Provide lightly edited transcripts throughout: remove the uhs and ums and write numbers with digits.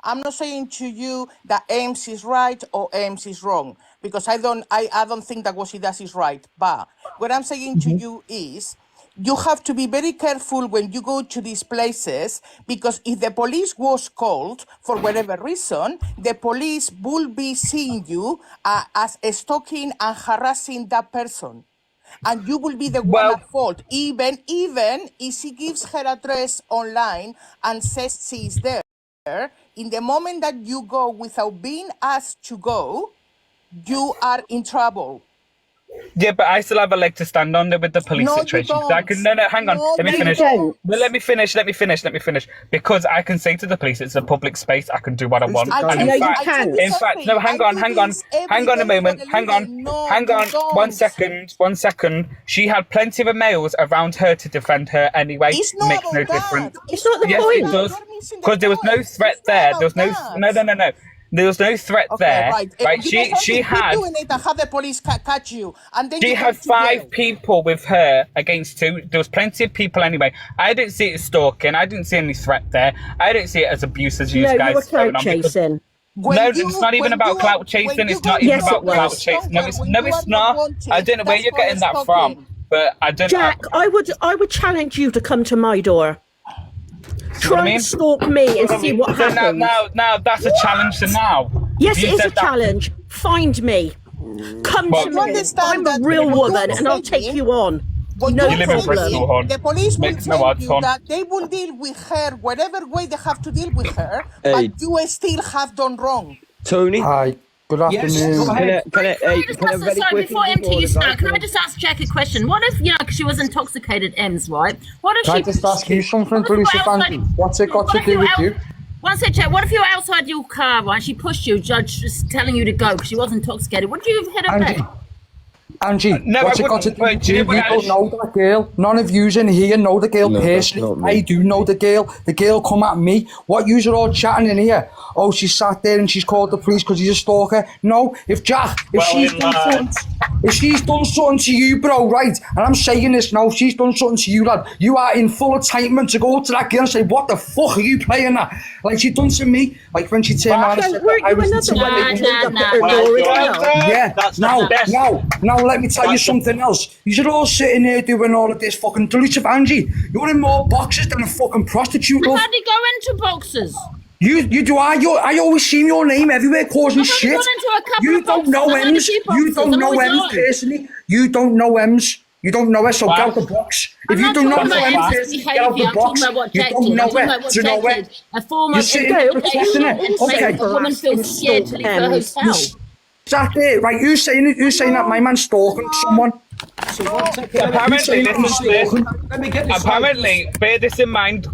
I'm not saying to you that Ames is right or Ames is wrong, because I don't think that what she does is right. But what I'm saying to you is, you have to be very careful when you go to these places, because if the police was called for whatever reason, the police will be seeing you as stalking and harassing that person. And you will be the one at fault, even if she gives her address online and says she's there. In the moment that you go without being asked to go, you are in trouble. Yeah, but I still have a leg to stand on there with the police situation. I can, no, hang on. Let me finish. Well, let me finish. Because I can say to the police, it's a public space. I can do what I want. And in fact, no, hang on a moment. Hang on. 1 second. She had plenty of males around her to defend her anyway. It's not makes no difference. It's not the yes, point. It does. Because there was no threat there. There was no. There was no threat there, right? She had doing it and have the police catch you, and then she had 5 people with her against 2. There was plenty of people anyway. I didn't see it as stalking. I didn't see any threat there. I didn't see it as abuse as you guys. You were clout chasing. No, it's not even about clout chasing. It's not even about clout chasing. No, it's not. I don't know where you're getting that from, but I don't. Jack, I would challenge you to come to my door. Try and stalk me and see what happens. Now that's a challenge to now. Yes, it is a challenge. Find me. Come to me. I'm a real woman and I'll take you on. No problem. The police will tell you that they will deal with her whatever way they have to deal with her, but you still have done wrong. Tony? Hi. Good afternoon. Sorry, before MT you start, can I just ask Jack a question? What if, because she was intoxicated, Ems, right? What if Can I just ask you something, Lucy Fancy? What's it got to do with you? One sec, Jack, what if you're outside your car, right? She pushed you, judge just telling you to go because she was intoxicated. Would you have hit her back? Angie, what's it got to do with you? We don't know that girl. None of yous in here know the girl personally. I do know the girl. The girl come at me. What yous are all chatting in here? Oh, she sat there and she's called the police because he's a stalker. No, if she's done something to you, bro, right? And I'm saying this now, she's done something to you, lad. You are in full entitlement to go to that girl and say, what the fuck are you playing at? Like she done to me, like when she turned around and said, I was Now let me tell you something else. You're all sitting there doing all of this fucking deletion of Angie. You're in more boxes than a fucking prostitute. How do you go into boxes? You do. I always see your name everywhere causing shit. You don't know Ems. You don't know Ems personally. You don't know Ems. You don't know her, so get out the box. If you do not know Ems, get out the box. You don't know her. Do you know her? You're sitting there protecting it. Okay. A woman feels scared to leave her hotel. Exactly. Right, you saying that my man's stalking someone. Apparently, bear this in mind,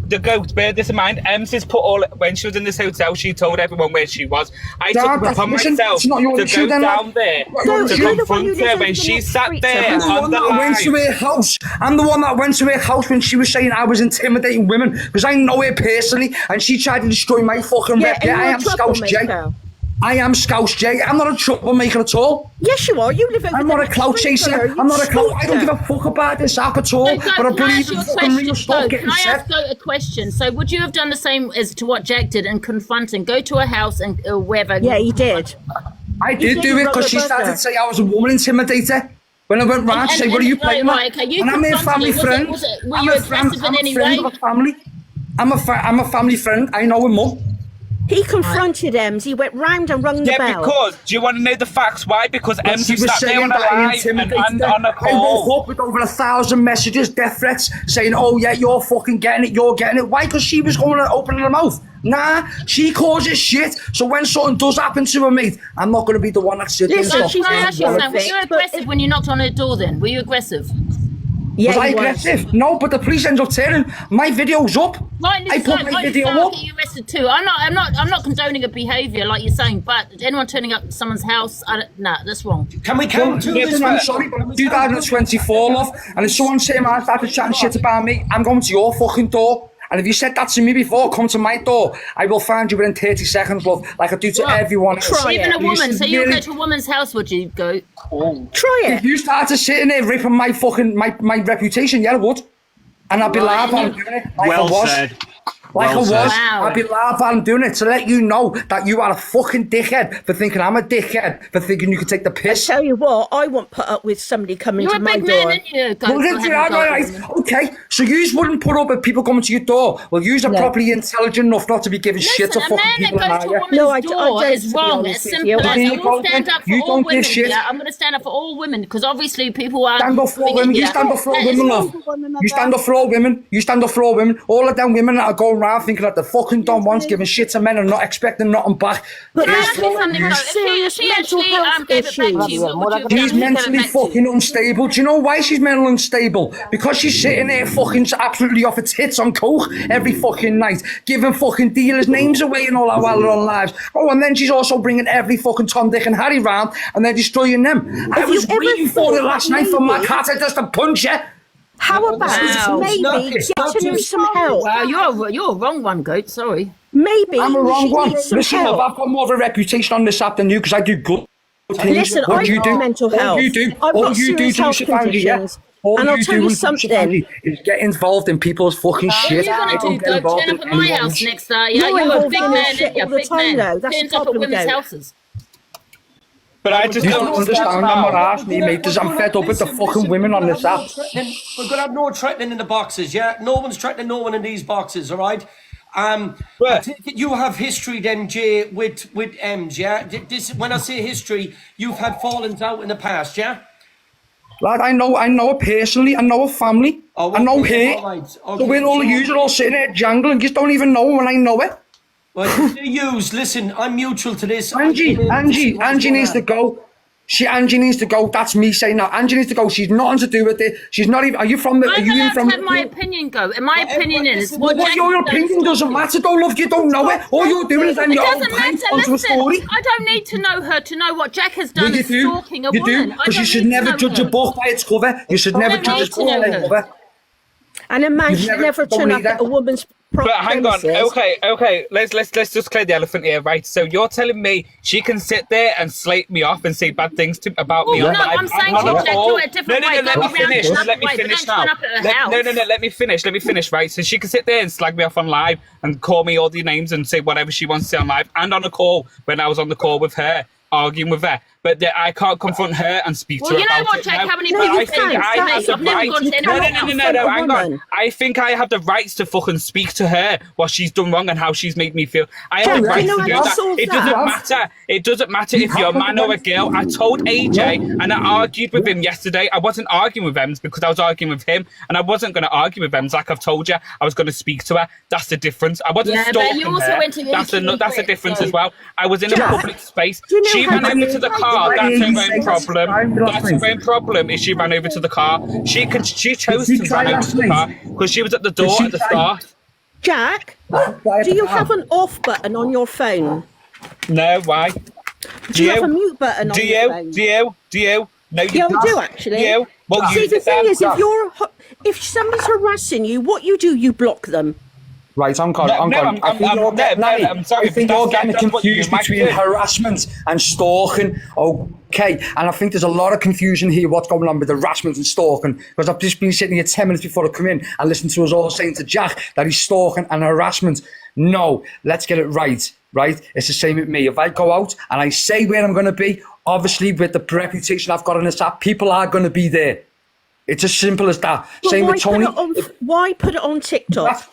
Ems has put when she was in this hotel, she told everyone where she was. I took it upon myself to go down there to confront her when she sat there on the line. I'm the one that went to her house when she was saying I was intimidating women, because I know her personally, and she tried to destroy my fucking rep. Yeah, I am Scouse J. I am Scouse J. I'm not a troublemaker at all. Yes, you are. You live over I'm not a clout chaser. I'm not a clout. I don't give a fuck about this app at all. But I believe in fucking real stuff getting said. Can I ask a question? So, would you have done the same as to what Jack did and confront and go to a house and wherever? Yeah, he did. I did do it because she started to say I was a woman intimidator. When I went round to say, what are you playing at? And I'm a family friend. Were you aggressive in any way? I'm a family friend. I know him more. He confronted Ems. He went round and rung the bell. Yeah, because, do you want to know the facts? Why? Because Ems was sat there on a live and on a call. I woke up with over 1,000 messages, death threats, saying, oh yeah, you're fucking getting it, you're getting it. Why? Because she was going and opening her mouth. Nah, she causes shit. So when something does happen to her, mate, I'm not going to be the one that sits there. Can I ask you something? Were you aggressive when you knocked on her door then? Were you aggressive? Yeah, was I aggressive? No, but the police ended up telling my video's up. I put my video up. Get you arrested too. I'm not condoning a behaviour like you're saying, but anyone turning up to someone's house, that's wrong. Can we come to this? I'm sorry, but I'm 2024, love. And if someone saying I started chatting shit about me, I'm going to your fucking door. And if you said that to me before, come to my door. I will find you within 30 seconds, love, like I do to everyone else. Even a woman, so you'll go to a woman's house, would you go? Try it. If you started sitting there ripping my fucking, my reputation, yeah, I would. And I'd be live on doing it like I was. Like Well I was, said. Wow. I'd be laughing and doing it to let you know that you are a fucking dickhead for thinking I'm a dickhead for thinking you could take the piss. Tell you what, I won't put up with somebody coming You're to a my big door. man, and you go Well, for then, having right, a go at right. women. Okay, so you wouldn't put up with people coming to your door. Well, you're properly intelligent enough not to be giving shit to Listen, a fucking man that people in goes to a here. woman's No, I door don't, is to be wrong. honest As with simple you. as There I you go, will stand then. up for You all don't give women. shit. Yeah, I'm going to stand up for all women because obviously people are. Stand up for all coming in women. You here. stand up for all That is women, wrong. love. You stand up for all women. You stand up for all women. All of them women that are going around thinking that the fucking Don Juan's giving shit to men and not expecting nothing back. But Can I that's ask you something though? not If she actually mental health gave it back to you, issues. what would you have done? She's Who gave it mentally back to you? fucking unstable. Do you know why she's mentally unstable? Because she's sitting there fucking absolutely off her tits on coke every fucking night, giving fucking dealers names away and all our well-run lives. Oh, and then she's also bringing every fucking Tom, Dick and Harry round and they're destroying them. I was you ever waiting for it thought last that night for my maybe- cat just to punch you. How about Wow. maybe getting him some help? Wow, you're a wrong one, Goat. Sorry. Maybe I'm a wrong she one. needs some Listen, love, help. I've got more of a reputation on this app than you because I do good things. Listen, What I've do you got do? mental All health. you do, I've all got you do, serious health Joseph Angie, yeah? conditions. All And I'll you tell do you is something. is get involved in people's fucking What are shit. you I going to don't do, get Goat? involved Turn in up at my anyone's. house next day. You're You're a involved big in man, this shit and you're all a the big time, man. though. That's the Turns up at problem, women's Goat. houses. But I just You don't don't understand. I'm not asking you, mate, because I'm fed up with the fucking women on this app. We're gonna have no threatening in the boxes, yeah? No one's threatening no one in these boxes, all right? I But- take it you have history then, Jay, with Ems, yeah? This, when I say history, you've had fallings out in the past, yeah? Lad, I know her personally. I know her family. Oh, I know okay, her. all right, So okay, when all of so- you are all sitting there jangling, just don't even know when I know it. Well, you use, listen, I'm mutual to this. Angie needs to go. Angie needs to go. That's me saying that. Angie needs to go. She's nothing to do with it. She's not even. Are you from the? Are I'm you even allowed from? to have my opinion, Goat. And my opinion is Well, what Well, Jack your has done opinion is doesn't stupid. matter, though, love. You don't know it. All you're doing is It then your own doesn't pint matter. onto a Listen, story. I don't need to know her to know what Jack has done Well, you is do. stalking a You woman. do, because you should never judge a book by its cover. You should never don't judge a need to book by know its her. cover. And a man You've should never- never don't turn up need that. at a woman's But hang on, premises. okay. Let's just clear the elephant here, right? So you're telling me she can sit there and slate me off and say bad things about me Oh, on no, live? I'm saying on to a Jack, call? do it a different way. Let Go me around finish. another Let me way, but finish don't now. turn up at her house. No. Let me finish. Right? So she can sit there and slag me off on live and call me all the names and say whatever she wants to say on live and on a call when I was on the call with her, arguing with her. But I can't confront her and speak to her Well, you know about what, it Jack? now. How many But people I say think that? I have the I've never right. gone to No, anyone else. hang on. I think I have the rights to fucking speak to her what she's done wrong and how she's made me feel. I have the Jack, right you know to do how to that. solve It that? doesn't matter. It doesn't matter if you're a man or a girl. I told AJ and I argued with him yesterday. I wasn't arguing with Ems because I was arguing with him, and I wasn't going to argue with Ems like I've told you. I was going to speak to her. That's the difference. I wasn't Yeah, but stalking you also her. went to the That's the HQ difference so- as well. I was in a Jack, public space. do you know She how ran to over to the use car. it? That's her own That's problem. fine, That's her own problem. Is she ran over to the car? She chose Did to she try run over to the last car night? because she was at the door she at the try? start. Jack, do you have an off button on your phone? No, why? Do you have a mute button on your phone? Do you? No, you Yeah, I don't. do actually. Do you? Well, See, use the it thing then. is, if somebody's harassing you, what you do, you block them. Right, I'm gone. No, I'm no, gone. I'm- I think I'm- you're no, getting, no, Nanny, I'm sorry, I think but you're that's getting what you confused might between do. harassment and stalking. Okay, and I think there's a lot of confusion here. What's going on with harassment and stalking? Because I've just been sitting here 10 minutes before I come in and listen to us all saying to Jack that he's stalking and harassment. No, let's get it right. Right? It's the same with me. If I go out and I say where I'm going to be, obviously with the reputation I've got on this app, people are going to be there. It's as simple as that. But Same why with Tony. why put it on TikTok?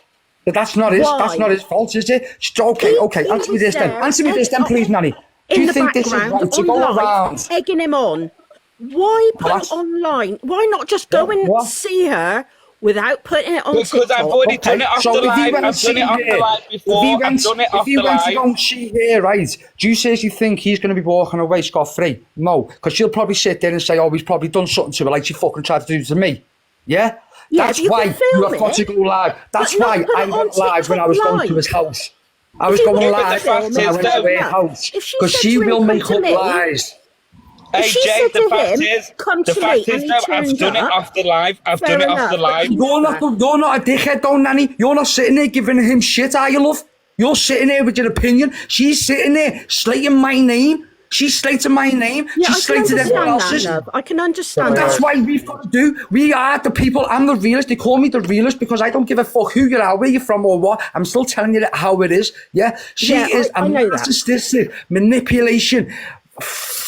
But that's not his. Why? That's not his fault, is it? Okay. He Answer me was this then. there, Answer me this then, please, Nanny. Do In you the think this is background, right to go online, around? egging him on. Why put What? it online? Why not just go and What? see her without putting it on Because TikTok? I've already done it off the if he live. went I've and done see it off the her, live before. I've done it off if he the went to go live. and see her, right? Do you seriously think he's going to be walking away scot-free? No, because she'll probably sit there and say, "Oh, he's probably done something to her, like she fucking tried to do to me." Yeah. Yeah, That's but you why can film you have got to it, go live. That's but not why put I it on went live when I was TikTok going to his live. house. I was If you going were live to when I went to film her it, house if she because said she to him, will "Come make to up me," lies. If Hey, she Jay, said the to fact him, is, "Come the to fact me," is, and he though, I've turned done it up, off the live. I've fair done it off enough, the but live. You're not a dickhead though, Nanny. You're not sitting there giving him shit, are you, love? You're sitting there with your opinion. She's sitting there slating my name. She slated my name. Yeah, She slated everyone else's. I can understand that. That's why we've got to do. We are the people. I'm the realist. They call me the realist because I don't give a fuck who you are, where you're from, or what. I'm still telling you how it is. Yeah, she is a narcissistic manipulation.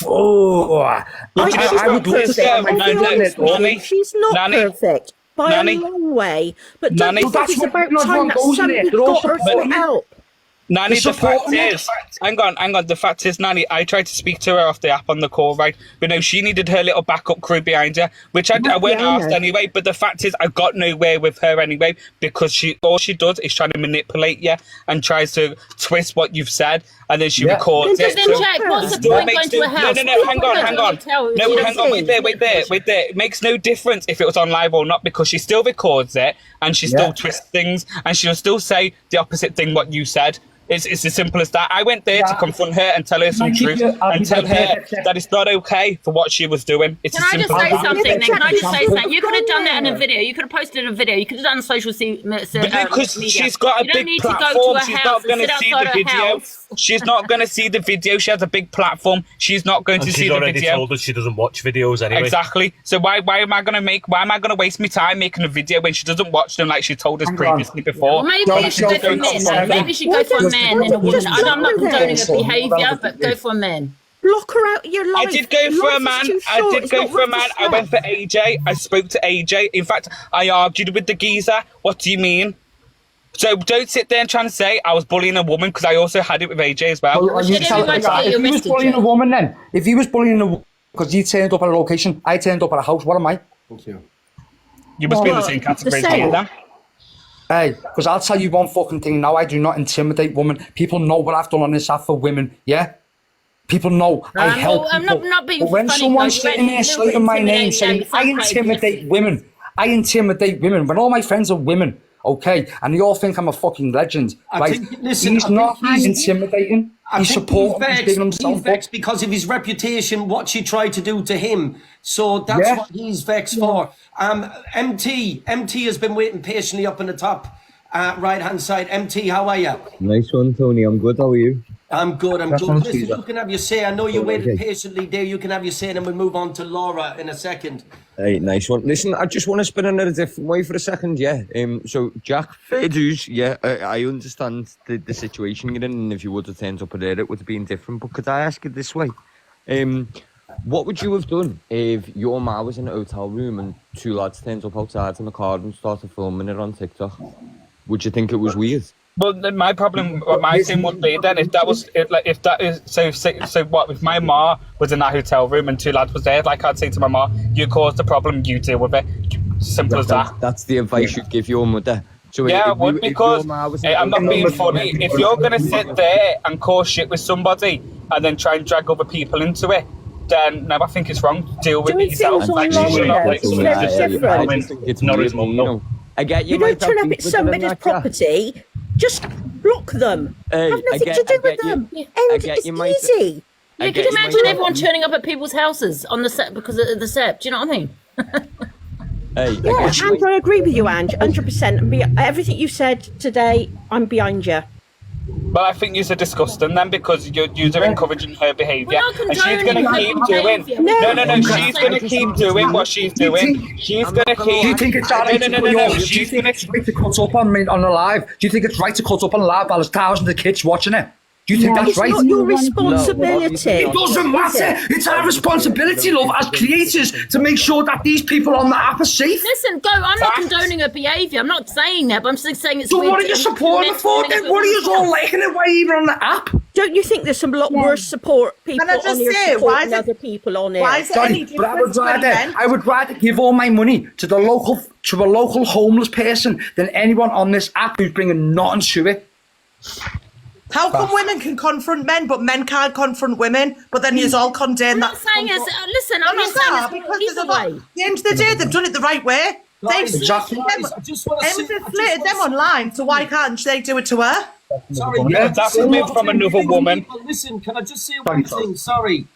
Oh, I would love to say she's not perfect by a long way, but don't you think it's about time that somebody got her some help? Nanny, the fact is, hang on. The fact is, Nanny, I tried to speak to her off the app on the call, right? But no, she needed her little backup crew behind her, which I weren't asked anyway. But the fact is, I got nowhere with her anyway because all she does is try to manipulate you and tries to twist what you've said, and then she records it. Then check. What's the point going to a house? No, hang on. Wait there. It makes no difference if it was on live or not because she still records it and she still twists things and she'll still say the opposite thing what you said. It's as simple as that. I went there to confront her and tell her some truth and tell her that it's not okay for what she was doing. It's Can I just say something then? Can I just say something? You could have done that in a video. You could have posted a video. You could have done social media. Because she's got a big platform. She's not going to see the video. She's not going to see the video. She has a big platform. She's not going to see the video. She's already told us she doesn't watch videos anyway. Exactly. So why am I going to waste my time making a video when she doesn't watch them like she told us previously before? Well, maybe you should go for men. Maybe she go for a man than a woman. I'm not condoning her behaviour, but go for a man. Block her out of your life. I did go for a man. I went for AJ. I spoke to AJ. In fact, I argued with the geezer. What do you mean? So don't sit there and try and say I was bullying a woman because I also had it with AJ as well. If he was bullying a woman then, if he was bullying a woman because he turned up at a location, I turned up at a house, what am I? Thank you. You must be in the same category as me then. Hey, because I'll tell you one fucking thing now, I do not intimidate women. People know what I've done on this app for women, yeah? People know I help people. I'm not being but when funny, someone's sitting there slating my name saying, I intimidate women. When all my friends are women, okay, and they all think I'm a fucking legend, right? He's intimidating. He's supporting. He's digging himself He's vexed because of his reputation, what she tried to do to him. So that's what he's vexed for. MT has been waiting patiently up in the top right-hand side. MT, how are you? Nice one, Tony. I'm good. How are you? I'm good. Listen, you can have your say. I know you waited patiently there. You can have your say, and then we'll move on to Laura in a second. Hey, nice one. Listen, I just want to spin it a different way for a second, yeah. So, Jack, fair dues, yeah, I understand the situation you're in, and if you would have turned up there, it would have been different. But could I ask it this way? What would you have done if your ma was in a hotel room and two lads turned up outside in a car and started filming it on TikTok? Would you think it was weird? Well, my problem, my thing would be then if my ma was in that hotel room and two lads was there, like I'd say to my ma, you caused the problem, you deal with it. Simple as that. That's the advice you'd give your mother. So yeah, I would, because I'm not being funny. If you're going to sit there and cause shit with somebody and then try and drag other people into it, then no, I think it's wrong. Deal with it yourself. It's not as normal. I get you. You don't turn up at somebody's property. Just block them. Have nothing to do with them. It's easy. Yeah, can you imagine everyone turning up at people's houses on the set because of the set? Do you know what I mean? Andrew, I agree with you, Ange, 100%. Everything you said today, I'm behind you. Well, I think you're disgusting then because you're encouraging her behaviour and she's going to keep doing. No. She's going to keep doing what she's doing. She's going to keep. Do you think it's right to cut up on the live? Do you think it's right to cut up on live while there's thousands of kids watching it? Do you think that's right? It's not your responsibility. It doesn't matter. It's our responsibility, love, as creators, to make sure that these people on the app are safe. Listen, I'm not condoning her behaviour. I'm not saying that, but I'm just saying it's. So what are you supporting for then? What are you all liking it? Why even on the app? Don't you think there's some lot worse support people on here supporting other people on here? Why is it any different? I would rather give all my money to a local homeless person than anyone on this app who's bringing nothing to it. How come women can confront men, but men can't confront women? But then you're all condemned. I'm not saying it's. Listen, I'm not saying it's either way. At the end of the day, they've done it the right way. They've slated them online, so why can't they do it to her? Sorry, that's from another woman. Listen, can I just say one thing? Sorry,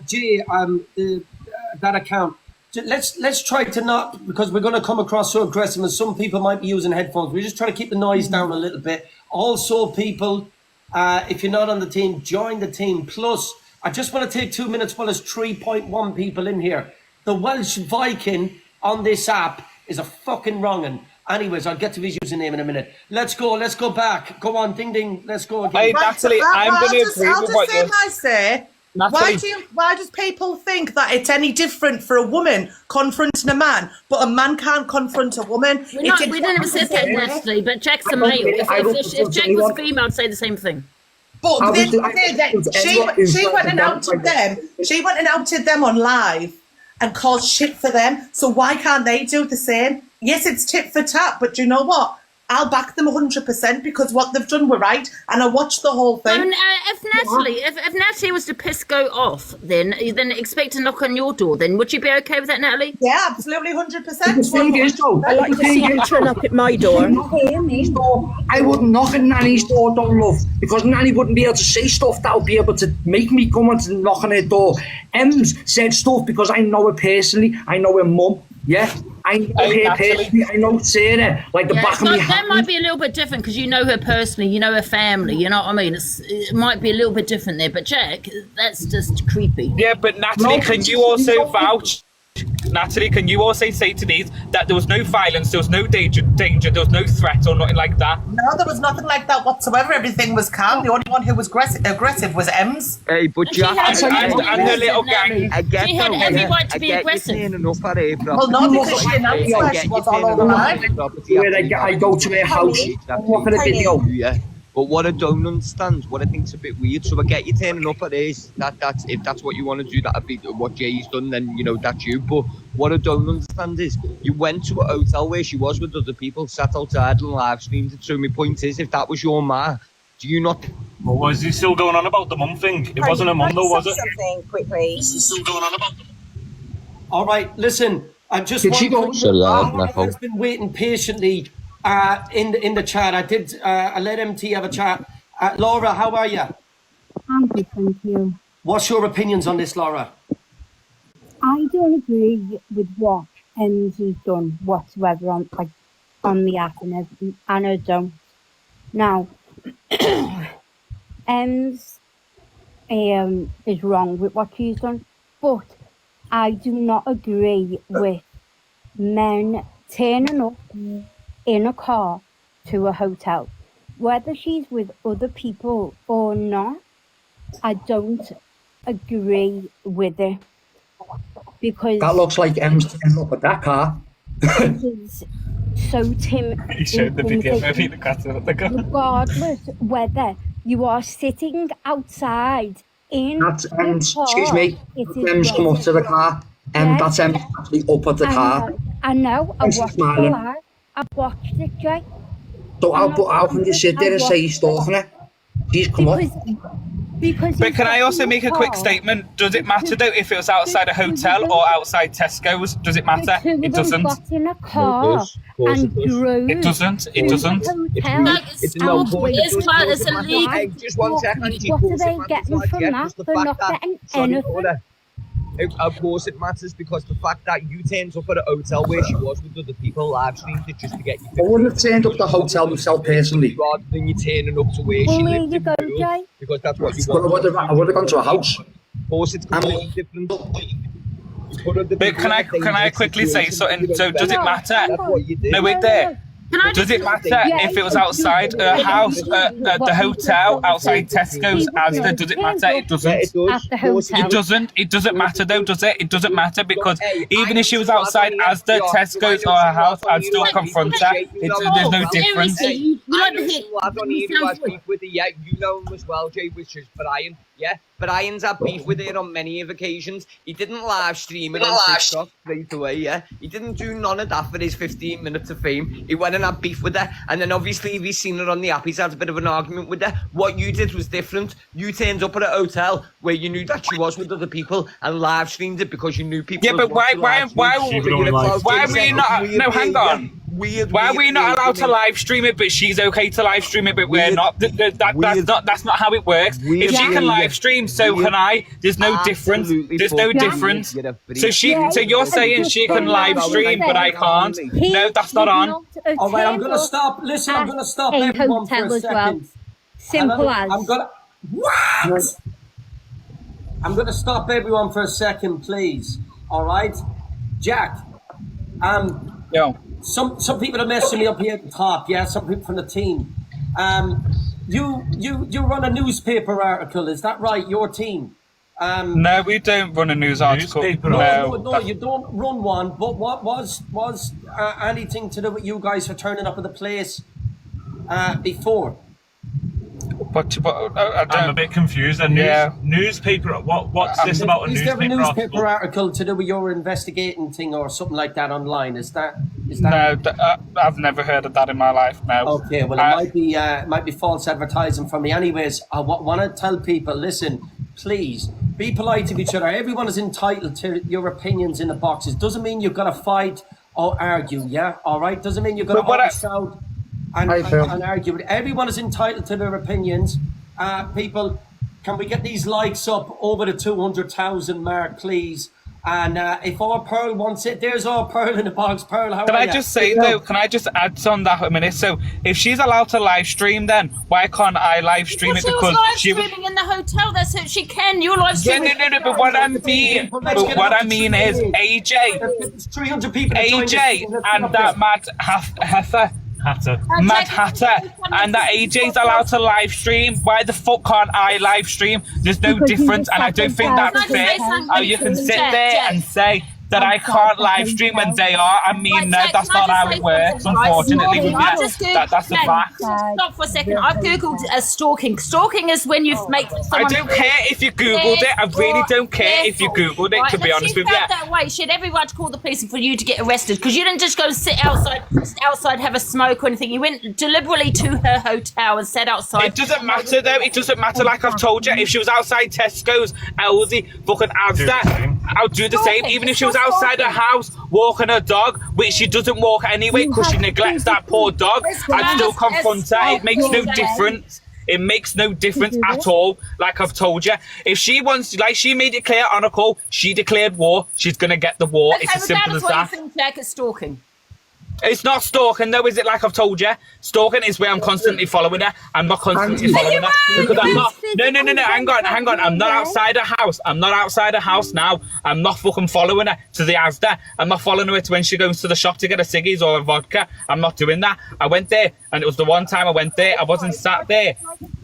Jay, that account. Let's try to not, because we're going to come across so aggressive and some people might be using headphones. We're just trying to keep the noise down a little bit. Also, people, If you're not on the team, join the team. Plus, I just want to take 2 minutes while there's 3.1 people in here. The Welsh Viking on this app is a fucking wrong'un. Anyways, I'll get to his username in a minute. Let's go back. Go on, ding ding. Let's go again. Hey, Natalie, I'm going to agree with what you're saying. Why does people think that it's any different for a woman confronting a man, but a man can't confront a woman? We didn't ever say that, Natalie, but Jack's a male. If Jack was female, I'd say the same thing. But she went and outed them. She went and outed them on live and caused shit for them. So why can't they do the same? Yes, it's tit for tat, but do you know what? I'll back them 100% because what they've done were right, and I watched the whole thing. If Natalie was to piss go off, then expect to knock on your door. Then would you be okay with that, Natalie? Yeah, absolutely, 100%. The thing is, though, I like to see you turn up at my door. I wouldn't knock at Nanny's door, don't love, because Nanny wouldn't be able to say stuff that would be able to make me come and knock on her door. Ems said stuff because I know her personally. I know her mum. Yeah, I know her personally. I know Sarah like the back of my hand. That might be a little bit different because you know her personally, you know her family, you know what I mean? It might be a little bit different there, but Jack, that's just creepy. Yeah, but Natalie, can you also vouch? Natalie, can you also say to these that there was no violence, there was no danger, there was no threat or nothing like that? No, there was nothing like that whatsoever. Everything was calm. The only one who was aggressive was Ems. Hey, but Jack and her little gang. She had every right to be aggressive. Well, no, because she announced where she was all over live. I go to her house, look at a video. Yeah. But what I don't understand, what I think's a bit weird, so I get you turning up at this, that's if that's what you want to do, that'd be what Jay's done, then, you know, that's you. But what I don't understand is, you went to a hotel where she was with other people, sat outside and live streamed it, so my point is, if that was your ma, do you not... Well, was he still going on about the mum thing? It wasn't a mum though, was it? Something quickly. Is he still going on about the mum? All right, listen, I just Did she go? I've been waiting patiently in the chat. I let MT have a chat. Laura, how are you? I'm good, thank you. What's your opinions on this, Laura? I don't agree with what Ems has done whatsoever on the app and everything, and I don't. Now, Ems is wrong with what she's done, but I do not agree with men turning up in a car to a hotel. Whether she's with other people or not, I don't agree with it. Because that looks like Ems turning up at that car. It's so He showed the video, maybe the cat at the car. Regardless whether you are sitting outside in That's Ems, car, excuse me, Ems come up to the car, and that's Ems actually up at the car. I know, I Ems watched it smiling. live. I watched it, Jay. So how can you sit there and say he's stalking her? She's come up. But can I also make a quick statement? Does it matter though if it was outside a hotel or outside Tesco's? Does it matter? It doesn't. Got in a car and drove. It doesn't. It doesn't. It's illegal. Just 1 second. What are they getting from that? They're not getting anything. Of course it matters, because the fact that you turned up at a hotel where she was with other people, live streamed it just to get you. I wouldn't have turned up the hotel myself personally. Rather than you turning up to where she lived. There you go, Jay. Because that's what you want. I would have gone to a house. Of course it's completely different. But can I quickly say something? So does it matter? No, wait there. Does it matter if it was outside a house, the hotel, outside Tesco's, Asda? Does it matter? It doesn't. It doesn't. It doesn't matter though, does it? It doesn't matter, because even if she was outside Asda, Tesco's, or her house, I'd still confront her. There's no difference. I don't need to have beef with her yet. You know him as well, Jay, which is Brian. Yeah, but Ian's had beef with her on many occasions. He didn't live stream it on TikTok straight away, yeah? He didn't do none of that for his 15 minutes of fame. He went and had beef with her, and then obviously if he's seen her on the app, he's had a bit of an argument with her. What you did was different. You turned up at a hotel where you knew that she was with other people and live streamed it because you knew people. Yeah, but why were we not? No, hang on. Why are we not allowed to live stream it, but she's okay to live stream it, but we're not? That's not how it works. If she can live stream, so can I. There's no difference. There's no difference. So you're saying she can live stream, but I can't? No, that's not on. All right, I'm gonna stop. Listen, I'm gonna stop everyone for a second. Simple as. What? I'm gonna stop everyone for a second, please. All right, Jack. Yo. Some people are messing me up here at the top. Yeah, some people from the team. You run a newspaper article. Is that right? Your team. No, we don't run a news article. No, you don't run one. But what was anything to do with you guys for turning up at the place before? But I'm a bit confused. Newspaper. What's this about a newspaper? Is there a newspaper article to do with your investigating thing or something like that online? Is that? No, I've never heard of that in my life. No. Okay, well, it might be false advertising from me. Anyways, I want to tell people, listen, please be polite to each other. Everyone is entitled to your opinions in the boxes. Doesn't mean you've got to fight or argue. Yeah, all right. Doesn't mean you've got to shout and argue. Everyone is entitled to their opinions. People, can we get these likes up over the 200,000 mark, please? And if our Pearl wants it, there's our Pearl in the box. Pearl, how Can are I you? just say, though, can I just add on that a minute? So, if she's allowed to live stream, then why can't I live stream it? Because she was live streaming in the hotel. That's it. She can. You're live streaming. No. But what I mean is, AJ, 300 people. AJ, and that mad heifer. Mad Hatter, and that AJ's allowed to live stream. Why the fuck can't I live stream? There's no difference, and I don't think that's fair. How you can sit there and say that I can't live stream when they are. I mean, no, that's not how it works, unfortunately. That's a fact. Stop for a second. I've Googled stalking. Stalking is when you make someone... I don't care if you Googled it. I really don't care if you Googled it, to be honest with you. That way. She had every right to call the police for you to get arrested, because you didn't just go sit outside, have a smoke or anything. You went deliberately to her hotel and sat outside. It doesn't matter, though. It doesn't matter, like I've told you. If she was outside Tesco's, Aldi, fucking Asda, I'll do the same. Even if she was outside her house walking her dog, which she doesn't walk anyway because she neglects that poor dog, I'd still confront her. It makes no difference. It makes no difference at all, like I've told you. If she wants, like she made it clear on a call, she declared war, she's going to get the war. It's as simple as that. What you think, Jack, is stalking? It's not stalking, though, is it? Like I've told you, stalking is where I'm constantly following her. I'm not constantly following her because I'm not. No. Hang on. I'm not outside her house. I'm not outside her house now. I'm not fucking following her to the Asda. I'm not following her to when she goes to the shop to get a ciggies or a vodka. I'm not doing that. I went there, and it was the one time I went there. I wasn't sat there.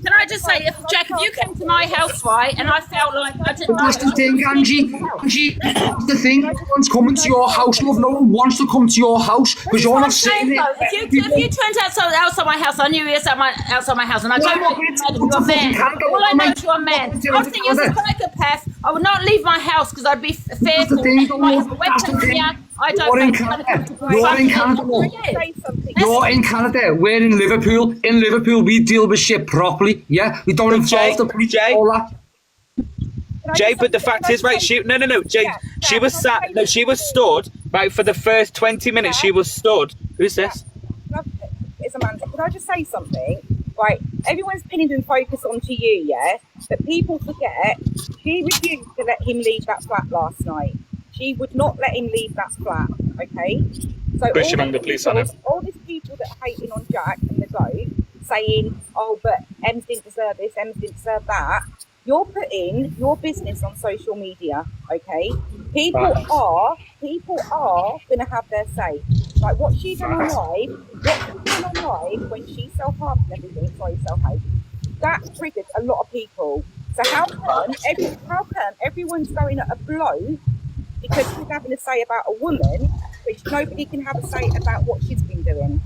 Can I just say, Jack, if you came to my house, right, and I felt like I didn't know... That's the thing, Angie. That's the thing. Everyone's coming to your house, love. No one wants to come to your house because you're not sitting there. If you turned outside my house, I knew you were outside my house, and I don't know you're a man. All I know is you're a man. I think you're a psychopath. I would not leave my house because I'd be fearful. You're in Canada. You're in Canada. We're in Liverpool. In Liverpool, we deal with shit properly. Yeah, we don't involve the police. All that. Jay, but the fact is, right? Jay, she was sat. No, she was stood. Right, for the first 20 minutes, she was stood. Who's this? It's Amanda. Could I just say something? Right, everyone's pinning and focus onto you, yeah? But people forget, she refused to let him leave that flat last night. She would not let him leave that flat, okay? So all these people that are hating on Jack and the GOAT, saying, oh, but Ems didn't deserve this, Ems didn't deserve that, you're putting your business on social media, okay? People are going to have their say. Like what she done on live, when she self-harmed and everything, self-hate, that triggered a lot of people. So how come everyone's going at a bloke because she's having a say about a woman, which nobody can have a say about what she's been doing?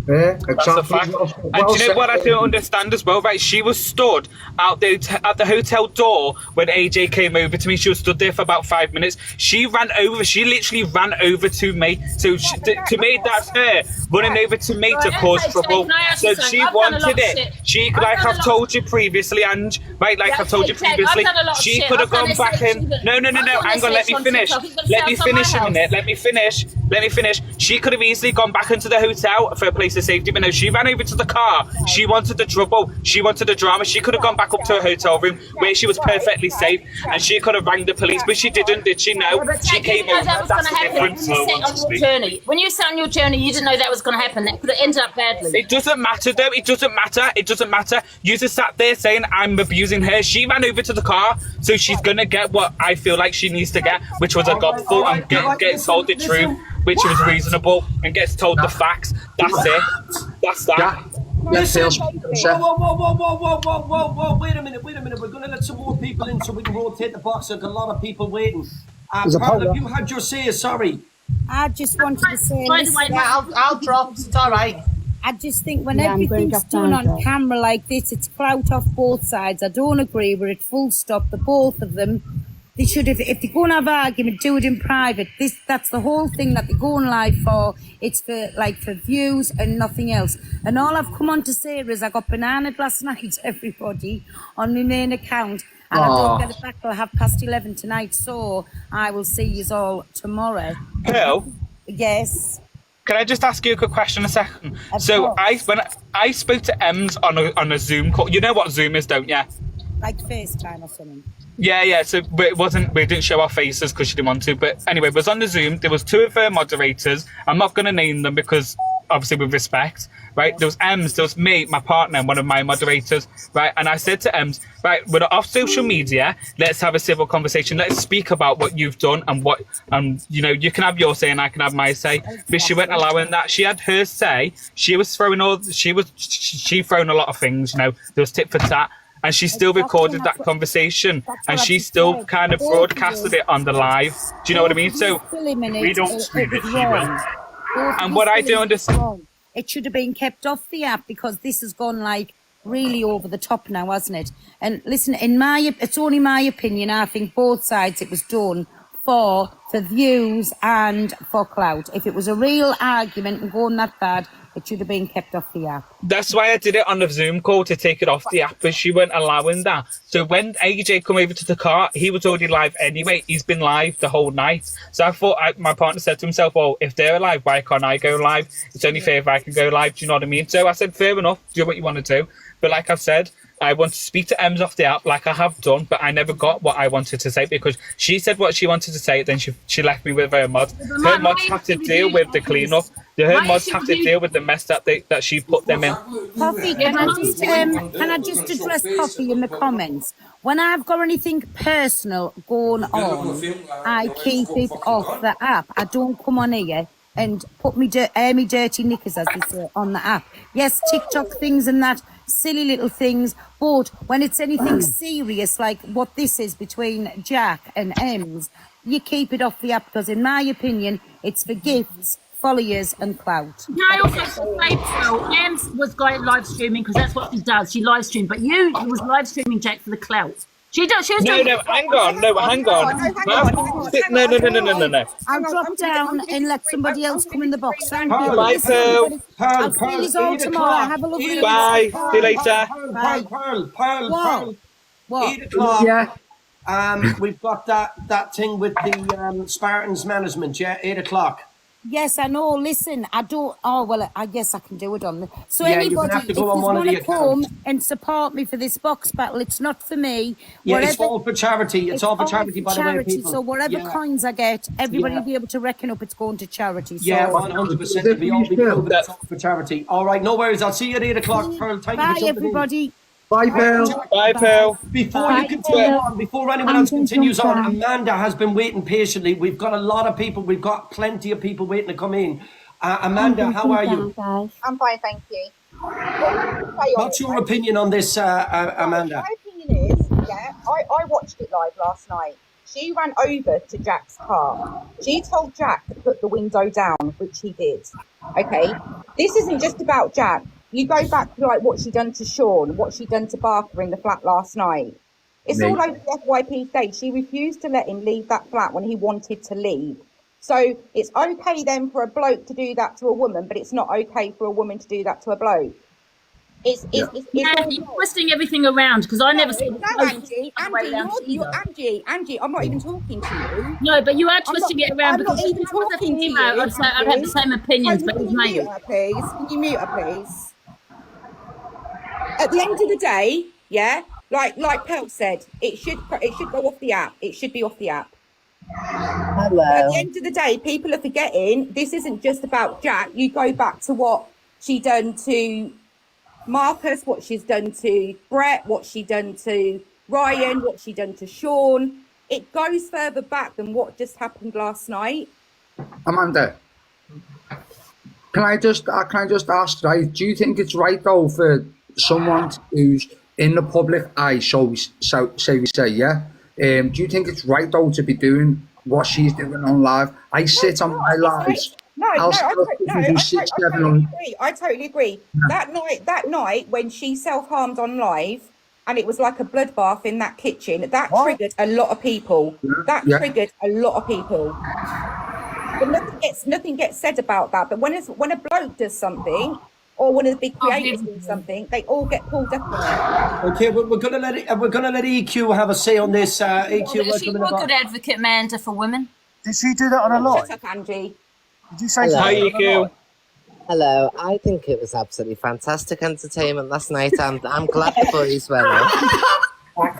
Yeah, exactly. That's a fact. And do you know what I don't understand as well, right? She was stood out there at the hotel door when AJ came over to me. She was stood there for about 5 minutes. She literally ran over to me. So to me, that's her running over to me to cause trouble. So she wanted it. She, like I've told you previously, Ange, right? Like I've told you previously, she could have gone back in. No. Hang on, let me finish. Let me finish a minute. Let me finish. Let me finish. She could have easily gone back into the hotel for a place of safety, but no, she ran over to the car. She wanted the trouble. She wanted the drama. She could have gone back up to her hotel room where she was perfectly safe, and she could have rang the police, but she didn't, did she? No, she came over. That was going to happen when you set on your journey. When you set on your journey, you didn't know that was going to happen. That could have ended up badly. It doesn't matter, though. It doesn't matter. It doesn't matter. You just sat there saying I'm abusing her. She ran over to the car, so she's going to get what I feel like she needs to get, which was a gobful, and get told the truth, which was reasonable, and gets told the facts. That's it. That's that. Listen, whoa, wait a minute. We're going to let some more people in so we can rotate the box. There's a lot of people waiting. Pearl, have you had your say? Sorry. I just wanted to say, I'll drop. It's all right. I just think when everything's done on camera like this, it's clout off both sides. I don't agree with it, full stop. The both of them, they should have, if they're going to have argument, do it in private. That's the whole thing that they're going live for. It's for views and nothing else. And all I've come on to say is I got bananaed last night, everybody, on my main account. And I don't get it back till 11:30 tonight, so I will see you all tomorrow. Pearl? Yes. Can I just ask you a quick question a second? So when I spoke to Ems on a Zoom call, you know what Zoom is, don't you? Like FaceTime or something. Yeah. So but it wasn't. We didn't show our faces because she didn't want to. But anyway, it was on the Zoom. There was two of her moderators. I'm not going to name them because obviously with respect, right? There was Ems, there was me, my partner, and one of my moderators, right? And I said to Ems, right, we're off social media. Let's have a civil conversation. Let's speak about what you've done and what, you know, you can have your say and I can have my say. But she wasn't allowing that. She had her say. She throwing a lot of things. You know, there was tit for tat. And she still recorded that conversation, and she still kind of broadcasted it on the live. Do you know what I mean? So we don't stream it, she will. And what I do understand, it should have been kept off the app because this has gone like really over the top now, hasn't it? And listen, it's only my opinion. I think both sides it was done for views and for clout. If it was a real argument and going that bad, it should have been kept off the app. that's why I did it on the Zoom call to take it off the app, but she weren't allowing that. So when AJ come over to the car, he was already live anyway. He's been live the whole night. So I thought, my partner said to himself, well, if they're live, why can't I go live? It's only fair if I can go live. Do you know what I mean? So I said, fair enough, do what you want to do. But like I've said, I want to speak to Ems off the app like I have done, but I never got what I wanted to say because she said what she wanted to say, then she left me with her mods. Her mods have to deal with the cleanup. Her mods have to deal with the mess that she put them in. Coffee, can I just address Coffee in the comments? When I've got anything personal going on, I keep it off the app. I don't come on here and put me dirty knickers, as they say, on the app. Yes, TikTok things and that, silly little things, but when it's anything serious like what this is between Jack and Ems, you keep it off the app because, in my opinion, it's for gifts, followers and clout. Can I also say, Pearl, Ems was going live streaming because that's what she does. She live streamed, but you was live streaming Jack for the clout. She was hang on. No. I'll drop down and let somebody else come in the box. Thank you. Bye, Pearl. I'll see you all tomorrow. Have a lovely day. Bye. See you later. Pearl. What? 8 o'clock. Yeah. We've got that thing with the Spartans management, 8 o'clock. Yes, I know. Listen, I don't. Oh well, I guess I can do it on the. So Yeah, anybody, have to if go you on one of want the to come accounts. and support me for this box battle, it's not for me. Yeah, it's Wherever- all for charity. It's all for charity, by the way, charity. people. So whatever Yeah. coins I get, everybody will be able to reckon up it's going to charity. So. Yeah, 100%. It'll be all it's all for charity. All right, no worries. I'll see you at 8 o'clock, Pearl. Thank you Bye, for jumping in. everybody. Bye, Pearl. Bye, Pearl. Before you continue on, before anyone else continues on, Amanda has been waiting patiently. We've got a lot of people. We've got plenty of people waiting to come in. Amanda, how are you? I'm fine, thank you. What's your opinion on this, Amanda? My opinion is, I watched it live last night. She ran over to Jack's car. She told Jack to put the window down, which he did. Okay, this isn't just about Jack. You go back to like what she done to Sean, what she done to Barker in the flat last night. It's all over the FYP stage. She refused to let him leave that flat when he wanted to leave. So it's okay then for a bloke to do that to a woman, but it's not okay for a woman to do that to a bloke. You're twisting everything around because I never said Angie, I'm not even talking to you. No, but you are twisting it around I'm not because even talking to you. I'd have the same opinions, but he's made it. Please, can you mute her, please? At the end of the day, yeah, like Pearl said, it should go off the app. It should be off the app. Hello. At the end of the day, people are forgetting this isn't just about Jack. You go back to what she done to Marcus, what she's done to Brett, what she done to Ryan, what she done to Sean. It goes further back than what just happened last night. Amanda, can I just ask, right? Do you think it's right though for someone who's in the public eye, do you think it's right though to be doing what she's doing on live? I sit on my lives. I totally agree. That night when she self-harmed on live and it was like a bloodbath in that kitchen, that triggered a lot of people. Triggered a lot of people. But nothing gets said about that. But when a bloke does something, or one of the big creators do something, they all get pulled up on it. Okay, we're gonna let EQ have a say on this. EQ, Is she a good advocate, Amanda, for women? Did she do that on a live? Shut up, Angie. Did you say Hi, EQ. Hello, I think it was absolutely fantastic entertainment last night. I'm glad the boys went up.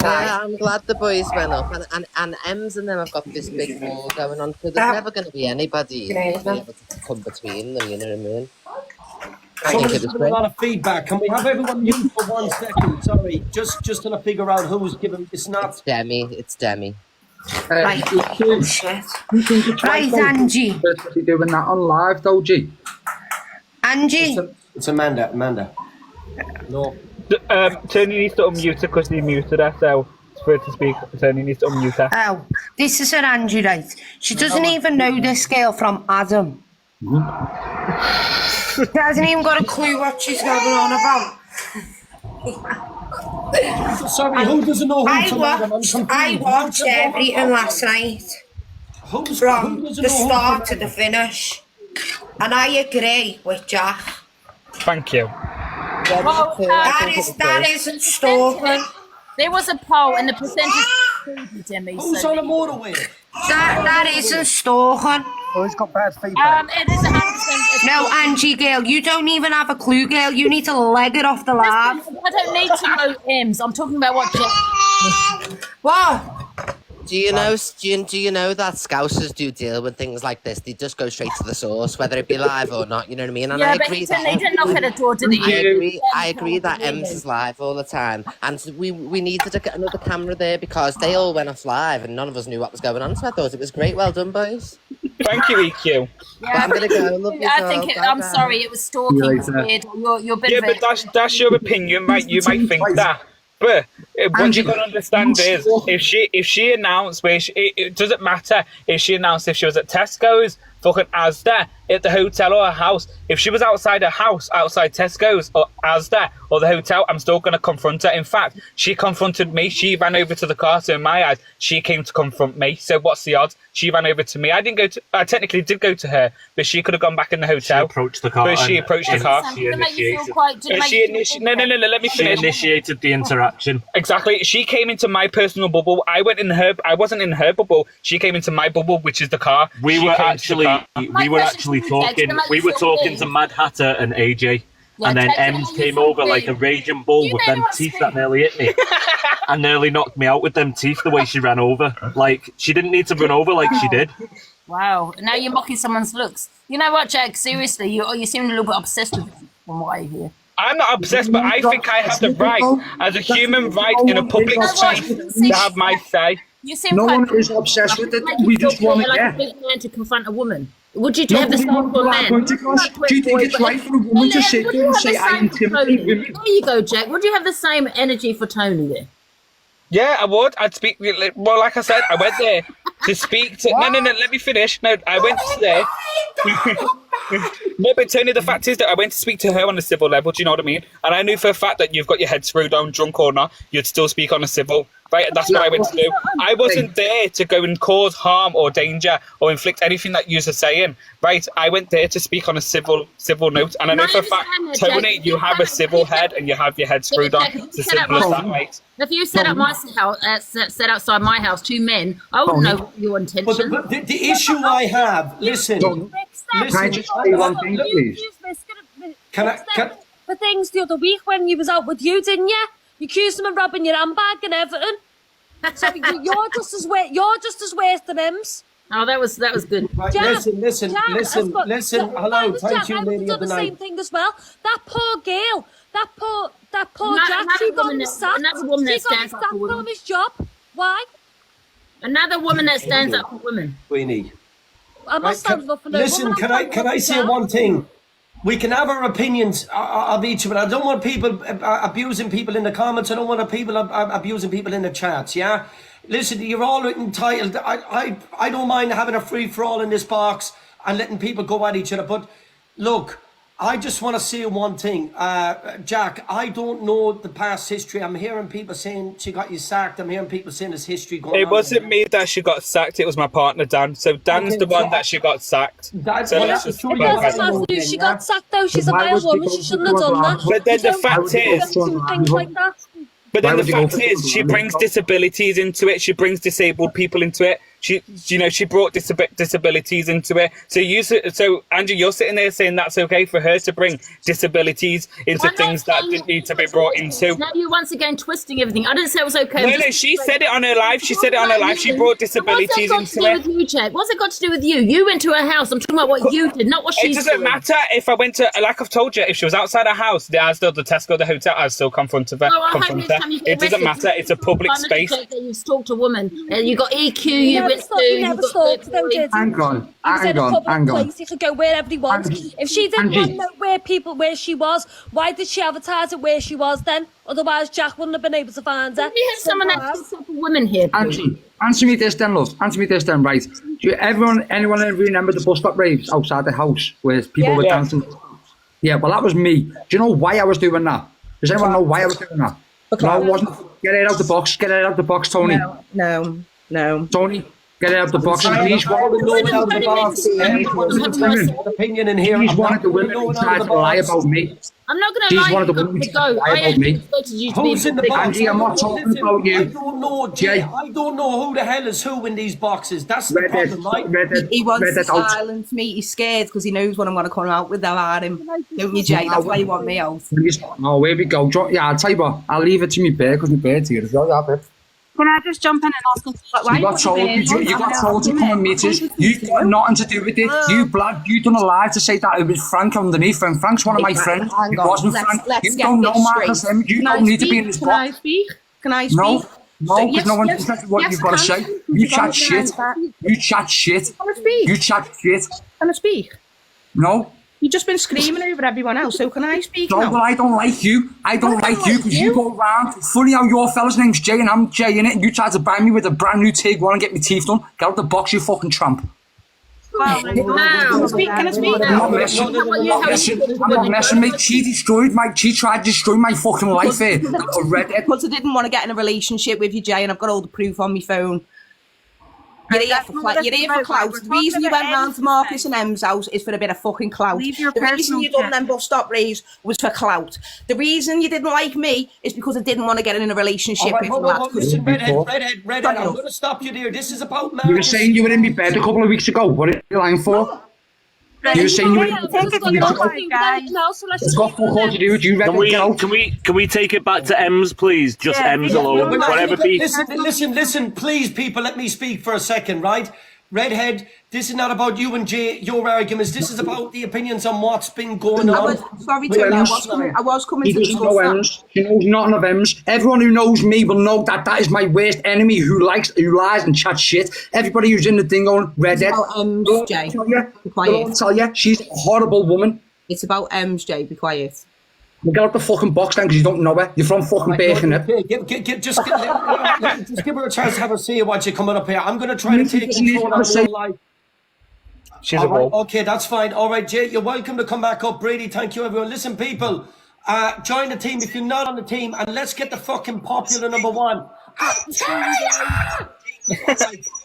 Yeah, I'm glad the boys went up, and Ems and them have got this big war going on, so there's never going to be anybody to be able to come between them, you know what I mean? Someone's giving a lot of feedback. Can we have everyone mute for 1 second? Sorry, just trying to figure out who's giving. It's not. It's Demi. Right, Angie. To be doing that on live though, G. Angie. It's Amanda. No. Tony needs to unmute her because he muted her, so for her to speak, Tony needs to unmute her. Oh, this is her Angie, right? She doesn't even know this girl from Adam. She hasn't even got a clue what she's going on about. Sorry, who doesn't know who I watched everything last night. From the start to the finish. And I agree with Jack. Thank you. Well, that isn't stalking. There was a poll and the percentage Demi. Who's on a motorway? That isn't stalking. Oh, he's got bad feedback. It is 100%. No, Angie, girl, you don't even have a clue, girl. You need to leg it off the lab. I don't need to know M's. I'm talking about what Jack. What? Do you know that Scousers do deal with things like this? They just go straight to the source, whether it be live or not, you know what I mean? And I agree but he didn't knock at a door, did he? I agree that Ems is live all the time. And we needed to get another camera there because they all went off live and none of us knew what was going on. So I thought it was great. Well done, boys. Thank you, EQ. But I'm going to go. Love you, I'm sorry, it was stalking. It's weird. You're a bit but that's your opinion, right? You might think that. But what you got to understand is, if she announced, it doesn't matter if she announced if she was at Tesco's, fucking Asda, at the hotel or a house. If she was outside a house, outside Tesco's or Asda or the hotel, I'm still going to confront her. In fact, she confronted me. She ran over to the car, so in my eyes, she came to confront me. So what's the odds? She ran over to me. I technically did go to her, but she could have gone back in the hotel. She approached the car. But she approached the car. She initiated. No, let me finish. She initiated the interaction. Exactly. She came into my personal bubble. I wasn't in her bubble. She came into my bubble, which is the car. We were actually talking. We were talking to Mad Hatter and AJ. Yeah, and then Ems came over like a raging bull with them teeth that nearly hit me. And nearly knocked me out with them teeth the way she ran over. Like, she didn't need to run over like she did. Wow. Now you're mocking someone's looks. You know what, Jack? Seriously, you seem a little bit obsessed with it from what I hear. I'm not obsessed, but I think I have the right, as a human right in a public space, to have my say. You seem no one is obsessed with it. We just want it, like a big man to confront a woman. Would you have the same for a man? Do you think it's right for a woman to sit there and say, I intimidate women? There you go, Jack. Would you have the same energy for Tony there? Yeah, I would. I'd speak. Well, like I said, I went there to speak to. No, let me finish. No, I went there. No, but Tony, the fact is that I went to speak to her on a civil level. Do you know what I mean? And I knew for a fact that you've got your head screwed on, drunk or not, you'd still speak on a civil. right? That's what I went to do. I wasn't there to go and cause harm or danger or inflict anything that you're saying, right? I went there to speak on a civil note, and I know for a fact, Tony, you have a civil head and you have your head screwed on. It's as simple as that, mate. If you set up my house, set outside my house, 2 men, I wouldn't know what your intention. But the issue I have, listen. Can I just say one thing, please? For things the other week when you was out with you, didn't you? You accused him of robbing your handbag and everything. So you're just as worse than Ems. Oh, that was good. Right, Jack, listen. Hello, thank you, lady of the the same night. thing as well. That poor girl, that poor Jack, she got sacked. Another woman that She got stands up for sacked women. from his job. Why? Another woman that stands up for women. Queenie. I'm not standing up for no Listen, woman. can I say one thing? We can have our opinions of each other. I don't want people abusing people in the comments. I don't want people abusing people in the chats, yeah? Listen, you're all entitled. I don't mind having a free-for-all in this box and letting people go at each other. But look, I just want to say one thing. Jack, I don't know the past history. I'm hearing people saying she got you sacked. I'm hearing people saying there's history going on. It wasn't me that she got sacked. It was my partner, Dan. So Dan's the one that she got sacked. She got sacked though. She's a male woman. She shouldn't have done that. But then the fact is, things like that. But then the fact is, she brings disabilities into it. She brings disabled people into it. She brought disabilities into it. So Andrew, you're sitting there saying that's okay for her to bring disabilities into things that didn't need to be brought into. Now you're once again twisting everything. I didn't say it was okay. No, she said it on her live. She said it on her live. She brought disabilities into it. What's it got to do with you? You went to her house. I'm talking about what you did, not what she did. It doesn't matter if I went to, like I've told you, if she was outside her house, the Asda, the Tesco, the hotel, I'd still confront her. It doesn't matter. It's a public space. You stalked a woman. You got EQ. You never stalked, though, did you? Hang on. Place. He could go wherever he wants. If she didn't want to know where she was, why did she advertise it where she was then? Otherwise, Jack wouldn't have been able to find her. We have someone that's a woman here. Answer me this then, love. Answer me this then, right? Do anyone remember the bus stop raves outside the house where people were dancing? Yeah, well, that was me. Do you know why I was doing that? Does anyone know why I was doing that? No, it wasn't. Get it out the box. Get it out the box, Tony. No. Tony, get it out the box. He's opinion in here. He's one of the women who tried to lie about me. I'm not going to lie. She's one of the women who tried to lie about me. Who's in the box? Angie, I'm not talking about you. I don't know, Jay. I don't know who the hell is who in these boxes. That's the problem, right? He wants to silence me. He's scared because he knows what I'm going to come out with about him. Don't you, Jay? That's why you want me out. Oh, here we go. Yeah, I'll tell you what. I'll leave it to me bear because my beard's here as well. Yeah, babe. Can I just jump in and ask why you got told to come and meet us. You got nothing to do with it. You done a lie to say that it was Frank underneath, and Frank's one of my friends. It wasn't Frank. You don't know Marcus. You don't need to be in this box. Can I speak? Can I speak? No, because no one listens to what you've got to say. You chat shit. You chat shit. Can I speak? You chat shit. Can I speak? No. You've just been screaming over everyone else, so can I speak now? Well, I don't like you. I don't like you because you go around. Funny how your fella's name's Jay and I'm Jay in it, and you tried to buy me with a brand new TIG one and get my teeth done. Get out the box, you fucking tramp. Can I speak? I'm not messing, mate. She tried to destroy my fucking life here. Because I didn't want to get in a relationship with you, Jay, and I've got all the proof on my phone. You're here for clout. The reason you went round to Marcus and Em's house is for a bit of fucking clout. The reason you done them bus stop raves was for clout. The reason you didn't like me is because I didn't want to get in a relationship with you. Listen, redhead, I'm going to stop you there. This is about marriage. You were saying you were in my bed a couple of weeks ago. What are you lying for? You were saying you were in my bed a couple of weeks ago. It's got fuck all to do with you, redhead. Can we take it back to Ems, please? Just Ems alone. Whatever be. Listen, please, people, let me speak for a second, right? Redhead, this is not about you and Jay, your arguments. This is about the opinions on what's been going on. Sorry, Tony, I was coming to discuss that. She knows nothing of Ems. Everyone who knows me will know that is my worst enemy who lies and chats shit. Everybody who's in the thing going, redhead. It's about Ems, Jay. Be quiet. I'll tell you, she's a horrible woman. It's about Ems, Jay. Be quiet. Well, get out the fucking box then, because you don't know her. You're from fucking Birkenhead. Just give her a chance to have a say what you're coming up here. I'm going to try to take control of her life. She's a wolf. Okay, that's fine. All right, Jay, you're welcome to come back up. Brady, thank you, everyone. Listen, people, join the team if you're not on the team, and let's get the fucking popular number one.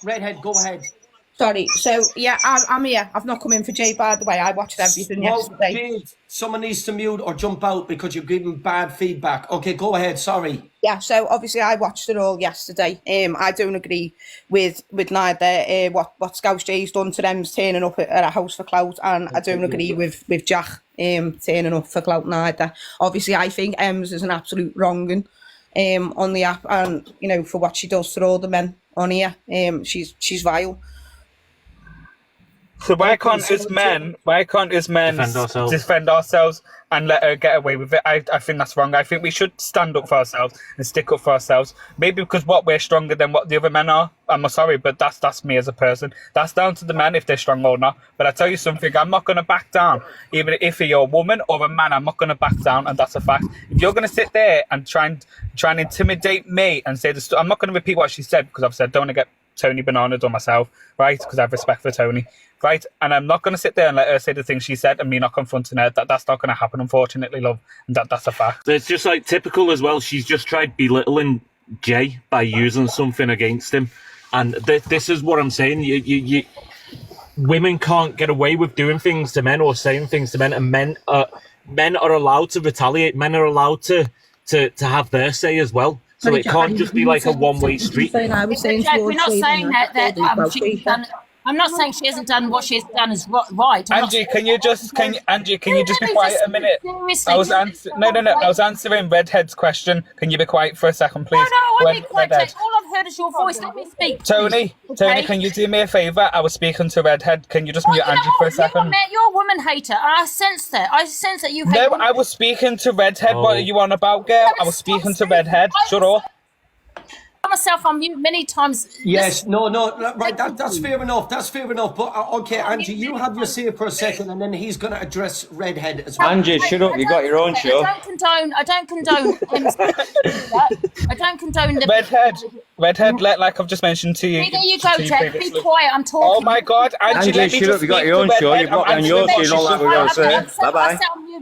Redhead, go ahead. Sorry. So yeah, I'm here. I've not come in for Jay, by the way. I watched everything yesterday. Jade, someone needs to mute or jump out because you're giving bad feedback. Okay, go ahead. Sorry. Yeah, so obviously I watched it all yesterday. I don't agree with neither what Scouse Jay's done to them turning up at a house for clout, and I don't agree with Jack turning up for clout neither. Obviously, I think Ems is an absolute wrong'un on the app, and you know, for what she does to all the men on here, she's vile. So why can't us men defend ourselves and let her get away with it? I think that's wrong. I think we should stand up for ourselves and stick up for ourselves. Maybe because we're stronger than what the other men are. I'm sorry, but that's me as a person. That's down to the men if they're strong or not. But I tell you something, I'm not going to back down. Even if you're a woman or a man, I'm not going to back down, and that's a fact. If you're going to sit there and try and intimidate me and say this, I'm not going to repeat what she said because I've said don't want to get Tony Bananas or myself, right? Because I have respect for Tony. Right, and I'm not going to sit there and let her say the things she said and me not confronting her. That's not going to happen, unfortunately, love. And that's a fact. It's just like typical as well. She's just tried belittling Jay by using something against him, and this is what I'm saying. You women can't get away with doing things to men or saying things to men, and men are allowed to retaliate. Men are allowed to have their say as well. So it can't just be like a one-way street. We're not saying that I'm not saying she hasn't done what she's done is right. Angie, can you just be quiet a minute? I was answering Redhead's question. Can you be quiet for a second, please? No, I won't be quiet. All I've heard is your voice. Let me speak. Tony, can you do me a favour? I was speaking to Redhead. Can you just mute Angie for a second? You're a woman hater. I sense that. I sense that you hate women. I was speaking to Redhead. What are you on about, girl? I was speaking to Redhead. Shut up. Myself on mute many times. Yes, no, right, that's fair enough. That's fair enough. But okay, Angie, you have your say for a second, and then he's going to address Redhead as well. Angie, shut up. You got your own show. I don't condone. I don't condone the Redhead. Like I've just mentioned to you. There you go, Jack. Be quiet. I'm talking. Oh my God, Angie, let me shut up. You got your own show. You've got on yours. You don't like what you're going to say. Bye bye.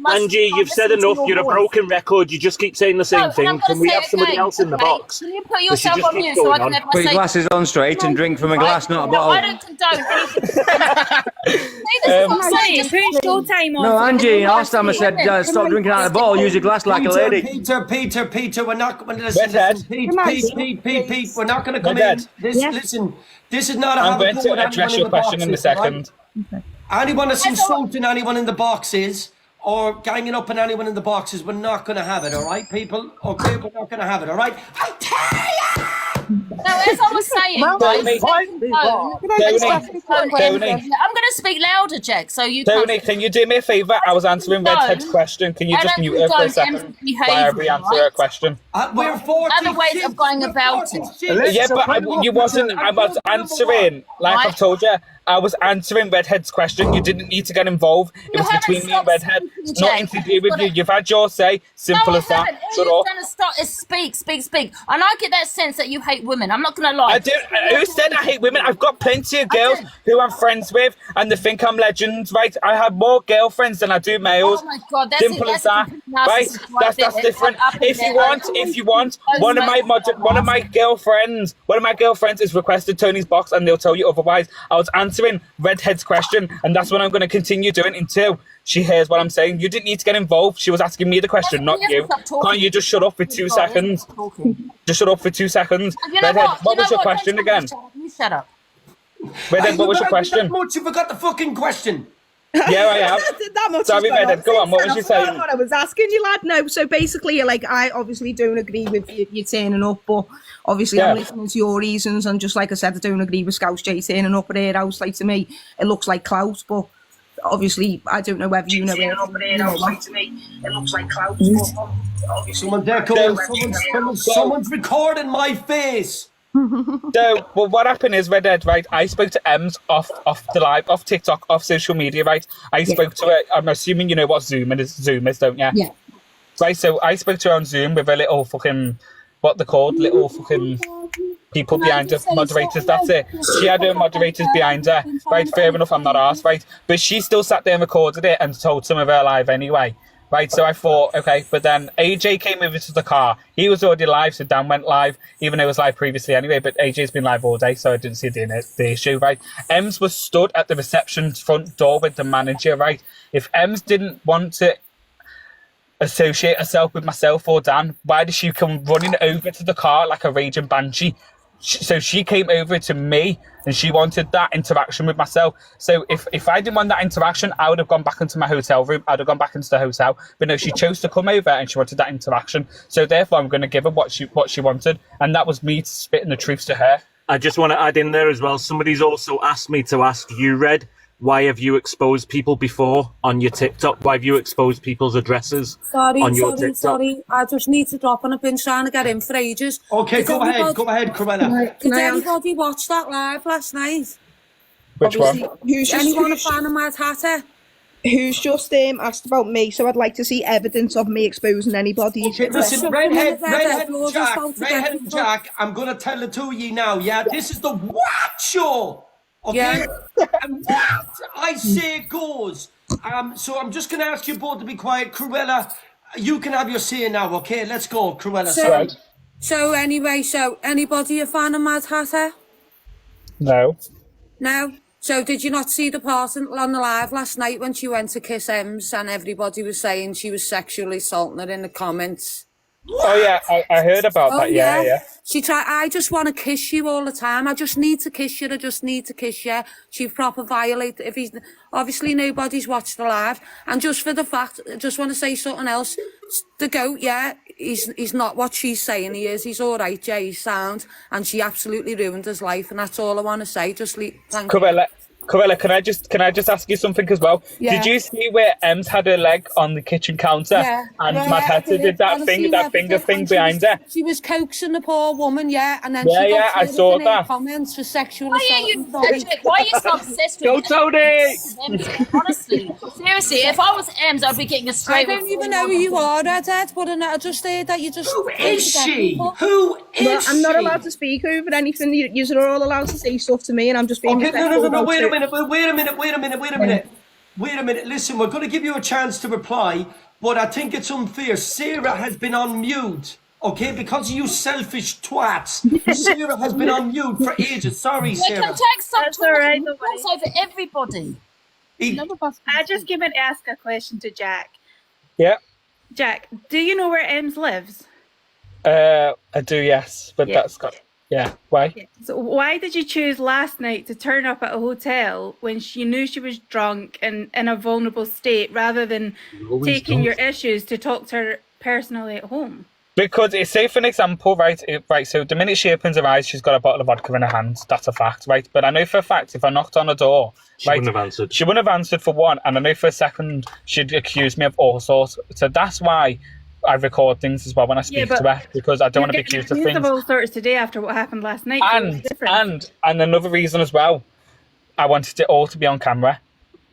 Angie, you've said enough. You're a broken record. You just keep saying the same thing. Can we have somebody else in the box? Can you put yourself on mute so I can Put your glasses on straight and drink from a glass, not a bottle. I don't condone anything. No, Angie, last time I said stop drinking out of the bottle, use your glass like a lady. Peter, we're not going to listen. Pete, we're not going to come in. Listen, this is not a I'm going to address your question in a second. Anyone that's insulting anyone in the boxes or ganging up on anyone in the boxes, we're not going to have it, all right, people? Okay, we're not going to have it, all right? I tell you! No, as I was saying, I'm going to speak louder, Jack, so you Tony, can you do me a favour? I was answering Redhead's question. Can you just mute her for a second while we answer her question? We're 40 other ways of going about it. Yeah, but you wasn't. I was answering, like I've told you. I was answering Redhead's question. You didn't need to get involved. It was between me and Redhead. It's nothing to do with you. You've had your say. Simple as that. Shut up. Speak. And I get that sense that you hate women. I'm not going to lie. I do. Who said I hate women? I've got plenty of girls who I'm friends with, and they think I'm legends, right? I have more girlfriends than I do males. Oh my God, simple as that, right? That's different. If you want, one of my girlfriends has requested Tony's box, and they'll tell you otherwise. I was answering Redhead's question, and that's what I'm going to continue doing until she hears what I'm saying. You didn't need to get involved. She was asking me the question, not you. Can't you just shut up for 2 seconds? Just shut up for 2 seconds. Redhead, what was your question again? You shut up. Redhead, what was your question? You forgot the fucking question. Yeah, I have. Sorry, Redhead, go on. What was you saying? What I was asking you, lad. No, so basically, like, I obviously don't agree with you turning up, but obviously I'm listening to your reasons, and just like I said, I don't agree with Scouse Jay turning up at her house. Like, to me, it looks like Clout, but obviously I don't know whether you know it. Like, to me, it looks like Clout. Someone's recording my face. So, well, what happened is, Redhead, right? I spoke to Ems off the live, off TikTok, off social media, right? I spoke to her. I'm assuming you know what Zoom is, don't you? Yeah. Right. So I spoke to her on Zoom with a little fucking what they're called, little fucking people behind her, moderators. That's it. She had her moderators behind her. Right. Fair enough. I'm not arsed, right? But she still sat there and recorded it and told some of her live anyway. Right, so I thought, okay, but then AJ came over to the car. He was already live, so Dan went live, even though it was live previously anyway, but AJ's been live all day, so I didn't see the issue, right? Ems was stood at the reception front door with the manager, right? If Ems didn't want to associate herself with myself or Dan, why did she come running over to the car like a raging banshee? So she came over to me and she wanted that interaction with myself. So if I didn't want that interaction, I would have gone back into my hotel room. I'd have gone back into the hotel. But no, she chose to come over and she wanted that interaction. So therefore, I'm going to give her what she wanted. And that was me spitting the truth to her. I just want to add in there as well. Somebody's also asked me to ask you, Red, why have you exposed people before on your TikTok? Why have you exposed people's addresses on your TikTok? Sorry. I just need to drop on. I've been trying to get in for ages. Okay, go ahead, Cruella. Did anybody watch that live last night? Which one? Who's Anyone a fan of Mad Hatter? Who's just asked about me, so I'd like to see evidence of me exposing anybody. Okay, listen, Redhead and Jack, I'm going to tell the two of you now, yeah? This is the What Show! Okay? Yeah. And what I say goes. So I'm just going to ask you both to be quiet. Cruella, you can have your say now, okay? Let's go, Cruella. So anyway, anybody a fan of Mad Hatter? No. No? So did you not see the part on the live last night when she went to kiss Ems and everybody was saying she was sexually assaulting her in the comments? Oh yeah, I heard about that. Yeah. She tried. I just want to kiss you all the time. I just need to kiss you. I just need to kiss you. She proper violated. If he's obviously nobody's watched the live, and just for the fact, I just want to say something else. The goat, yeah, he's not what she's saying he is. He's all right, yeah, he's sound, and she absolutely ruined his life, and that's all I want to say. Just thank you. Corella, can I just ask you something as well? Yeah. Did you see where Ems had her leg on the kitchen counter and Mad Hatter did that finger thing behind her? She was coaxing the poor woman, yeah, and then I saw that. Comments for sexual Why are you so obsessed with Go, Tony! Honestly, seriously, if I was Ems, I'd be getting a straight. I don't even know who you are, Redhead, but I just heard that you just. Who is she? Who is she? I'm not allowed to speak over anything. You're all allowed to say stuff to me, and I'm just being respectful. No, wait a minute. Listen, we're going to give you a chance to reply, but I think it's unfair. Sarah has been on mute, okay? Because of you selfish twats. Sarah has been on mute for ages. Sorry, Sarah. Can take some That's all right, over everybody. I just came in to ask a question to Jack. Yeah. Jack, do you know where Ems lives? I do, yes, but that's got. Yeah, why? Yeah. So why did you choose last night to turn up at a hotel when she knew she was drunk and in a vulnerable state rather than taking your issues to talk to her personally at home? Because it's, say for an example, right, so the minute she opens her eyes, she's got a bottle of vodka in her hand. That's a fact, right? But I know for a fact, if I knocked on her door, she wouldn't have answered. She wouldn't have answered for one, and I know for a second, she'd accuse me of all sorts. So that's why I record things as well when I speak to her, because I don't want to be accused of things. Of all sorts today after what happened last night. And another reason as well, I wanted it all to be on camera.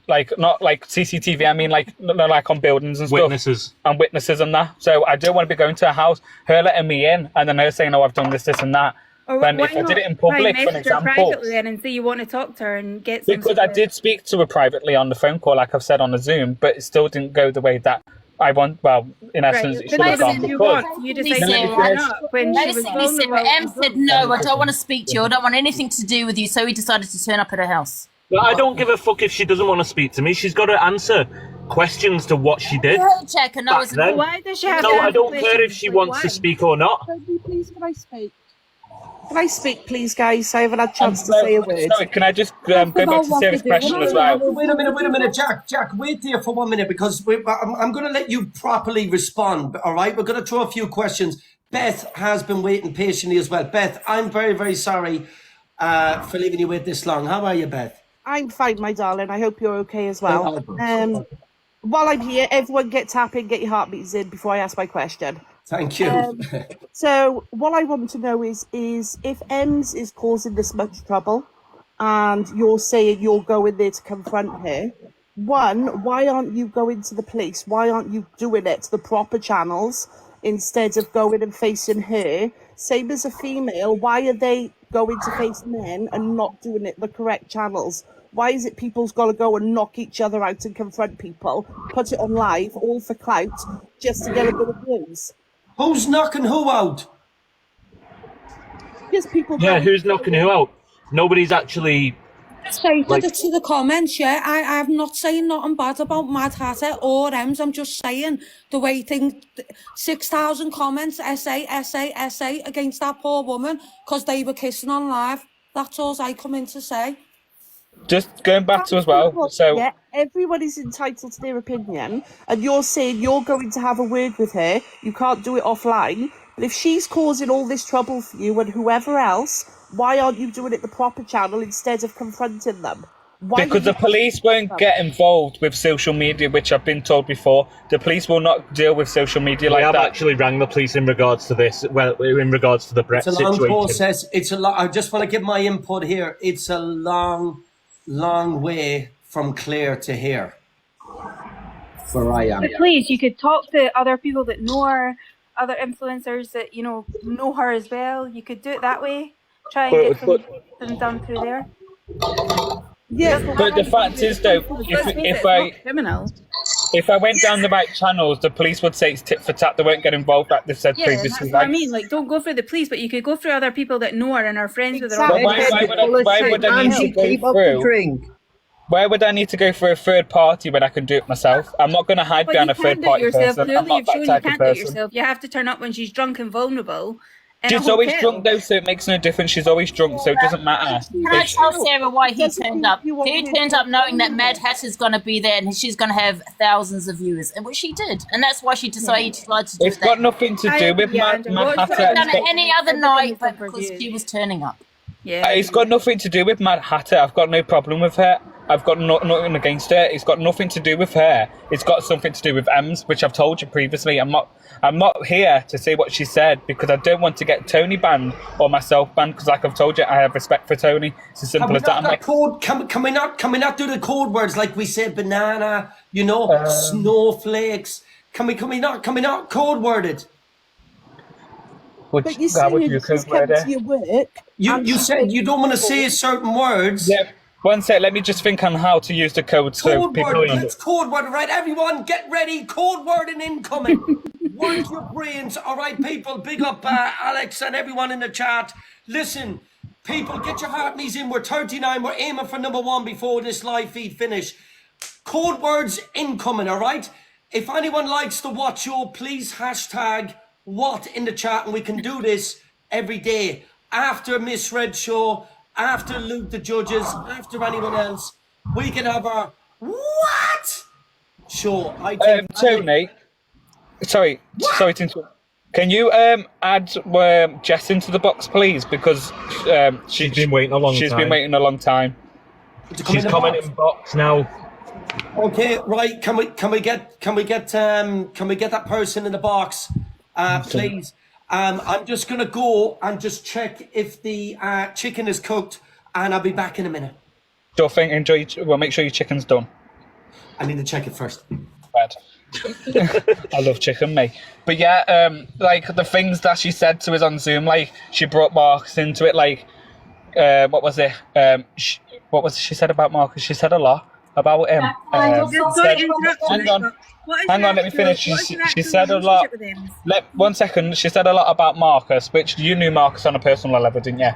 Like, not like CCTV, I mean like on buildings and stuff. And witnesses and that. So I don't want to be going to her house, her letting me in, and then her saying, oh, I've done this and that. Then if I did it in public, for an example. Privately then and say you want to talk to her and get some because I did speak to her privately on the phone call, like I've said on the Zoom, but it still didn't go the way that I want. Well, in essence, it should have gone because you decided when she was vulnerable. Em said, no, I don't want to speak to you. I don't want anything to do with you. So he decided to turn up at her house. But I don't give a fuck if she doesn't want to speak to me. She's got to answer questions to what she did. Check, and why does she have no, I don't care if she wants to speak or not. Please, can I speak? Can I speak, please, guys? I haven't had a chance to say a word. Sorry, can I just go back to Sarah's question as well? Wait a minute, Jack, wait there for 1 minute because I'm going to let you properly respond, all right? We're going to throw a few questions. Beth has been waiting patiently as well. Beth, I'm very, very sorry for leaving you wait this long. How are you, Beth? I'm fine, my darling. I hope you're okay as well. While I'm here, everyone get tapping, get your heartbeats in before I ask my question. Thank you. So what I want to know is if Ems is causing this much trouble and you're saying you're going there to confront her, one, why aren't you going to the police? Why aren't you doing it to the proper channels instead of going and facing her? Same as a female, why are they going to face men and not doing it the correct channels? Why is it people's got to go and knock each other out and confront people, put it on live, all for clout, just to get a bit of views? Who's knocking who out? Just people. Yeah, who's knocking who out? Nobody's actually. To the comments, yeah. I'm not saying nothing bad about Mad Hatter or Ems. I'm just saying the way things. 6,000 comments, essay against that poor woman because they were kissing on live. That's all I come in to say. Just going back to as well. So yeah, everyone is entitled to their opinion, and you're saying you're going to have a word with her. You can't do it offline. But if she's causing all this trouble for you and whoever else, why aren't you doing it the proper channel instead of confronting them? Because the police won't get involved with social media, which I've been told before. The police will not deal with social media like that. I have actually rang the police in regards to this. Well, in regards to the Brett situation. It's a long situation. process. I just want to give my input here. It's a long way from Claire to here. Where I am. But please, you could talk to other people that know her, other influencers that know her as well. You could do it that way. Try and get them done through there. Yeah, but the fact is, though, if I went down the right channels, the police would say it's tit for tat. They won't get involved, like they've said previously. That's what I mean. Like, don't go through the police, but you could go through other people that know her and are friends with her. But why would I need to go through? Why would I need to go for a third party when I can do it myself? I'm not going to hide behind a third party person. I'm not that type of person. You have to turn up when she's drunk and vulnerable. She's always drunk though, so it makes no difference. She's always drunk, so it doesn't matter. Can I tell Sarah why he turned up? He turned up knowing that Mad Hatter's going to be there and she's going to have thousands of viewers, and which she did, and that's why she decided to do it. It's got nothing to do with Mad Hatter. Could have done it any other night, but because she was turning up. Yeah, it's got nothing to do with Mad Hatter. I've got no problem with her. I've got nothing against her. It's got nothing to do with her. It's got something to do with Ems, which I've told you previously. I'm not here to say what she said because I don't want to get Tony banned or myself banned because, like I've told you, I have respect for Tony. It's as simple as that. Can we not do the code words like we said banana, snowflakes? Can we not code word it? But you said you just come to your work. You said you don't want to say certain words. Yeah. One sec, let me just think on how to use the code so people word, let's code word, right? Everyone, get ready. Code word and incoming. Work your brains. All right, people. Big up Alex and everyone in the chat. Listen, people, get your heart knees in. We're 39. We're aiming for #1 before this live feed finish. Code words incoming, all right? If anyone likes to watch you, please hashtag what in the chat, and we can do this every day. After Misread Show, after Luke the Judges, after anyone else, we can have our what show. Tony, sorry to interrupt. Can you add Jess into the box, please? Because she's been waiting a long time. She's been waiting a long time. She's coming in box now. Okay, right. Can we get that person in the box, please? I'm just gonna go and just check if the chicken is cooked, and I'll be back in a minute. Well, make sure your chicken's done. I need to check it first. Bad. I love chicken, mate. But yeah, like the things that she said to us on Zoom, like she brought Marcus into it. Like, what was it? What was she said about Marcus? She said a lot about him. Hang on, let me finish. She said a lot. One second. She said a lot about Marcus, which you knew Marcus on a personal level, didn't you?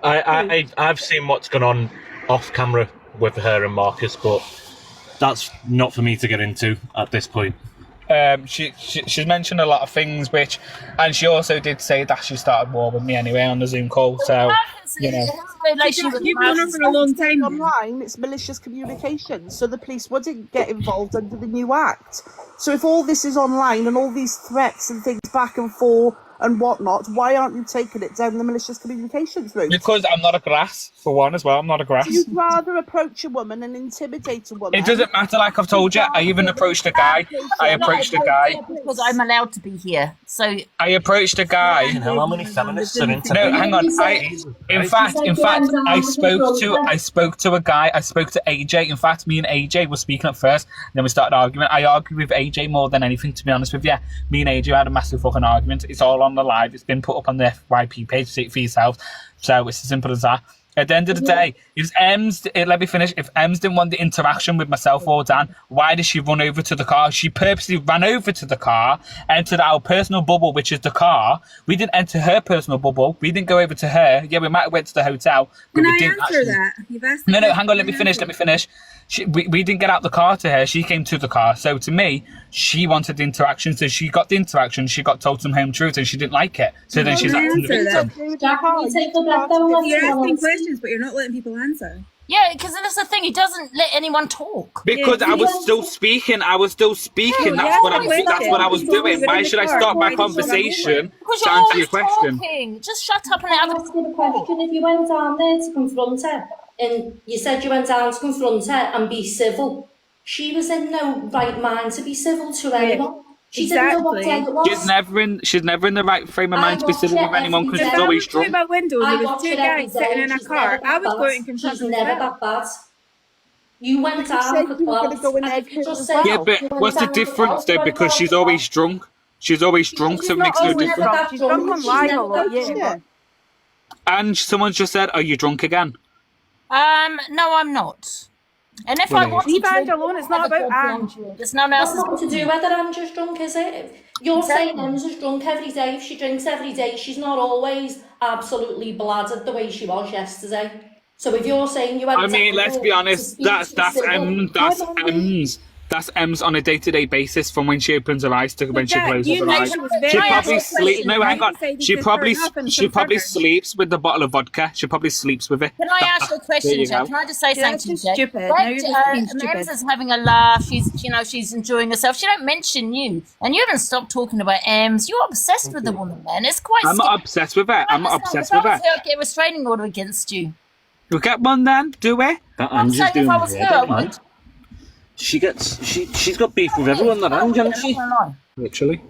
I've seen what's gone on off camera with her and Marcus, but that's not for me to get into at this point. She's mentioned a lot of things, and she also did say that she started war with me anyway on the Zoom call. So you know. You've known her for a long time. Online, it's malicious communication, so the police wouldn't get involved under the new act. So if all this is online and all these threats and things back and forth and whatnot, why aren't you taking it down the malicious communications route? Because I'm not a grass, for one, as well. I'm not a grass. So you'd rather approach a woman and intimidate a woman. It doesn't matter, like I've told you. I even approached a guy. Because I'm allowed to be here. So I approached a guy. How many feminists are into No, hang on. In fact, I spoke to a guy. I spoke to AJ. In fact, me and AJ were speaking up first, and then we started arguing. I argued with AJ more than anything, to be honest with you. Me and AJ had a massive fucking argument. It's all on the live. It's been put up on the FYP page. See it for yourself. So it's as simple as that. At the end of the day, if Ems, let me finish. If Ems didn't want the interaction with myself or Dan, why did she run over to the car? She purposely ran over to the car, entered our personal bubble, which is the car. We didn't enter her personal bubble. We didn't go over to her. Yeah, we might have went to the hotel, but Can we I didn't answer actually. that? You've asked No, the hang on. Let me question, finish. Let me finish. We didn't get out the car to her. She came to the car. So to me, she wanted the interaction. So she got the interaction. She got told some home truth, and she didn't like it. So then she's acting the victim. Jack, can you take the breath down? Let You're someone asking else speak? questions, but you're not letting people answer. Yeah, because that's the thing. He doesn't let anyone talk. Because I was still speaking. I was still speaking. That's what I was doing. Why should I start my conversation Because to you're answer your always question? talking. Just shut up and Can I have ask you the question? If you went down there to confront her, and you said you went down to confront her and be civil, she was in no right mind to be civil to anyone. She didn't know what day it was. She's never in the right frame of mind to be civil with anyone because she's always Through drunk. my window, and I there was watch two it every guys day. sitting in a She's car. never that I was bad. going to confront She's them as never well. that bad. You went You down said for you were going to Clout, go in and there if you too just as say well. Yeah, but you went what's the down for difference Clout, though? you went Because down she's for always drunk. She's always drunk, so it makes no always difference. drunk. She's drunk on live a lot, yeah. And someone just said, "Are you drunk again?" No, I'm not. And if I Brilliant. want to Leave Ange drink, alone. It's not about Ange. there's no one else's nothing to do whether Angela's drunk, is it? You're saying Angela's drunk every day. If she drinks every day, she's not always absolutely bladdered the way she was yesterday. So if you're saying you went I mean, let's be honest. That's M's on a day-to-day basis from when she opens her eyes to when she Jack, closes you her know eyes. she was She very probably frustrated sleep. No, and hang on. decided She to probably turn up and she probably confront her. sleeps with the bottle of vodka. She probably sleeps with it. Can I ask you a There question, you Jack? go. Can I just say Yeah, something, that's Jack? just stupid. Now you're just being stupid. Ems is having a laugh. She's enjoying herself. She don't mention you, and you haven't stopped talking about Ems. You're obsessed with the woman, man. It's quite. I'm not obsessed with her. I'm not obsessed with her. If I was her, I'd get a restraining order against you. We'll get one then, do we? That I'm Ange is saying if doing I was her, her, I don't would. mind. She's got beef with everyone, that Ange, hasn't she? Literally.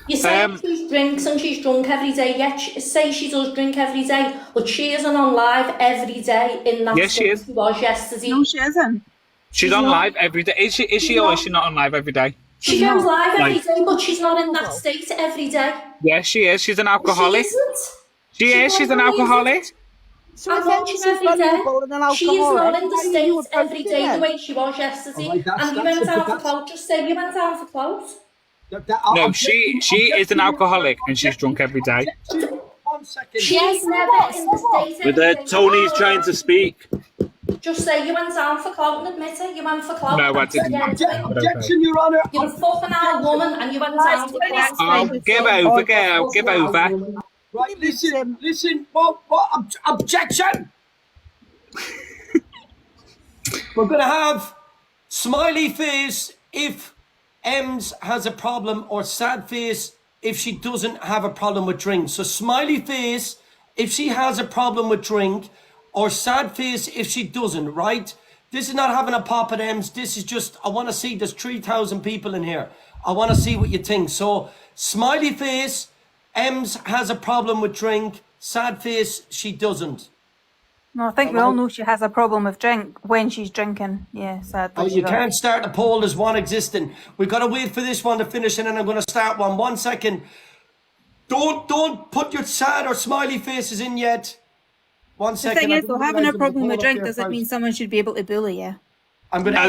You say she drinks and she's drunk every day, yet say she does drink every day, but she isn't on live every day in that Yes, she is. she was yesterday. No, she isn't. She's on live every day. Is she or is she not on live every day? She goes live every Like- day, but she's not in that state every day. Yes, she is. She's an alcoholic. She isn't. She is. She's an alcoholic. So I if watch Ems her is every day. valuable and an She is alcoholic, not in the how do you state approach every it day the then? way she was yesterday. Alright, that's- And you that's went it, down for that's- Clout. Just say you went down for Clout. No, she is an alcoholic and she's drunk every day. 1 second. She's never in the state With every day. Tony's trying to speak. Just say you went down for Clout and admit it. You went for Clout. No, I didn't. Objection, Your Honour. You're a fucking old woman and you went down for Clout. Oh, give over, girl. Give over. Right, listen. What? Objection. We're gonna have smiley face if Ems has a problem, or sad face if she doesn't have a problem with drink. So smiley face if she has a problem with drink, or sad face if she doesn't, right? This is not having a pop at Ems. This is just, I want to see, there's 3,000 people in here. I want to see what you think. So smiley face, Ems has a problem with drink. Sad face, she doesn't. No, I think we all know she has a problem with drink when she's drinking. Yeah, sadly. Oh, you can't start a poll. There's one existing. We've got to wait for this one to finish, and then I'm going to start one. 1 second. Don't put your sad or smiley faces in yet. 1 The second. thing is, though, having a problem with drink there doesn't first. mean someone should be able to bully you. I'm going to.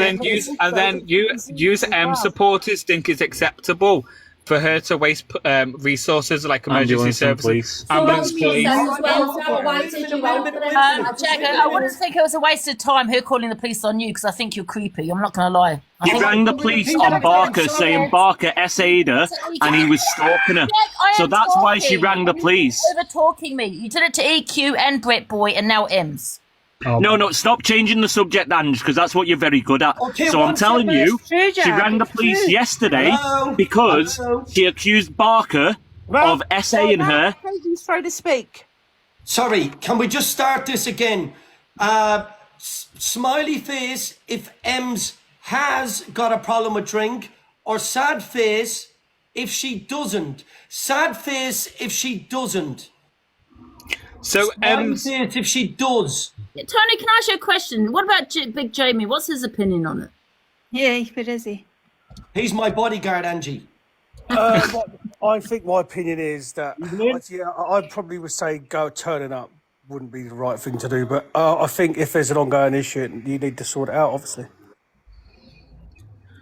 And then use supporters think it's acceptable for her to waste resources like emergency Ambulance and services, police. ambulance, police. Jack, I wouldn't think it was a waste of time her calling the police on you, because I think you're creepy. I'm not going to lie. He rang the police on Barker saying Barker SA'd her and he was stalking her. So that's why she rang the police. Over talking me. You did it to EQ and Brit Boy and now Ems. No, stop changing the subject, Ange, because that's what you're very good at. Okay, so I'm telling you, True, she Jack, rang the it's police true. yesterday because she accused Barker of SAing her. He's trying to speak. Sorry, can we just start this again? Smiley face if Ems has got a problem with drink, or sad face if she doesn't. Sad face if she doesn't. So Smiley face if she does. Tony, can I ask you a question? What about Big Jamie? What's his opinion on it? Yeah, but is he? He's my bodyguard, Angie. I think my opinion is that I'd probably would say go turning up. wouldn't be the right thing to do. But I think if there's an ongoing issue, you need to sort it out, obviously.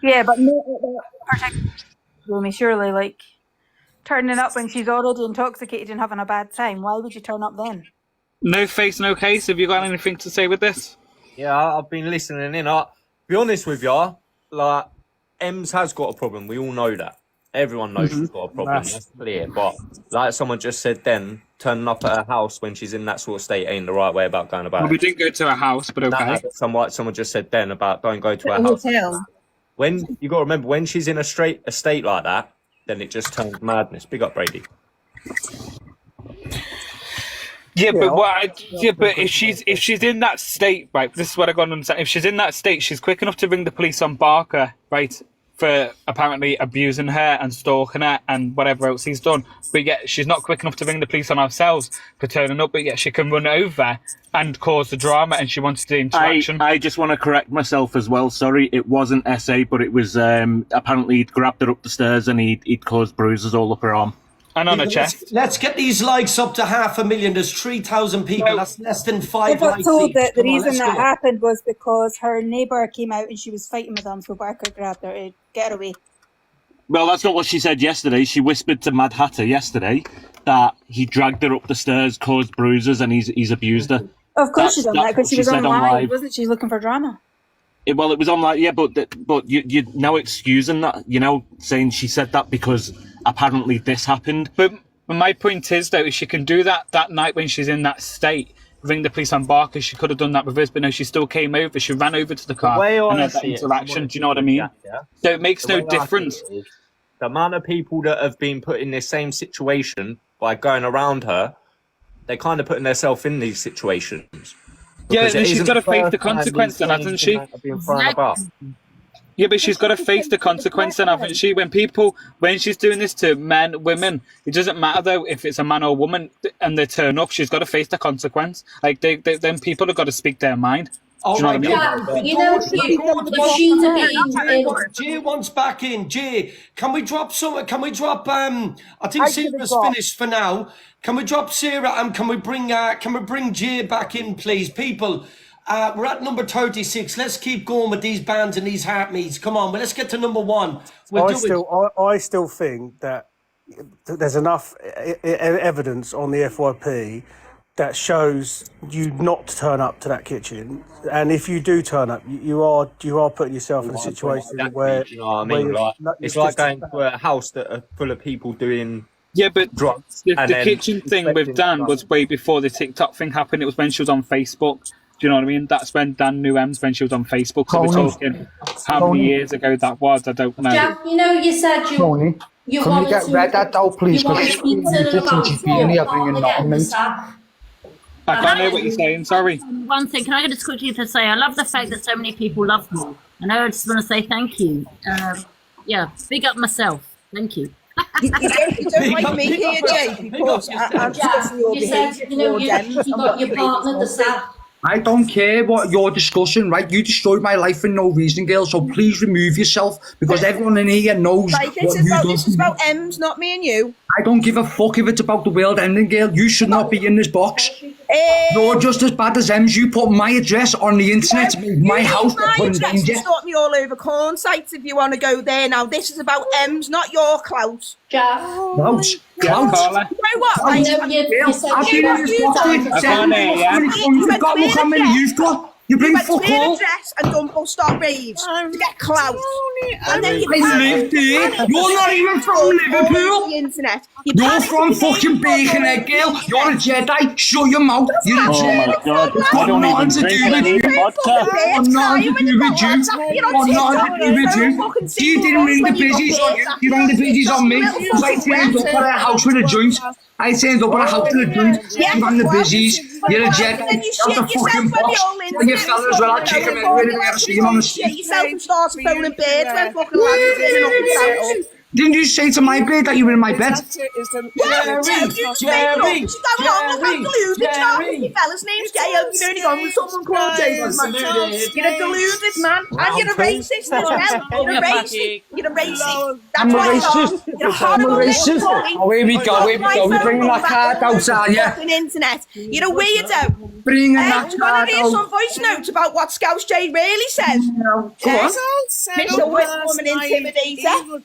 Yeah, but not at that particular surely, like turning up when she's already intoxicated and having a bad time. Why would you turn up then? No face, no case. Have you got anything to say with this? Yeah, I've been listening in. I'll be honest with you, like, Ems has got a problem. We all know that. Everyone knows she's got a problem. That's clear. But like someone just said then, turning up at her house when she's in that sort of state ain't the right way about going about Well, we it. didn't go to a house, but okay. Someone just said then about don't go to her house. Hotel. When you got to remember, when she's in a state like that, then it just turns madness. Big up, Brady. Yeah, but but if she's in that state, right? This is what I got to understand. If she's in that state, she's quick enough to ring the police on Barker, right? For apparently abusing her and stalking her and whatever else he's done. But yet she's not quick enough to ring the police on ourselves for turning up, but yet she can run over and cause the drama and she wants the interaction. I just want to correct myself as well. Sorry, it wasn't SA, but it was apparently he'd grabbed her up the stairs and he'd caused bruises all up her arm. And on her chest. Let's get these likes up to 500,000. There's 3,000 people. That's less than 5 I likes. got told each. that the Come on, reason let's that go. happened was because her neighbour came out and she was fighting with them, so Barker grabbed her to get her away. Well, that's not what she said yesterday. She whispered to Mad Hatter yesterday that he dragged her up the stairs, caused bruises, and he's abused her. Of course she done that because she was said on live, live. wasn't she? Looking for drama. It was on like, yeah, but you're now excusing that, saying she said that because apparently this happened. But my point is, though, if she can do that night when she's in that state, ring the police on Barker, she could have done that with us, but no, she still came over. She ran over to the car and had that interaction. Do you know what I mean? So it makes no difference. The amount of people that have been put in this same situation by going around her, they're kind of putting themselves in these situations. Yeah, and she's got to face the consequence, then, hasn't she? Yeah, but she's got to face the consequence, then, haven't she? When she's doing this to men, women, it doesn't matter though if it's a man or a woman, and they turn up. She's got to face the consequence. Like then people have got to speak their mind. Do you know what I mean? Jay wants back in. Jay, can we drop some? Can we drop? I think Sarah's finished for now. Can we drop Sarah and can we bring Jay back in, please, people? We're at number 36. Let's keep going with these bands and these heart meets. Come on, let's get to number 1. I still think that there's enough evidence on the FYP that shows you not to turn up to that kitchen, and if you do turn up, you are putting yourself in a situation where you know what I mean? It's like going to a house that are full of people doing. Yeah, but drugs. The kitchen thing with Dan was way before the TikTok thing happened. It was when she was on Facebook. Do you know what I mean? That's when Dan knew Ems, when she was on Facebook. So we're talking how many years ago that was, I don't know. Jack, you said you Tony, you can wanted you get to, rid of that, please? you wanted to speak to them about getting the sack. I can't hear what you're saying, sorry. One thing, can I just quickly to say, I love the fact that so many people love me. And I just want to say thank you. Big up myself. Thank you. You don't like me here, Jay, because I'm discussing your behaviour towards them. You got your partner the sack. I don't care what you're discussing, right? You destroyed my life for no reason, girl, so please remove yourself, because everyone in here knows Like, what you've done. this is about Ems, not me and you. I don't give a fuck if it's about the world ending, girl. You should not be in this box. You're just as bad as Ems. You put my address on the internet, my house got put in danger. Stalk me all over corn sites if you want to go there. Now, this is about Ems, not your clout. Jack. Clout? Clout? You know what? I Right? know you said I've been in this box for 7 months. You've got look how many you've got. You bring fuck to all. address and don't bust our raves to get clout. And then you I live there. You're not even from Liverpool. The internet. You're from fucking Birkenhead, girl. You're a Jedi. Shut your mouth. You're a Jedi. my God. It's I got don't nothing even to drink do with any you. vodka. Got nothing to do with you. Got nothing to do with you. You didn't ring the busies on you. You rang the busies on me. Because I turned up at a house with a joint. I turned up at a house with a joint. You rang the busies. You're a Jedi. That's a fucking box. And you fellas, well, I'll kick him everywhere I see him on the street. Yourself and start phoning birds when fucking lads are turning up in Clout. Didn't you say to my bed that you were in my bed? Jerry, Your fella's name's Jay. You've only gone with someone called Jay. You're a deluded man, and you're a racist as well. You're a racist. You're a racist. I'm a That's why racist. you're a I'm a horrible little racist. boy. Oh, here we go. We're bringing that card out, are you? Fucking internet. You're a weirdo. Bringing that You card want to hear out. some voice notes about what Scouse Jay really says? Go on. Mr. Woman Intimidator.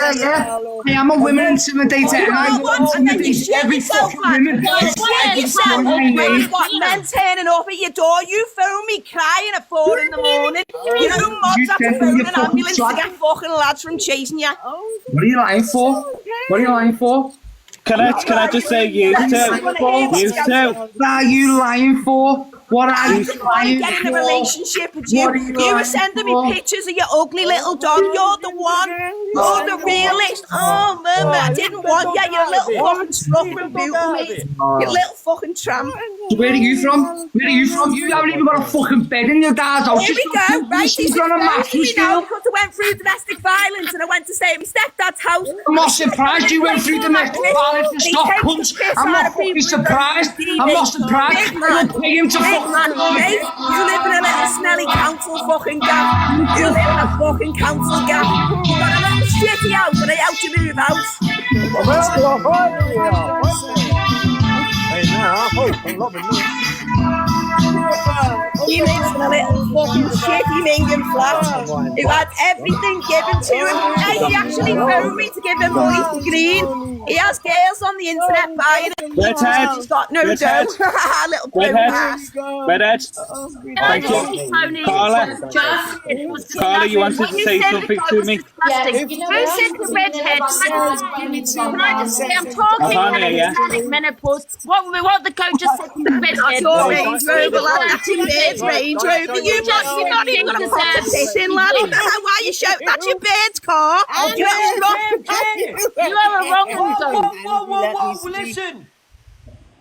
Yeah. I am a women intimidator, and I will intimidate every fucking woman. What men turning up at your door? You phone me crying at 4 in the morning. You know mods have to phone an ambulance to get fucking lads from chasing you. What are you lying for? What are you lying for? Can I just say you two? You two. What are you lying for? What are you lying Get in a for? relationship with you. What are You were sending me pictures of your ugly little dog. You're the one. You're the realist. Oh, mama, I didn't want you. You're a little fucking scruff and bootle me. You little fucking tramp. Where are you from? Where are you from? You haven't even got a fucking bed in your dad's house. Here we go. Right, She's on a mattress now now. because I went through domestic violence and I went to stay at my stepdad's house. I'm not surprised you went through domestic violence and stop punch. I'm not fucking surprised. I'm not surprised. You'll pay him to fucking Mate, you live in a little smelly council fucking gaff. You live in a fucking council gaff. You got a little shitty house and they out to move house. He lives in a little fucking shitty minging flat who had everything given to him. Hey, he actually phoned me to give him money for green. He has girls on the internet buying him. Redhead. He's got no Redhead. dough. Little blue Redhead. ass. Redhead. Thank you. Carla, you wanted to say something to me? Who said the redhead? Can I just say, I'm talking about menopause. What the coach just said to the redhead. Your Range Rover, lad. That's your bird's Range Rover. You're not even going to put the piss in, lad. Why are you shouting? That's your bird's car. You are a wrong one, Whoa, listen.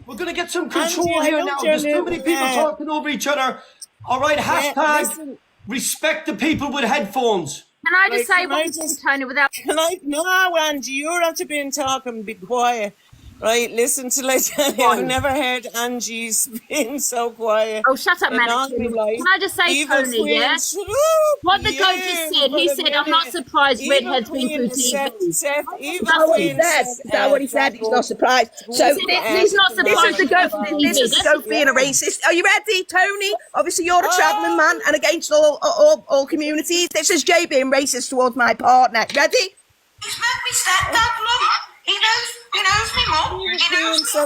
We're going to get some control here now. There's too many people talking over each other. All right, hashtag respect the people with headphones. Can I just say one thing, Tony, without... No, Angie, you're not to be talking, be quiet. Right, listen to I've never heard Angie's been so quiet. Oh, shut up, man. Can I just say, Tony, yeah? What the coach just said, he said, I'm not surprised Redhead's been through TV. That's what he said. Is that what he said? He's not surprised. So he's not surprised to go for this is the go for being a racist. Are you ready, Tony? Obviously, you're a travelling man and against all communities. This is Jay being racist towards my partner. Ready? He's met me stepdad, look. He knows me, Mum. He knows me.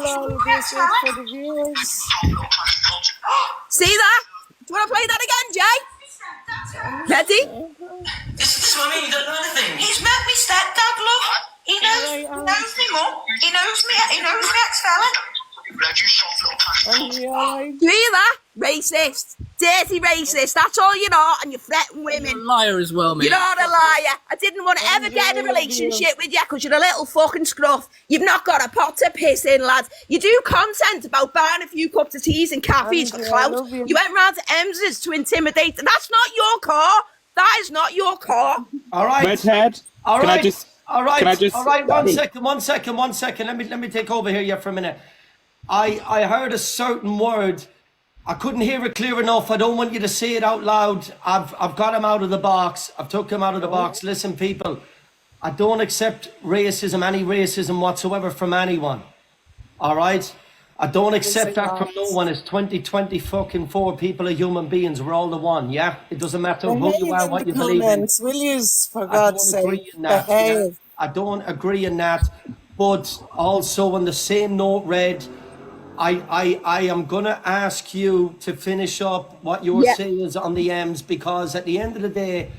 See that? Do you want to play that again, Jay? Ready? This one, you don't know anything. He's met me stepdad, look. He knows me, Mum. He knows me ex-fella. Do you hear that? Racist. Dirty racist. That's all you are, and you threaten women. You're a liar as well, mate. You're not a liar. I didn't want to ever get in a relationship with you because you're a little fucking scruff. You've not got a pot to piss in, lads. You do content about buying a few cups of teas and cafes for clout. You went round to Ems's to intimidate. That's not your car. That is not your car. All right. Redhead. All Can right. I just... All right. Can I just... All right. One second. Let me take over here for a minute. I heard a certain word. I couldn't hear it clear enough. I don't want you to say it out loud. I've got him out of the box. I've took him out of the box. Listen, people, I don't accept racism, any racism whatsoever from anyone. All right? I don't accept that from no one. It's 2020 fucking 4 people are human beings. We're all the one, yeah? It doesn't matter who you are, what you believe in. Will you, for God's sake, behave? I don't agree in that. But also on the same note, Red, I am going to ask you to finish up what you're saying on the M's, because at the end of the day,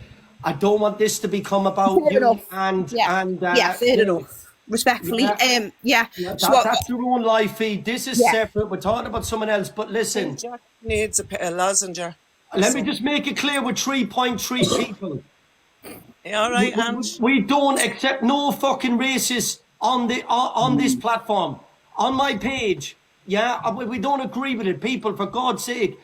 I don't want this to become about you and fair enough. Respectfully, that's your own life feed. This is separate. We're talking about someone else, but listen. Jack needs a lozenge. Let me just make it clear with 3.3 people. All right, we don't accept no fucking racists on this platform, on my page. Yeah, we don't agree with it, people. For God's sake,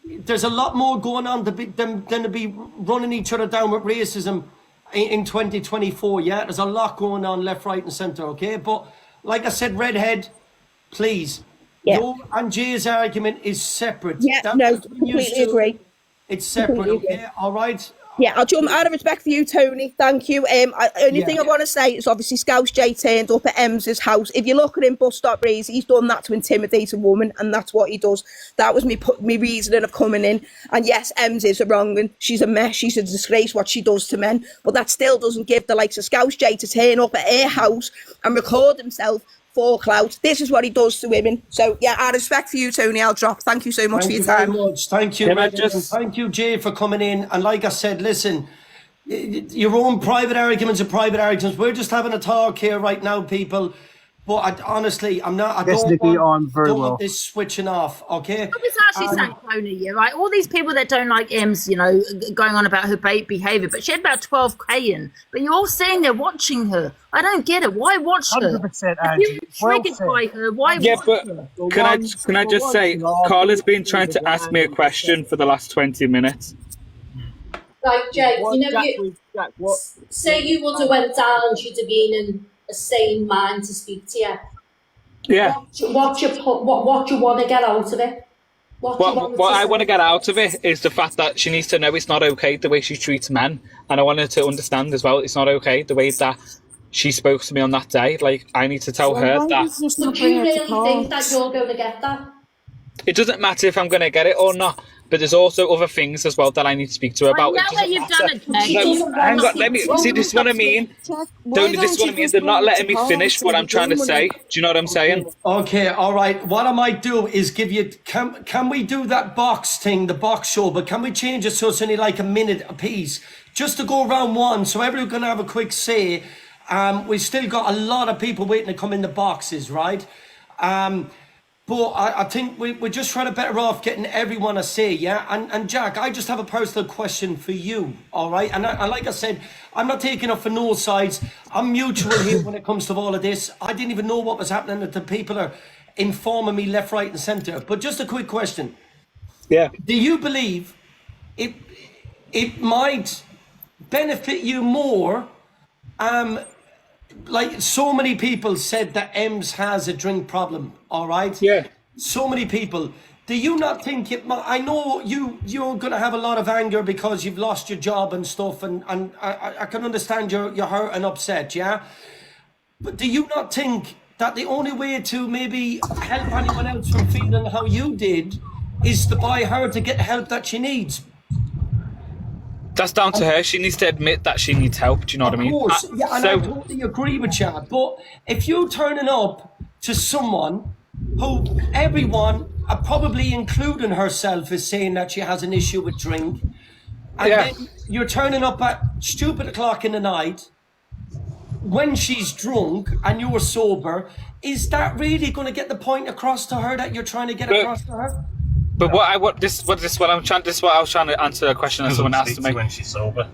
there's a lot more going on than to be running each other down with racism in 2024, yeah? There's a lot going on left, right and centre, okay? But like I said, Redhead, please, your and Jay's argument is separate. Yeah, That no, was between you completely two. agree. It's separate, Completely okay? All right? Yeah, I'll jump out of respect for you, Tony. Thank you. Only thing I want to say is obviously Scouse J turned up at Ems's house. If you look at him, bus stop raise, he's done that to intimidate a woman, and that's what he does. That was me reasoning of coming in. And yes, Ems is a wrong, and she's a mess. She's a disgrace what she does to men. But that still doesn't give the likes of Scouse J to turn up at her house and record himself for Clout. This is what he does to women. So yeah, out of respect for you, Tony, I'll drop. Thank you so much for your time. Thank you, thank you, Jay, for coming in. And like I said, listen, your own private arguments are private arguments. We're just having a talk here right now, people. But honestly, I don't want this switching off, okay? I was actually saying, Tony, yeah, right? All these people that don't like Ems, you know, going on about her behaviour, but she had about 12k in. But you're all sitting there watching her. I don't get it. Why watch her? 100%, If you're triggered by her, why watch her? Can I just say, Carla's been trying to ask me a question for the last 20 minutes. Like, Jay, say you would have went down and she'd have been in a sane mind to speak to you. Yeah. What you want to get out of it? What I want to get out of it is the fact that she needs to know it's not okay the way she treats men, and I want her to understand as well it's not okay the way that she spoke to me on that day. Like, I need to tell her that. Would you really think that you're going to get that? It doesn't matter if I'm going to get it or not, but there's also other things as well that I need to speak to her about. Now that you've done it, Hang on, let me see. This is what I mean. This is what I mean. They're not letting me finish what I'm trying to say. Do you know what I'm saying? Okay, all right. What I might do is give you. Can we do that box thing, the box show? But can we change it so it's only like a minute a piece, just to go round one, so everyone can have a quick say. We've still got a lot of people waiting to come in the boxes, right? But I think we're just trying to better off getting everyone a say, yeah? And Jack, I just have a personal question for you, all right? And like I said, I'm not taking up for no sides. I'm mutual here when it comes to all of this. I didn't even know what was happening, that the people are informing me left, right and centre. But just a quick question. Yeah. Do you believe it might benefit you more? Like, so many people said that Ems has a drink problem, all right? Yeah. So many people. Do you not think it might? I know you're going to have a lot of anger because you've lost your job and stuff, and I can understand you're hurt and upset, yeah? But do you not think that the only way to maybe help anyone else from feeling how you did is to buy her to get the help that she needs? That's down to her. She needs to admit that she needs help. Do you know what I mean? Of course, yeah, and I totally agree with you. But if you're turning up to someone who everyone, probably including herself, is saying that she has an issue with drink, and then you're turning up at stupid o'clock in the night when she's drunk and you're sober, is that really going to get the point across to her that you're trying to get across to her? But what I was trying to answer a question that someone asked me. When she's sober.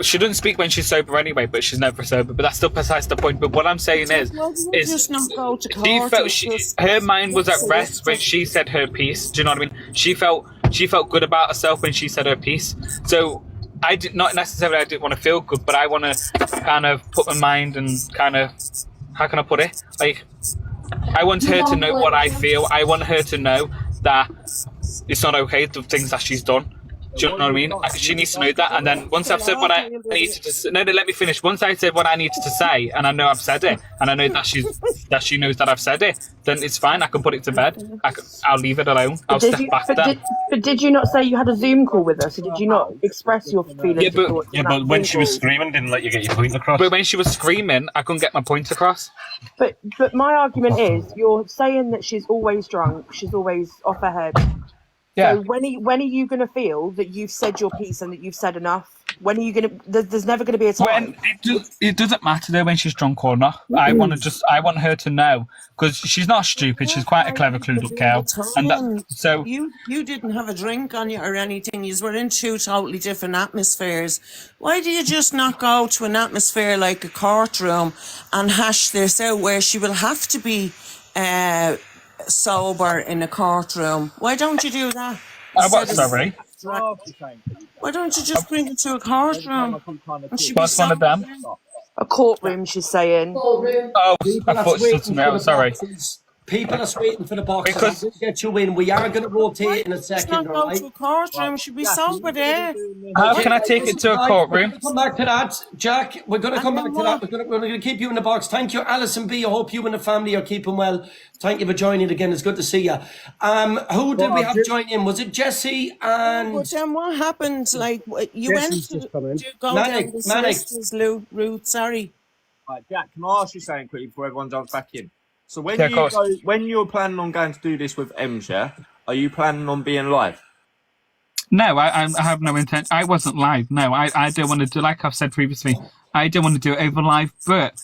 She doesn't speak when she's sober anyway, but she's never sober. But that's still precisely the point. But what I'm saying is just not go to court. her mind was at rest when she said her piece. Do you know what I mean? She felt good about herself when she said her piece. So I didn't want to feel good, but I want to kind of put my mind and kind of, how can I put it? Like, I want her to know what I feel. I want her to know that it's not okay, the things that she's done. Do you know what I mean? She needs to know that. And then once I've said what I needed to say, no, let me finish. Once I said what I needed to say, and I know I've said it, and I know that she knows that I've said it, then it's fine. I can put it to bed. I'll leave it alone. I'll step back then. But did you not say you had a Zoom call with her? So did you not express your feelings? But when she was screaming, didn't let you get your point across. But when she was screaming, I couldn't get my point across. But my argument is, you're saying that she's always drunk, she's always off her head. Yeah. So when are you going to feel that you've said your piece and that you've said enough? When are you going to? There's never going to be a time. It doesn't matter though when she's drunk or not. I want her to know, because she's not stupid. She's quite a clever, clued up girl. And so you didn't have a drink on you or anything. You were in two totally different atmospheres. Why do you just not go to an atmosphere like a courtroom and hash this out, where she will have to be sober in a courtroom? Why don't you do that? What, sorry? Why don't you just bring it to a courtroom? And she'd be What's one of them? A courtroom, she's saying. Courtroom. Oh, People I are thought she said waiting something for the else. Sorry. boxes. People are waiting for the boxes. Because I'm going to get you in. We are going to rotate in a Let's second, not all go right? to a courtroom. She'd be sober there. how can I take it Listen, to a guys, courtroom? We're going to come back to that, Jack. We're going to And come then back to what? that. We're going to keep you in the box. Thank you, Alison B. I hope you and the family are keeping well. Thank you for joining again. It's good to see you. Who did we have join in? Was it Jesse and... But then what happened? Like, you Jesse's went just come in. to go Manic, down the Manic. solicitor's route, sorry. Right, Jack, can I ask you something quickly before everyone jumps back in? So when Yeah, of course. when you're planning on going to do this with Ems, yeah, are you planning on being live? No, I have no intent. I wasn't live. No, I don't want to do, like I've said previously, I don't want to do it over live. But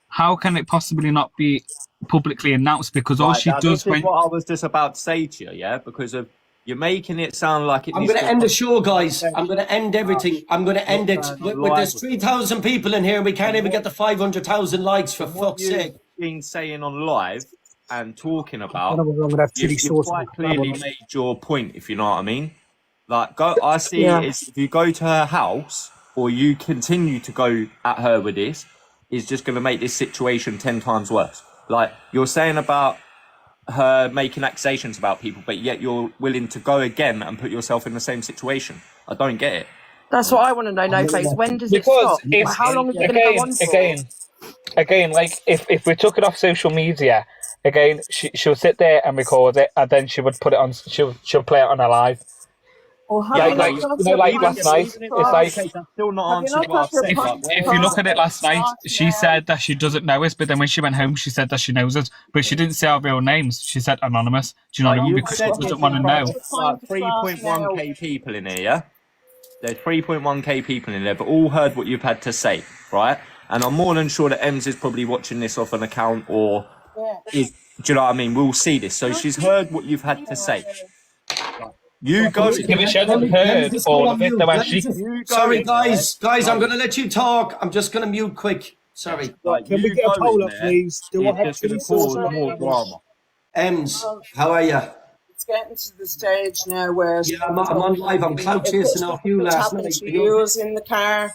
how can it possibly not be publicly announced? Because all Right, she now, does this is when... what I was just about to say to you, yeah, because of you're making it sound like it. I'm needs going to end the show, guys. I'm going to end everything. I'm going to end it. There's 3,000 people in here and we can't even get the 500,000 likes, for fuck's sake. Been saying on live and talking I about, don't know whether I'm going to have chili you've sauce. quite clearly made your point, if you know what I mean. Like, I see Yeah. it as if you go to her house or you continue to go at her with this, is just going to make this situation 10 times worse. Like, you're saying about her making accusations about people, but yet you're willing to go again and put yourself in the same situation. I don't get it. That's what I want to know, No Face. When does it Because stop? it's, How long is it going to go on for? again, like if we took it off social media, again, she'll sit there and record it, and then she would put it on. She'll play it on her live. Or have Yeah, you like not like last night. It's like still not answered what I've said. if you look at it last night, she said that she doesn't know us, but then when she went home, she said that she knows us, but she didn't say our real names. She said anonymous. Do you know what I mean? Because she doesn't want to know. Like 3.1k people in here, yeah? There's 3.1k people in there, but all heard what you've had to say, right? And I'm more than sure that Ems is probably watching this off an account or is, do you know what I mean? We'll see this. So she's heard what you've had to say. You go. Yeah, but she hasn't heard all of it, though, has she? Sorry, guys, I'm going to let you talk. I'm just going to mute quick. Sorry. Can we get a poll up, please? Do I have chili sauce? More drama. Ems, how are you? It's getting to the stage now where... Yeah, I'm on live. I'm clout chasing off you last night. To you in the car,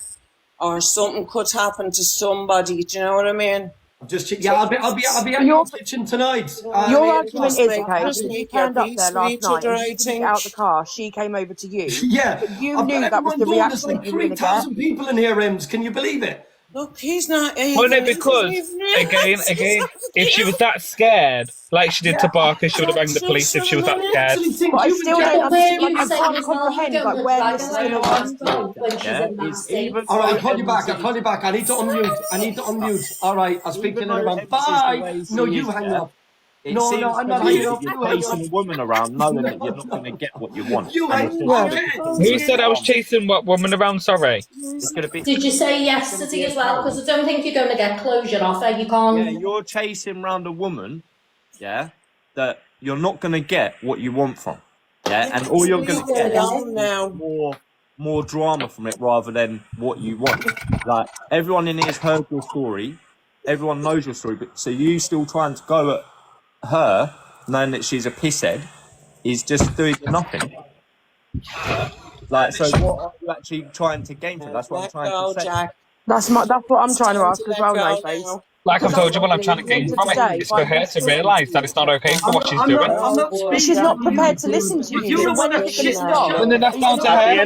or something could happen to somebody. Do you know what I mean? I'll be at your kitchen tonight. Your argument is, okay, just you make turned your up there peace with last each night, other, and I she didn't think. get out the car, she came over to you. Yeah, But you I've knew got that was the everyone going. There's reaction like you were going to 3,000 get. people in here, Ems. Can you believe it? Look, he's not Well, no, because again, if she was that scared, like she did to Barker, she would have rang the police if she was that scared. But I still don't Where understand, you I saying can't as well, comprehend you like don't where drag this is her going to around run. when she's in that state. All right, I'll call you back. I need to unmute. All right, I'll speak to you later on. Bye. No, you hang up. No, I'm not hanging up. You're chasing a woman around knowing that you're not going to get what you want. You And ain't it's just- Who said I was chasing what woman around? Sorry. It's going to be. Did you say yesterday as well? Because I don't think you're going to get closure off her. You can't. Yeah, you're chasing around a woman, yeah, that you're not going to get what you want from. Yeah, and all you're going to get is more drama from it rather than what you want. Like, everyone in here's heard your story. Everyone knows your story, but so you still trying to go at her, knowing that she's a pisshead, is just doing nothing. Like, so what are you actually trying to gain from? That's what I'm trying to say. Jack. That's what I'm trying to ask as well, No Face. Like I've told you, what I'm trying to gain from it is for her to realise that it's not okay for what she's doing. But she's not prepared to listen to you. So when is it going to stop? And then that's down to At her. the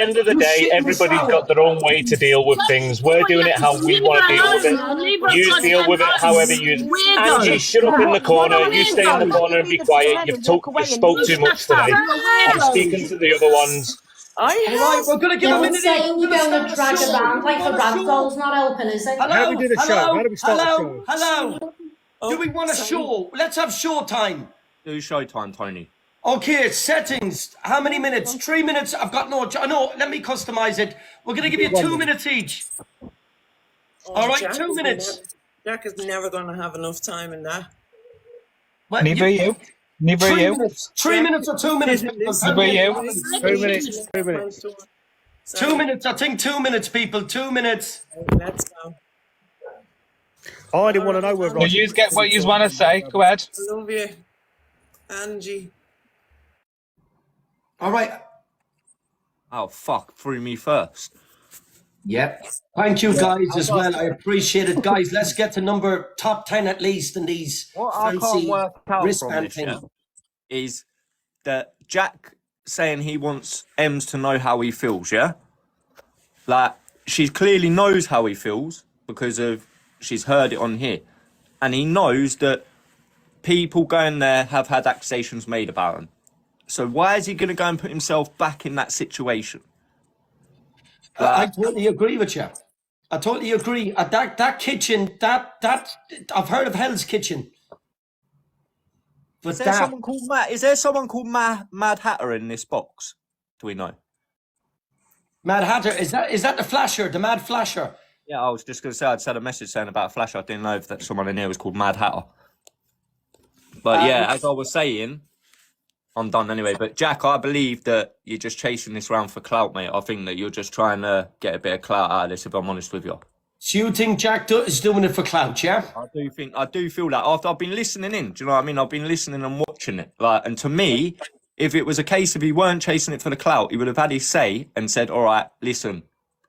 end of the day, everybody's got their own way to deal with things. We're doing it how we want to deal with it. You deal with it however you. Angie, shut up in the corner. You stay in the corner and be quiet. You spoke too much today. I'm speaking to the other ones. All right, we're going to give a minute. Saying you're going to drag around like a ragdoll's not helping, is it? How do we do the show? How do we start the show? Hello. Do we want a show? Let's have show time. Do show time, Tony. Okay, settings. How many minutes? 3 minutes. I've got no. Let me customize it. We're going to give you 2 minutes each. All right, 2 minutes. Jack is never going to have enough time in that. Well, Neither you. Neither 3 you. minutes. 3 minutes or 2 minutes? Neither you. 2 minutes. 2 minutes. 2 minutes. I think 2 minutes, people. 2 minutes. Let's go. I didn't want to know whether You get what you want to say. Go ahead. I love you, Angie. All right. Oh, fuck. Threw me first. Yep. Thank you, guys, as well. I appreciate it. Guys, let's get to top 10 at least in these What I can't fancy work out from wristband this, yeah, things. is that Jack saying he wants Ems to know how he feels, yeah? Like, she clearly knows how he feels because of she's heard it on here. And he knows that people going there have had accusations made about him. So why is he going to go and put himself back in that situation? I totally agree with you. I totally agree. That kitchen, I've heard of Hell's Kitchen. But Is there someone called Mad Hatter in this box? Do we know? Mad Hatter, is that the Flasher, the Mad Flasher? Yeah, I was just going to say, I'd sent a message saying about a Flasher. I didn't know if that someone in here was called Mad Hatter. But yeah, as I was saying, I'm done anyway. But Jack, I believe that you're just chasing this round for clout, mate. I think that you're just trying to get a bit of clout out of this, if I'm honest with you. So you think Jack is doing it for clout, yeah? I do feel that after I've been listening in. Do you know what I mean? I've been listening and watching it. And to me, if it was a case of he weren't chasing it for the clout, he would have had his say and said, all right, listen,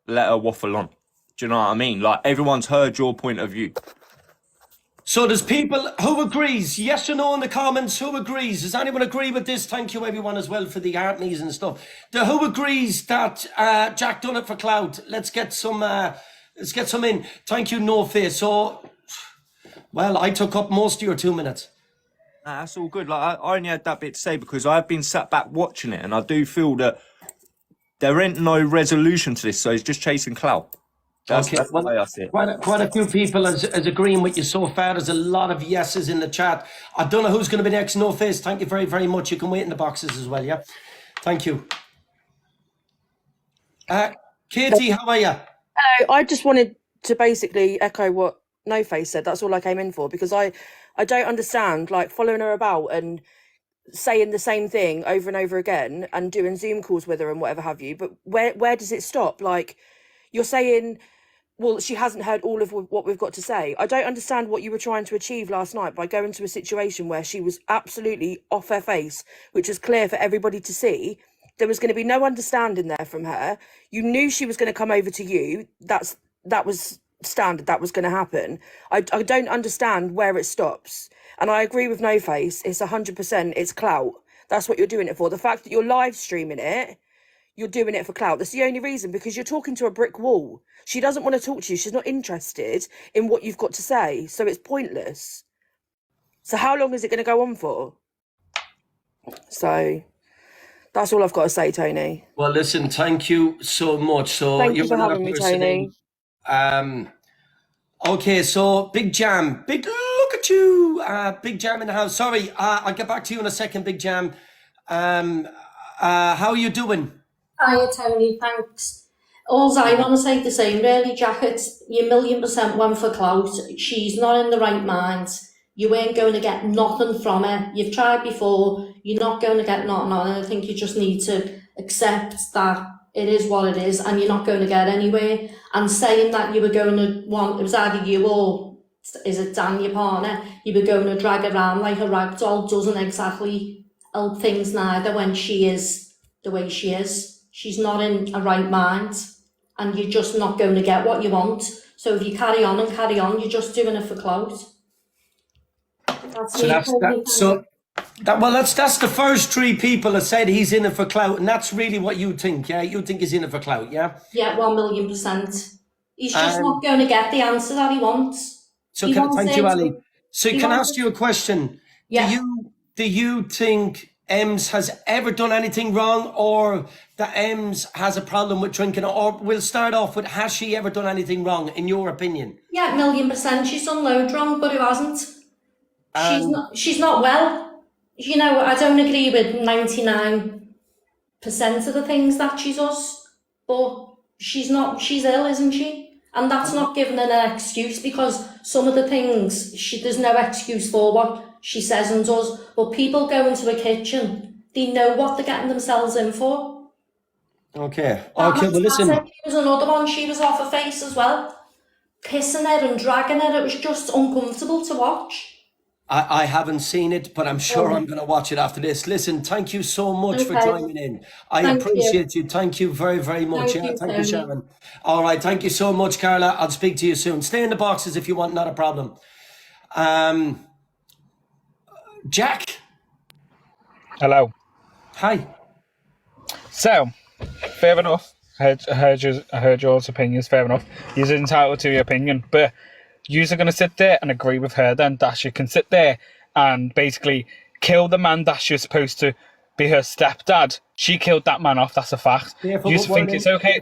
let her waffle on. Do you know what I mean? Like, everyone's heard your point of view. So there's people who agrees, yes or no in the comments, who agrees? Does anyone agree with this? Thank you everyone as well for the heart knees and stuff. Who agrees that Jack done it for clout? Let's get some in. Thank you, No Face. So, well, I took up most of your 2 minutes. Nah, that's all good. Like, I only had that bit to say because I've been sat back watching it and I do feel that there ain't no resolution to this, so he's just chasing clout. That's the way I see it. Quite a few people is agreeing with you so far. There's a lot of yeses in the chat. I don't know who's going to be next. No Face, thank you very, very much. You can wait in the boxes as well, yeah? Thank you. Katie, how are you? Hello, I just wanted to basically echo what No Face said. That's all I came in for, because I don't understand, like, following her about and saying the same thing over and over again and doing Zoom calls with her and whatever have you. But where does it stop? Like, you're saying, well, she hasn't heard all of what we've got to say. I don't understand what you were trying to achieve last night by going to a situation where she was absolutely off her face, which was clear for everybody to see. There was going to be no understanding there from her. You knew she was going to come over to you. That was standard. That was going to happen. I don't understand where it stops. And I agree with No Face. It's 100%. It's clout. That's what you're doing it for. The fact that you're live streaming it, you're doing it for clout. That's the only reason, because you're talking to a brick wall. She doesn't want to talk to you. She's not interested in what you've got to say. So it's pointless. So how long is it going to go on for? So that's all I've got to say, Tony. Well, listen, thank you so much. So Thank you for having me, Tony. Okay, so Big Jam. Look at you. Big Jam in the house. Sorry, I'll get back to you in a second, Big Jam. How are you doing? Hiya, Tony, thanks. All I want to say the same, really, Jack, you 1,000,000% went for clout. She's not in the right mind. You ain't going to get nothing from her. You've tried before, you're not going to get nothing on her. I think you just need to accept that it is what it is and you're not going to get anywhere. And saying that you were going to want, it was either you or, is it Dan, your partner, you were going to drag around like a rag doll doesn't exactly help things neither when she is the way she is. She's not in a right mind and you're just not going to get what you want. So if you carry on, you're just doing it for clout. That's the first three people that said he's in it for clout, and that's really what you think, yeah? You think he's in it for clout, yeah? Yeah, 1,000,000%. He's just not going to get the answer that he wants. So thank you, Ali. So can I ask you a question? Yeah. Do you think Ems has ever done anything wrong, or that Ems has a problem with drinking? Or we'll start off with, has she ever done anything wrong, in your opinion? Yeah, 1,000,000%. She's done loads wrong, but who hasn't? She's not well. You know, I don't agree with 99% of the things that she does, but she's ill, isn't she? And that's not giving her an excuse, because some of the things, there's no excuse for what she says and does. But people go into a kitchen, they know what they're getting themselves in for. Okay, well listen. There was another one, she was off her face as well. Kissing her and dragging her, it was just uncomfortable to watch. I haven't seen it, but I'm sure I'm going to watch it after this. Listen, thank you so much for joining in. I appreciate you. Thank you very, very much. Thank you, Sharon. All right. Thank you so much, Carla. I'll speak to you soon. Stay in the boxes if you want, not a problem. Jack. Hello. Hi. So, fair enough. I heard your opinions. Fair enough. You're entitled to your opinion, but you're going to sit there and agree with her then that she can sit there and basically kill the man that she's supposed to be her stepdad. She killed that man off. That's a fact. You think it's okay?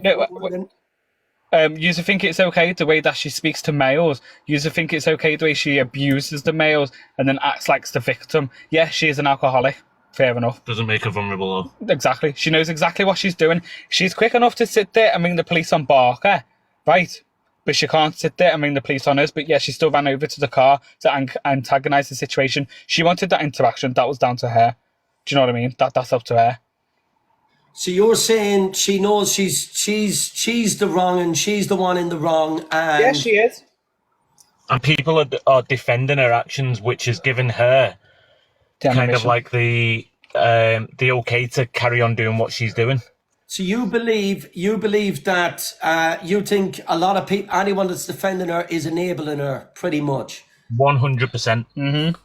You think it's okay the way that she speaks to males. You think it's okay the way she abuses the males and then acts like the victim. Yeah, she is an alcoholic. Fair enough. Doesn't make her vulnerable, though. Exactly. She knows exactly what she's doing. She's quick enough to sit there and ring the police on Barker, right? But she can't sit there and ring the police on us. But yeah, she still ran over to the car to antagonise the situation. She wanted that interaction. That was down to her. Do you know what I mean? That's up to her. So you're saying she knows she's the wrong and she's the one in the wrong, and yeah, she is. And people are defending her actions, which has given her kind of like the okay to carry on doing what she's doing. So you believe that you think a lot of people, anyone that's defending her, is enabling her, pretty much. 100%. Mm-hmm.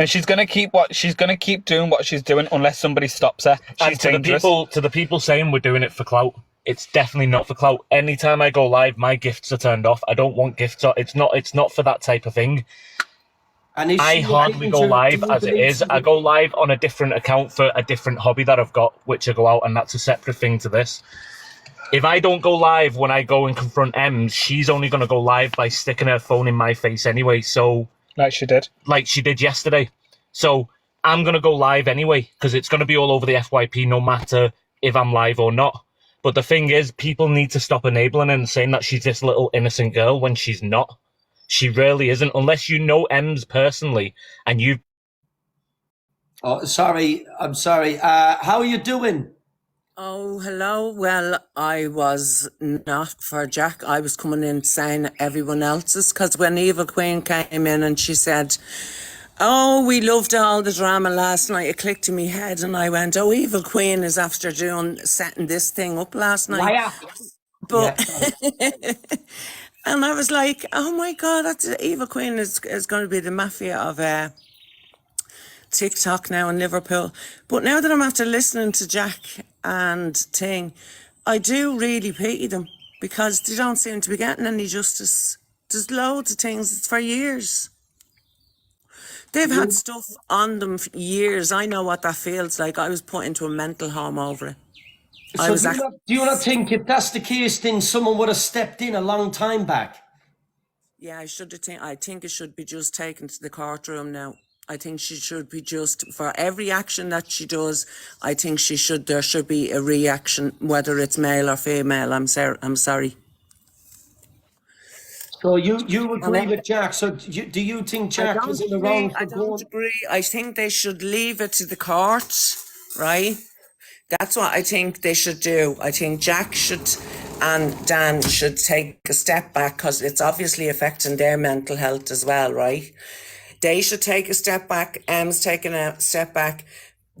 And she's gonna keep doing what she's doing unless somebody stops her. She's dangerous. To the people saying we're doing it for clout, it's definitely not for clout. Anytime I go live, my gifts are turned off. I don't want gifts. It's not for that type of thing. And I hardly go live as it is. I go live on a different account for a different hobby that I've got, which I go out, and that's a separate thing to this. If I don't go live when I go and confront Ems, she's only going to go live by sticking her phone in my face anyway. So, like she did yesterday. So I'm going to go live anyway, because it's going to be all over the FYP, no matter if I'm live or not. But the thing is, people need to stop enabling her and saying that she's this little innocent girl when she's not. She really isn't, unless you know Ems personally and you. Oh, sorry. I'm sorry. How are you doing? Oh, hello. Well, I was not for Jack. I was coming in saying everyone else's, because when Evil Queen came in and she said, oh, we loved all the drama last night, it clicked in my head and I went, oh, Evil Queen is after setting this thing up last night. Liar. But... Yeah. And I was like, oh my God, that's Evil Queen is going to be the mafia of TikTok now in Liverpool. But now that I'm after listening to Jack and Ting, I do really pity them, because they don't seem to be getting any justice. There's loads of things for years. They've had stuff on them for years. I know what that feels like. I was put into a mental home over it. So do you not think if that's the case, then someone would have stepped in a long time back? Yeah, I think it should be just taken to the courtroom now. I think she should be just, for every action that she does, I think there should be a reaction, whether it's male or female. I'm sorry. So you agree with Jack? So do you think Jack was in the wrong? I don't agree. I think they should leave it to the courts, right? That's what I think they should do. I think Jack and Dan should take a step back, because it's obviously affecting their mental health as well, right? They should take a step back. Em's taking a step back.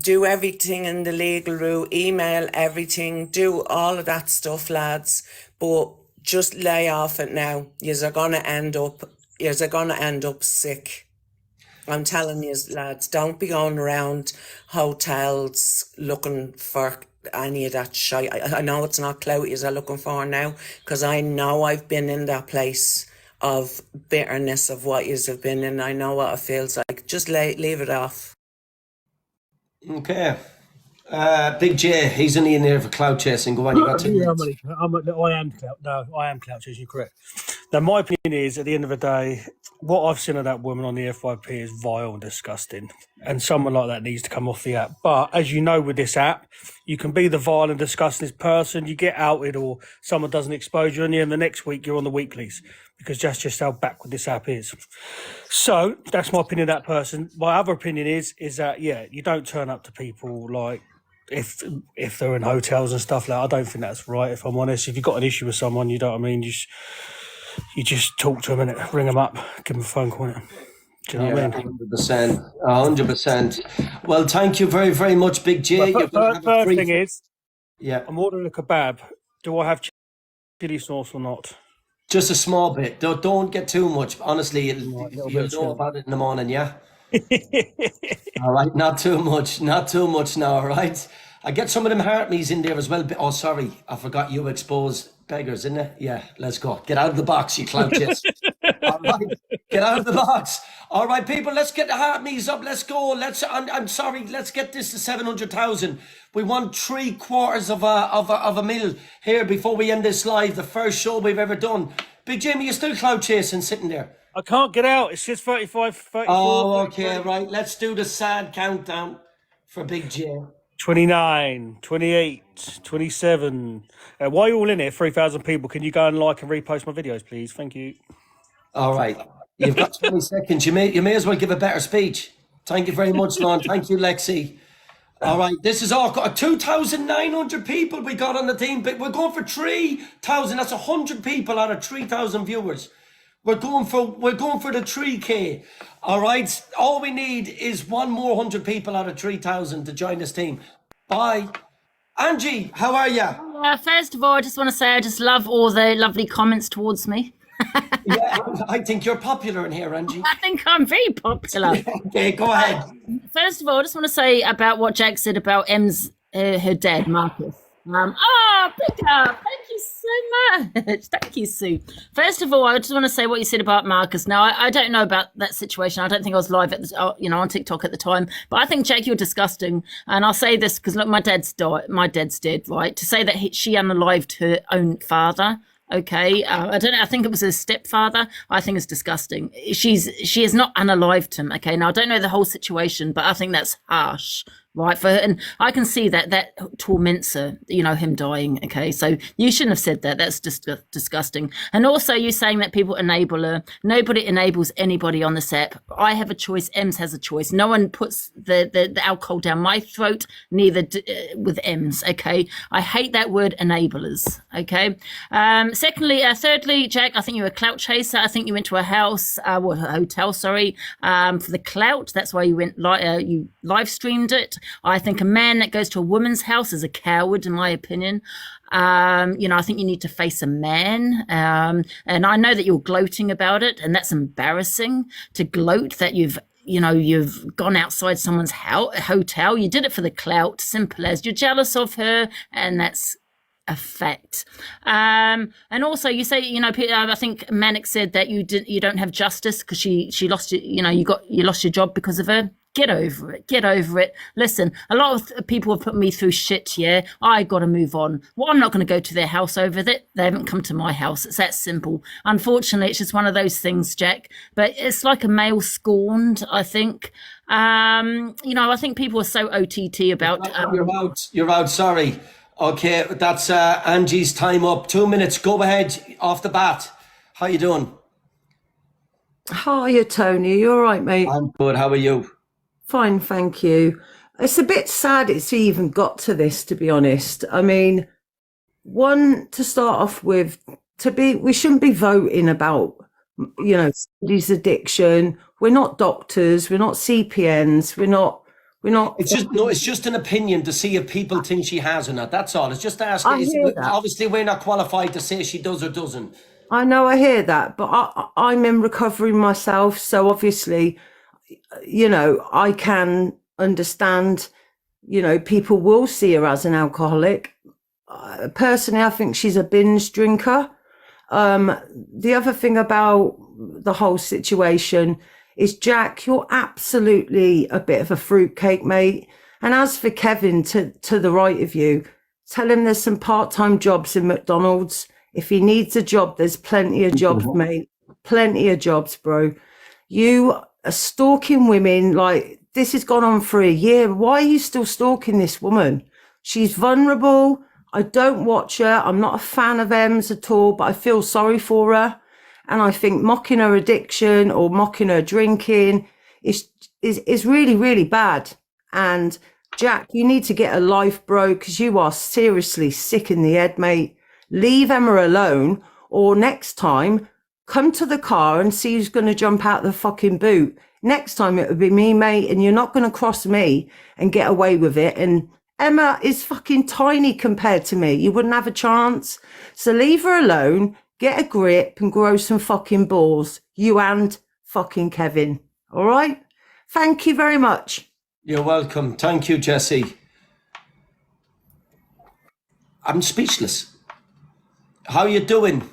Do everything in the legal route. Email everything. Do all of that stuff, lads. But just lay off it now. You're gonna end up sick. I'm telling you, lads, don't be going around hotels looking for any of that shit. I know it's not Clout you're looking for now, because I know I've been in that place of bitterness of what yous have been in. I know what it feels like. Just leave it off. Okay. Big J, he's only in there for clout chasing. Go on, you got 2 minutes. I am clout. No, I am clout chasing. You're correct. Now, my opinion is, at the end of the day, what I've seen of that woman on the FYP is vile and disgusting, and someone like that needs to come off the app. But as you know, with this app, you can be the vile and disgusting person. You get outed, or someone doesn't expose you, and then the next week you're on the weeklies, because that's just how backward this app is. So that's my opinion of that person. My other opinion is that, yeah, you don't turn up to people like, if they're in hotels and stuff like that. I don't think that's right, if I'm honest. If you've got an issue with someone, you know what I mean, you just talk to them and ring them up, give them a phone call. Do you know what I mean? 100%. 100%. Well, thank you very, very much, Big J. Well, You're going to have a third free... thing is, yeah, I'm ordering a kebab. Do I have chili sauce or not? just a small bit. Don't get too much. Honestly, you'll know about it in the morning, yeah? All right, not too much. Not too much now, all right? I get some of them heart me's in there as well. Oh, sorry. I forgot you expose beggars, isn't it? Yeah, let's go. Get out of the box, you clout chest. All right, get out of the box. All right, people, let's get the heart me's up. Let's go. I'm sorry. Let's get this to 700,000. We want 3/4 of a mil here before we end this live. The first show we've ever done. Big Jamie, you're still clout chasing, sitting there. I can't get out. It's just 35, 34. Oh, okay, right. Let's do the sad countdown for Big J. 29, 28, 27. While you're all in it, 3,000 people, can you go and like and repost my videos, please? Thank you. All right. You've got 20 seconds. You may as well give a better speech. Thank you very much, Lon. Thank you, Lexi. All right. This is all 2,900 people we got on the team, but we're going for 3,000. That's 100 people out of 3,000 viewers. We're going for the 3K. All right. All we need is one more 100 people out of 3,000 to join this team. Bye. Angie, how are you? First of all, I just want to say I just love all the lovely comments towards me. Yeah, I think you're popular in here, Angie. I think I'm very popular. Okay, go ahead. First of all, I just want to say about what Jack said about Em's her dad, Marcus. Pick up. Thank you so much. Thank you, Sue. First of all, I just want to say what you said about Marcus. Now, I don't know about that situation. I don't think I was live at on TikTok at the time. But I think, Jack, you're disgusting. And I'll say this because look, my dad's dead, right? To say that she unalived her own father. Okay, I don't know. I think it was her stepfather. I think it's disgusting. She has not unalived him. Okay, now I don't know the whole situation, but I think that's harsh, right? For her, and I can see that torments her. Him dying. Okay, so you shouldn't have said that. That's just disgusting. And also, you saying that people enable her. Nobody enables anybody on the set. I have a choice. Ems has a choice. No one puts the alcohol down my throat. Neither with Ems. Okay, I hate that word enablers. Okay. Thirdly, Jack, I think you're a clout chaser. I think you went to a house, a hotel, sorry, for the clout. That's why you went. You live streamed it. I think a man that goes to a woman's house is a coward, in my opinion. I think you need to face a man. And I know that you're gloating about it, and that's embarrassing to gloat that you've gone outside someone's hotel. You did it for the clout, simple as. You're jealous of her, and that's a fact. And also you say, I think Manic said that you don't have justice because she lost you lost your job because of her. Get over it. Listen, a lot of people have put me through shit. Yeah, I got to move on. Well, I'm not going to go to their house over that. They haven't come to my house. It's that simple. Unfortunately, it's just one of those things, Jack. But it's like a male scorned, I think. I think people are so OTT about. You're out. Sorry. Okay, that's Angie's time up. 2 minutes. Go ahead off the bat. How you doing? Hiya, Tony. You all right, mate? I'm good. How are you? Fine, thank you. It's a bit sad it's even got to this, to be honest. I mean, to start off with, we shouldn't be voting about, somebody's addiction. We're not doctors. We're not CPNs. We're not. It's just an opinion to see if people think she has or not. That's all. It's just asking. Obviously, we're not qualified to say she does or doesn't. I know, I hear that, but I'm in recovery myself, so obviously, I can understand. People will see her as an alcoholic. Personally, I think she's a binge drinker. The other thing about the whole situation is, Jack, you're absolutely a bit of a fruitcake, mate. And as for Kevin, to the right of you, tell him there's some part-time jobs in McDonald's. If he needs a job, there's plenty of jobs, mate. Plenty of jobs, bro. You are stalking women. Like, this has gone on for a year. Why are you still stalking this woman? She's vulnerable. I don't watch her. I'm not a fan of Ems at all, but I feel sorry for her. And I think mocking her addiction or mocking her drinking is really, really bad. And Jack, you need to get a life, bro, because you are seriously sick in the head, mate. Leave Emma alone, or next time, come to the car and see who's going to jump out the fucking boot. Next time it would be me, mate, and you're not going to cross me and get away with it. And Emma is fucking tiny compared to me. You wouldn't have a chance. So leave her alone, get a grip and grow some fucking balls. You and fucking Kevin. All right? Thank you very much. You're welcome. Thank you, Jesse. I'm speechless. How you doing?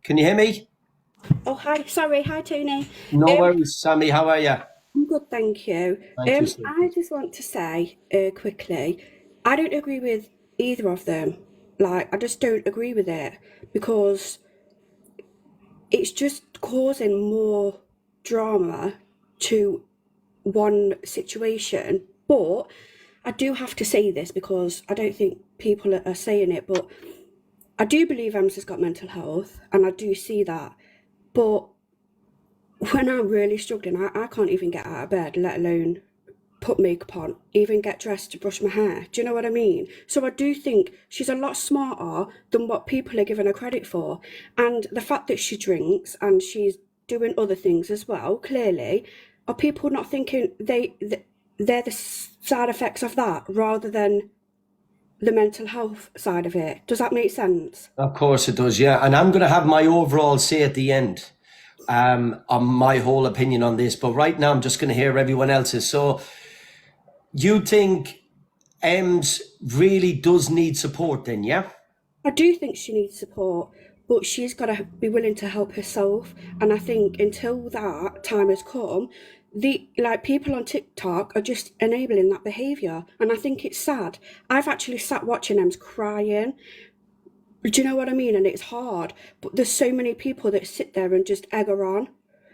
Can you hear me? Oh, hi. Sorry. Hi, Tony. No worries, Sammy. How are you? I'm good, thank you. Thank you, sir. I just want to say quickly, I don't agree with either of them. Like, I just don't agree with it because it's just causing more drama to one situation. But I do have to say this because I don't think people are saying it, but I do believe Ems has got mental health, and I do see that. But when I'm really struggling, I can't even get out of bed, let alone put makeup on, even get dressed to brush my hair. Do you know what I mean? So I do think she's a lot smarter than what people are giving her credit for. And the fact that she drinks and she's doing other things as well, clearly, are people not thinking they're the side effects of that rather than the mental health side of it? Does that make sense? Of course it does, yeah. And I'm going to have my overall say at the end on my whole opinion on this. But right now, I'm just going to hear everyone else's. So you think Ems really does need support then, yeah? I do think she needs support, but she's got to be willing to help herself. And I think until that time has come, people on TikTok are just enabling that behaviour, and I think it's sad. I've actually sat watching Ems crying. Do you know what I mean? And it's hard, but there's so many people that sit there and just egg her on.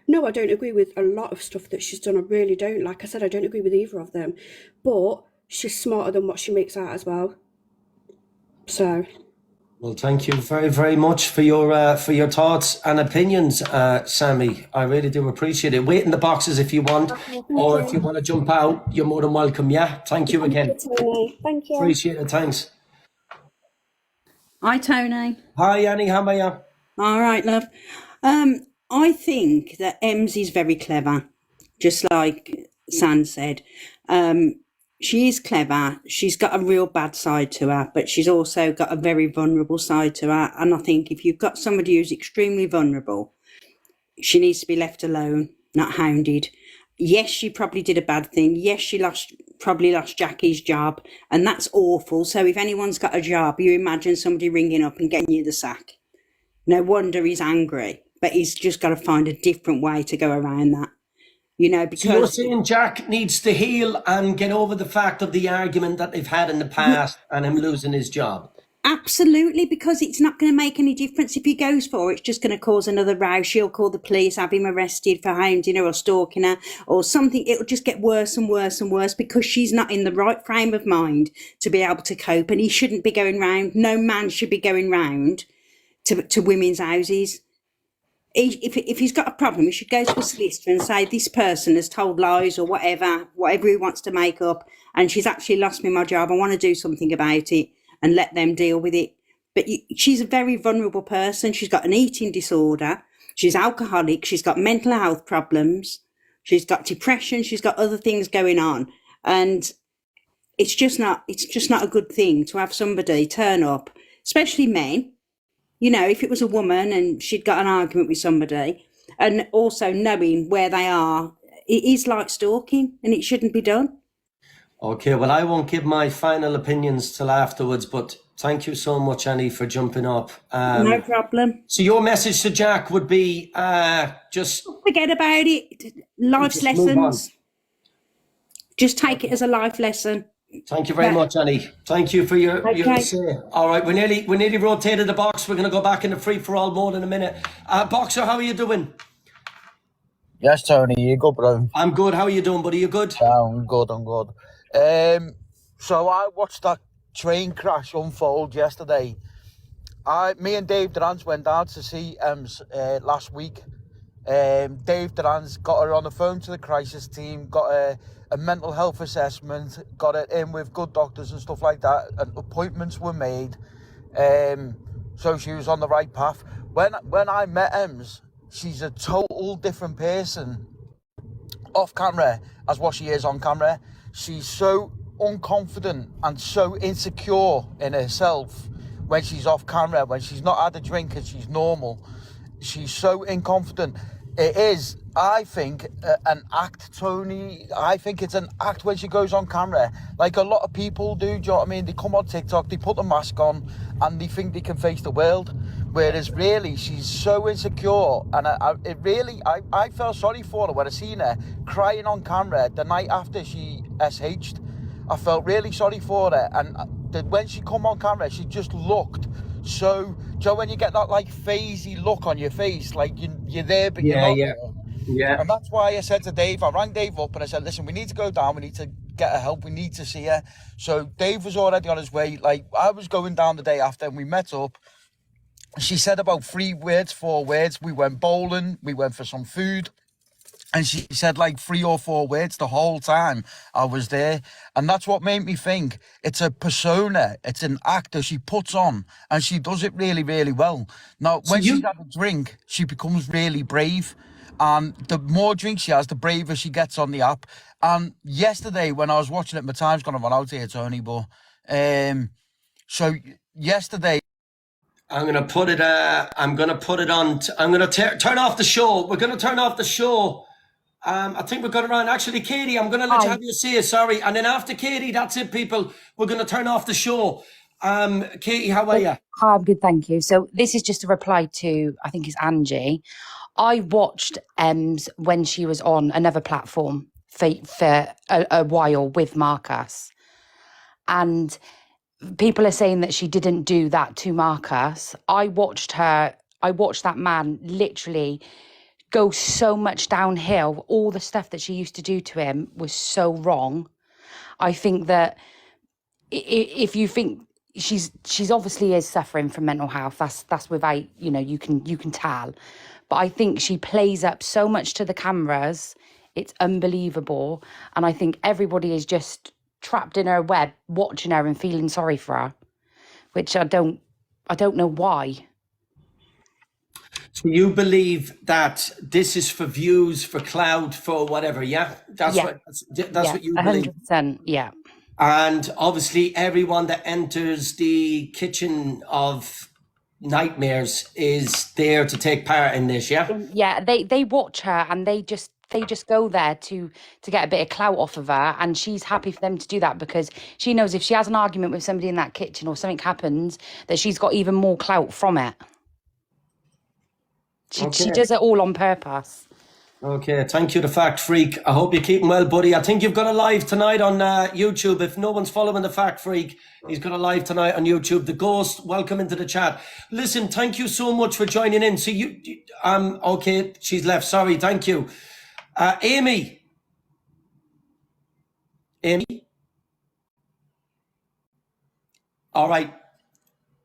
No, I don't agree with a lot of stuff that she's done. I really don't. Like I said, I don't agree with either of them, but she's smarter than what she makes out as well. So. Well, thank you very, very much for your thoughts and opinions, Sammy. I really do appreciate it. Wait in the boxes if you want, or if you want to jump out, you're more than welcome. Yeah, thank you again. Thank you. Appreciate it. Thanks. Hi, Tony. Hi, Annie. How are you? All right, love. I think that Ems is very clever, just like San said. She is clever. She's got a real bad side to her, but she's also got a very vulnerable side to her. And I think if you've got somebody who's extremely vulnerable, she needs to be left alone, not hounded. Yes, she probably did a bad thing. Yes, she probably lost Jackie's job, and that's awful. So if anyone's got a job, you imagine somebody ringing up and getting you the sack. No wonder he's angry, but he's just got to find a different way to go around that. You know, because... So you're saying Jack needs to heal and get over the fact of the argument that they've had in the past and him losing his job? Absolutely, because it's not going to make any difference if he goes for it. It's just going to cause another row. She'll call the police, have him arrested for hounding her or stalking her or something. It'll just get worse and worse and worse because she's not in the right frame of mind to be able to cope, and he shouldn't be going round. No man should be going round to women's houses. If he's got a problem, he should go to a solicitor and say, this person has told lies or whatever he wants to make up, and she's actually lost me my job. I want to do something about it, and let them deal with it. But she's a very vulnerable person. She's got an eating disorder. She's alcoholic. She's got mental health problems. She's got depression. She's got other things going on. And it's just not a good thing to have somebody turn up, especially men. You know, if it was a woman and she'd got an argument with somebody, and also knowing where they are, it is like stalking and it shouldn't be done. Okay, well, I won't give my final opinions till afterwards, but thank you so much, Annie, for jumping up. No problem. So your message to Jack would be just... Forget about it. Life's lessons. Just take it as a life lesson. Thank you very much, Annie. Thank you for your say. All right, we nearly rotated the box. We're going to go back in the free-for-all mode in a minute. Boxer, how are you doing? Yes, Tony, you good, bro? I'm good. How are you doing, buddy? You good? Yeah, I'm good. So I watched that train crash unfold yesterday. Me and Dave Durant went down to see Ems last week. Dave Durant's got her on the phone to the crisis team, got a mental health assessment, got it in with good doctors and stuff like that, and appointments were made. so she was on the right path. When I met Ems, she's a total different person off camera as what she is on camera. She's so unconfident and so insecure in herself when she's off camera, when she's not had a drink and she's normal. She's so inconfident. It is, I think, an act, Tony. I think it's an act when she goes on camera. Like a lot of people do, do you know what I mean? They come on TikTok, they put the mask on, and they think they can face the world. Whereas really, she's so insecure. And I felt sorry for her when I seen her crying on camera the night after she SH'd. I felt really sorry for her. And when she come on camera, she just looked so... Joe, when you get that like phasey look on your face, like you're there but you're not there. Yeah. And that's why I said to Dave, I rang Dave up and I said, listen, we need to go down, we need to get her help, we need to see her. So Dave was already on his way. Like, I was going down the day after and we met up. She said about 4 words. We went bowling, we went for some food. And she said like 3 or 4 words the whole time I was there. And that's what made me think it's a persona, it's an act that she puts on, and she does it really, really well. Now, when she's had a drink, she becomes really brave. And the more drinks she has, the braver she gets on the app. And yesterday, when I was watching it, my time's gonna run out here, Tony, but so yesterday, I'm going to put it on. I'm going to turn off the show. We're going to turn off the show. I think we're going to run. Actually, Katie, I'm going to let you have your say. Sorry. And then after Katie, that's it, people. We're going to turn off the show. Katie, how are you? Hi, I'm good, thank you. So this is just a reply to, I think it's Angie. I watched Ems when she was on another platform for a while with Marcus. And people are saying that she didn't do that to Marcus. I watched that man literally go so much downhill. All the stuff that she used to do to him was so wrong. I think that if you think she's obviously is suffering from mental health, that's without, you can tell. But I think she plays up so much to the cameras. It's unbelievable. And I think everybody is just trapped in her web, watching her and feeling sorry for her, which I don't know why. So you believe that this is for views, for clout, for whatever, yeah? That's what you believe. 100%, yeah. And obviously everyone that enters the kitchen of nightmares is there to take part in this, yeah? Yeah, they watch her and they just go there to get a bit of clout off of her, and she's happy for them to do that because she knows if she has an argument with somebody in that kitchen or something happens, that she's got even more clout from it. She does it all on purpose. Okay, thank you, the Fact Freak. I hope you're keeping well, buddy. I think you've got a live tonight on YouTube. If no one's following the Fact Freak, he's got a live tonight on YouTube. The Ghost, welcome into the chat. Listen, thank you so much for joining in. So okay, she's left. Sorry, thank you. Amy. All right.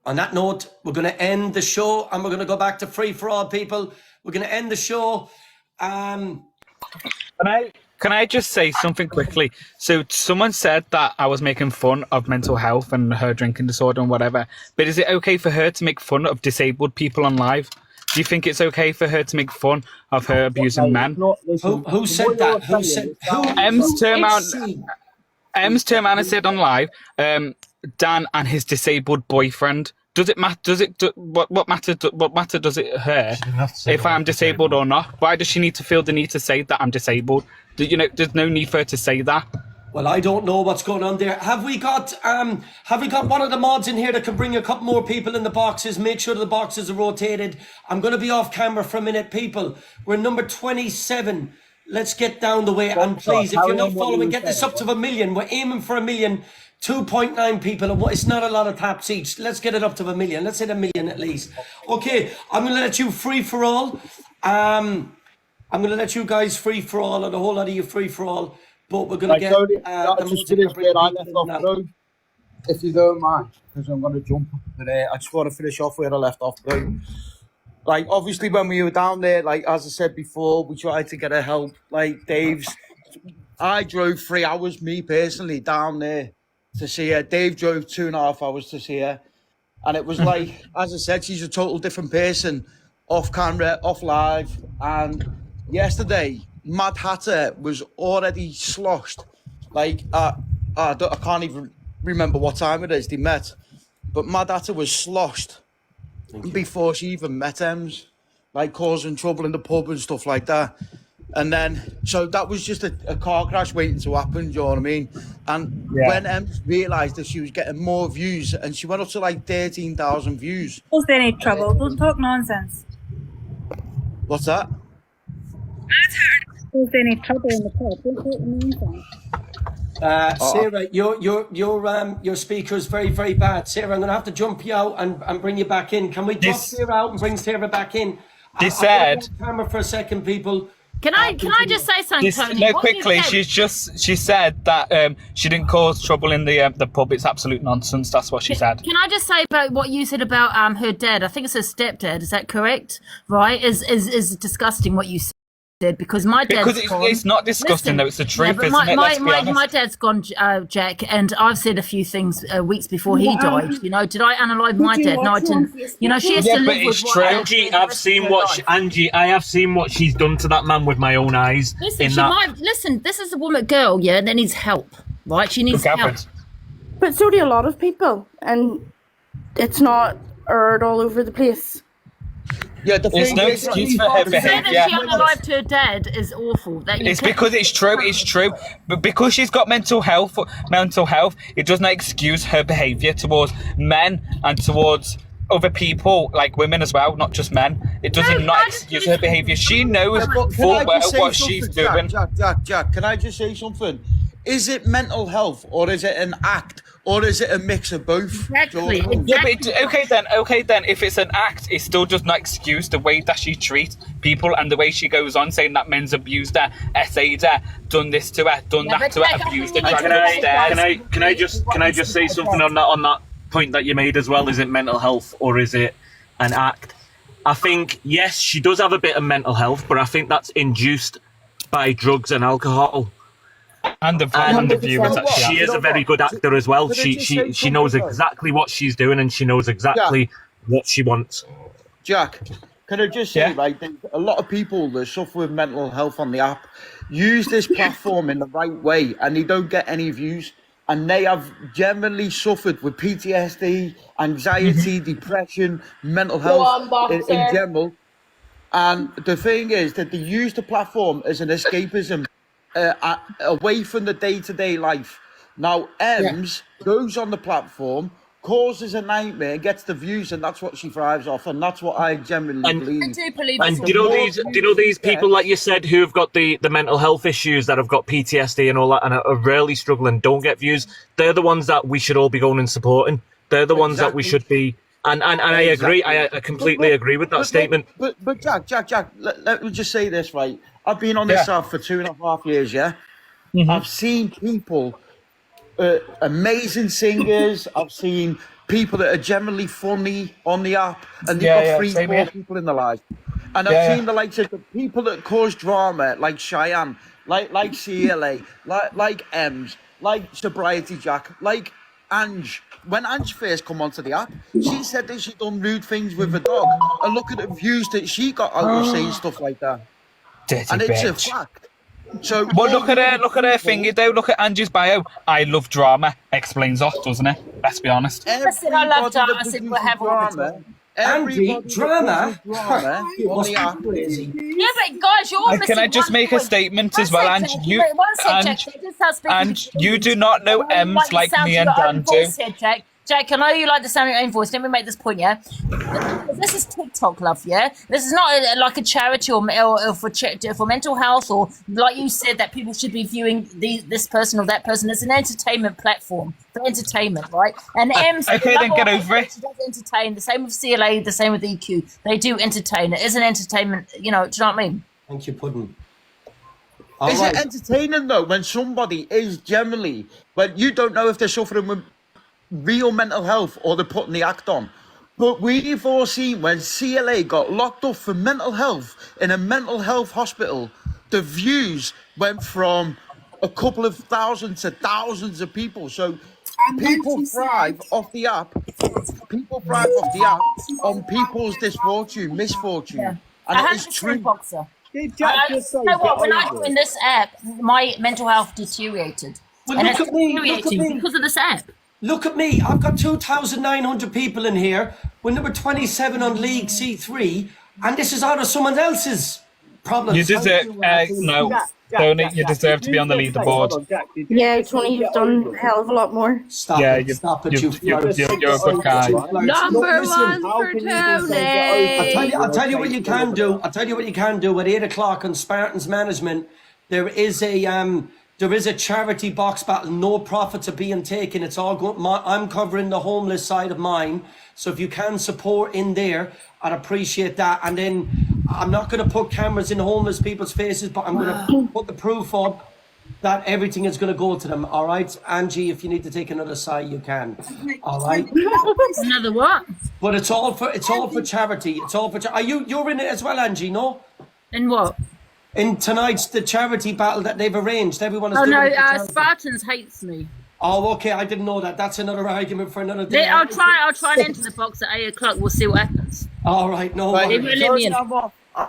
On that note, we're going to end the show and we're going to go back to free for all, people. We're going to end the show. Can I just say something quickly? So someone said that I was making fun of mental health and her drinking disorder and whatever. But is it okay for her to make fun of disabled people on live? Do you think it's okay for her to make fun of her abusing men? Who said that? Who said? Ems turned around and said on live, Dan and his disabled boyfriend. Does it matter? What matter does it her if I'm disabled or not? Why does she need to feel the need to say that I'm disabled? There's no need for her to say that. Well, I don't know what's going on there. Have we got one of the mods in here that can bring a couple more people in the boxes? Make sure the boxes are rotated. I'm going to be off camera for a minute, people. We're number 27. Let's get down the way. And please, if you're not following, get this up to 1 million. We're aiming for 1 million. 2.9 people, and it's not a lot of taps each. Let's get it up to 1 million. Let's hit 1 million at least. Okay, I'm going to let you free for all. I'm going to let you guys free for all, and a whole lot of you free for all. But we're going to get if you don't mind, because I'm going to jump today. I just want to finish off where I left off, bro. Like, obviously, when we were down there, like, as I said before, we tried to get her help. Like, I drove 3 hours, me personally, down there to see her. Dave drove 2.5 hours to see her. And it was like, as I said, she's a total different person off camera, off live. And yesterday, Mad Hatter was already sloshed. Like, I can't even remember what time it is they met. But Mad Hatter was sloshed before she even met Ems, like causing trouble in the pub and stuff like that. And then, so that was just a car crash waiting to happen, do you know what I mean? And when Ems realised that she was getting more views, and she went up to like 13,000 views. Was there any trouble? Don't talk nonsense. What's that? Was there any trouble in the pub? Don't talk nonsense. Sarah, your speaker is very, very bad. Sarah, I'm going to have to jump you out and bring you back in. Can we drop Sarah out and bring Sarah back in? They said... Camera for a second, people. Can I just say something, Tony? No, quickly. She said that she didn't cause trouble in the pub. It's absolute nonsense. That's what she said. Can I just say about what you said about her dad? I think it's her stepdad. Is that correct? Right? Is disgusting what you said. Because my dad's gone. It's not disgusting though, it's the truth, but isn't it? Let's be honest. My dad's gone, Jack, and I've said a few things weeks before he died. You know, did I analyse my dad? No, I didn't. You know, she has to live with what Angie, I've seen I have seen what she's done to that man with my own eyes. Listen, this is a woman girl, yeah, that needs help. Right? She needs help. But so do a lot of people, and it's not heard all over the place. Yeah, there's no excuse for her behaviour. To say that she unalived her dad is awful. It's because it's true. But because she's got mental health, it does not excuse her behaviour towards men and towards other people, like women as well, not just men. It does not excuse her behaviour. She knows full well what she's doing. Jack, can I just say something? Is it mental health, or is it an act, or is it a mix of both? Exactly. Yeah, but okay then. If it's an act, it still does not excuse the way that she treats people and the way she goes on saying that men's abused her, essayed her, done this to her, done that to her, abused her. Can I just say something on that point that you made as well? Is it mental health or is it an act? I think yes, she does have a bit of mental health, but I think that's induced by drugs and alcohol. And the viewers. She is a very good actor as well. She knows exactly what she's doing and she knows exactly what she wants. Jack, can I just say, right, a lot of people that suffer with mental health on the app use this platform in the right way and they don't get any views. And they have generally suffered with PTSD, anxiety, depression, mental health in general. And the thing is that they use the platform as an escapism. Away from the day-to-day life. Now, Ems goes on the platform, causes a nightmare, gets the views, and that's what she thrives off, and that's what I genuinely believe. I do believe and do you know these people, like you said, who have got the mental health issues, that have got PTSD and all that, and are really struggling, don't get views? They're the ones that we should all be going and supporting. They're the ones that we should be. And I agree. I completely agree with that statement. But Jack, let me just say this, right? I've been on this app for 2.5 years, I've seen people, amazing singers, I've seen people that are generally funny on the app, and they've got 3-4 people in their lives. And I've seen the likes of the people that cause drama, like Cheyenne, like CLA, like Ems, like Sobriety Jack, like Ange. When Ange first come onto the app, she said that she done rude things with a dog. And look at the views that she got out of saying stuff like that. Dirty and it's bitch. a fact. So well, look at her thingy though. Look at Angie's bio. I love drama. Explains off, doesn't it? Let's be honest. I said I love drama. I said we'll have drama. Angie, drama. On the app. Yeah, but guys, you're missing. Can I just make a statement as well, Ange? You do not know Ems like me and Dan do. Jack, I know you like the sound of your own voice. Let me make this point, yeah? This is TikTok, love, yeah? This is not like a charity or for mental health, or like you said, that people should be viewing this person or that person. It's an entertainment platform for entertainment, right? And Ems, okay, then get over it. She does entertain. The same with CLA, the same with EQ. They do entertain. It is an entertainment, you know, do you know what I mean? Thank you, Puddin'. Is it entertaining, though, when somebody is generally, when you don't know if they're suffering with real mental health or they're putting the act on? But we've all seen when CLA got locked up for mental health in a mental health hospital, the views went from a couple of thousand to thousands of people. So people thrive off the app People thrive off the app on people's misfortune, and it is 100% true. Boxer. Did Jack just say You know what? get When I over joined it? this app, my mental health deteriorated. Well, And look it's at me. Look at deteriorating me. because of this app. Look at me. I've got 2,900 people in here when there were 27 on League C3, and this is out of someone else's problems. You deserve, no, Tony, you deserve to be on the leaderboard. Yeah, Tony's done a hell of a lot more. Stop Yeah, it. Stop it, you you're a good guy. Number one for Tony. I'll tell you what you can do. I'll tell you what you can do. At 8 o'clock on Spartans Management, there is a charity box battle. No profits are being taken. It's all going. I'm covering the homeless side of mine. So if you can support in there, I'd appreciate that. And then I'm not going to put cameras in homeless people's faces, but I'm going to put the proof up that everything is going to go to them. All right, Angie, if you need to take another side, you can. All right. Another what? But it's all for charity. It's all for. Are you're in it as well, Angie? No. In what? In tonight's the charity battle that they've arranged. Everyone is. Oh doing no, it for charity. Spartans hates me. Oh, okay. I didn't know that. That's another argument for another day. I'll try and enter the box at 8 o'clock. We'll see what happens. All right, no They worries. won't let me in.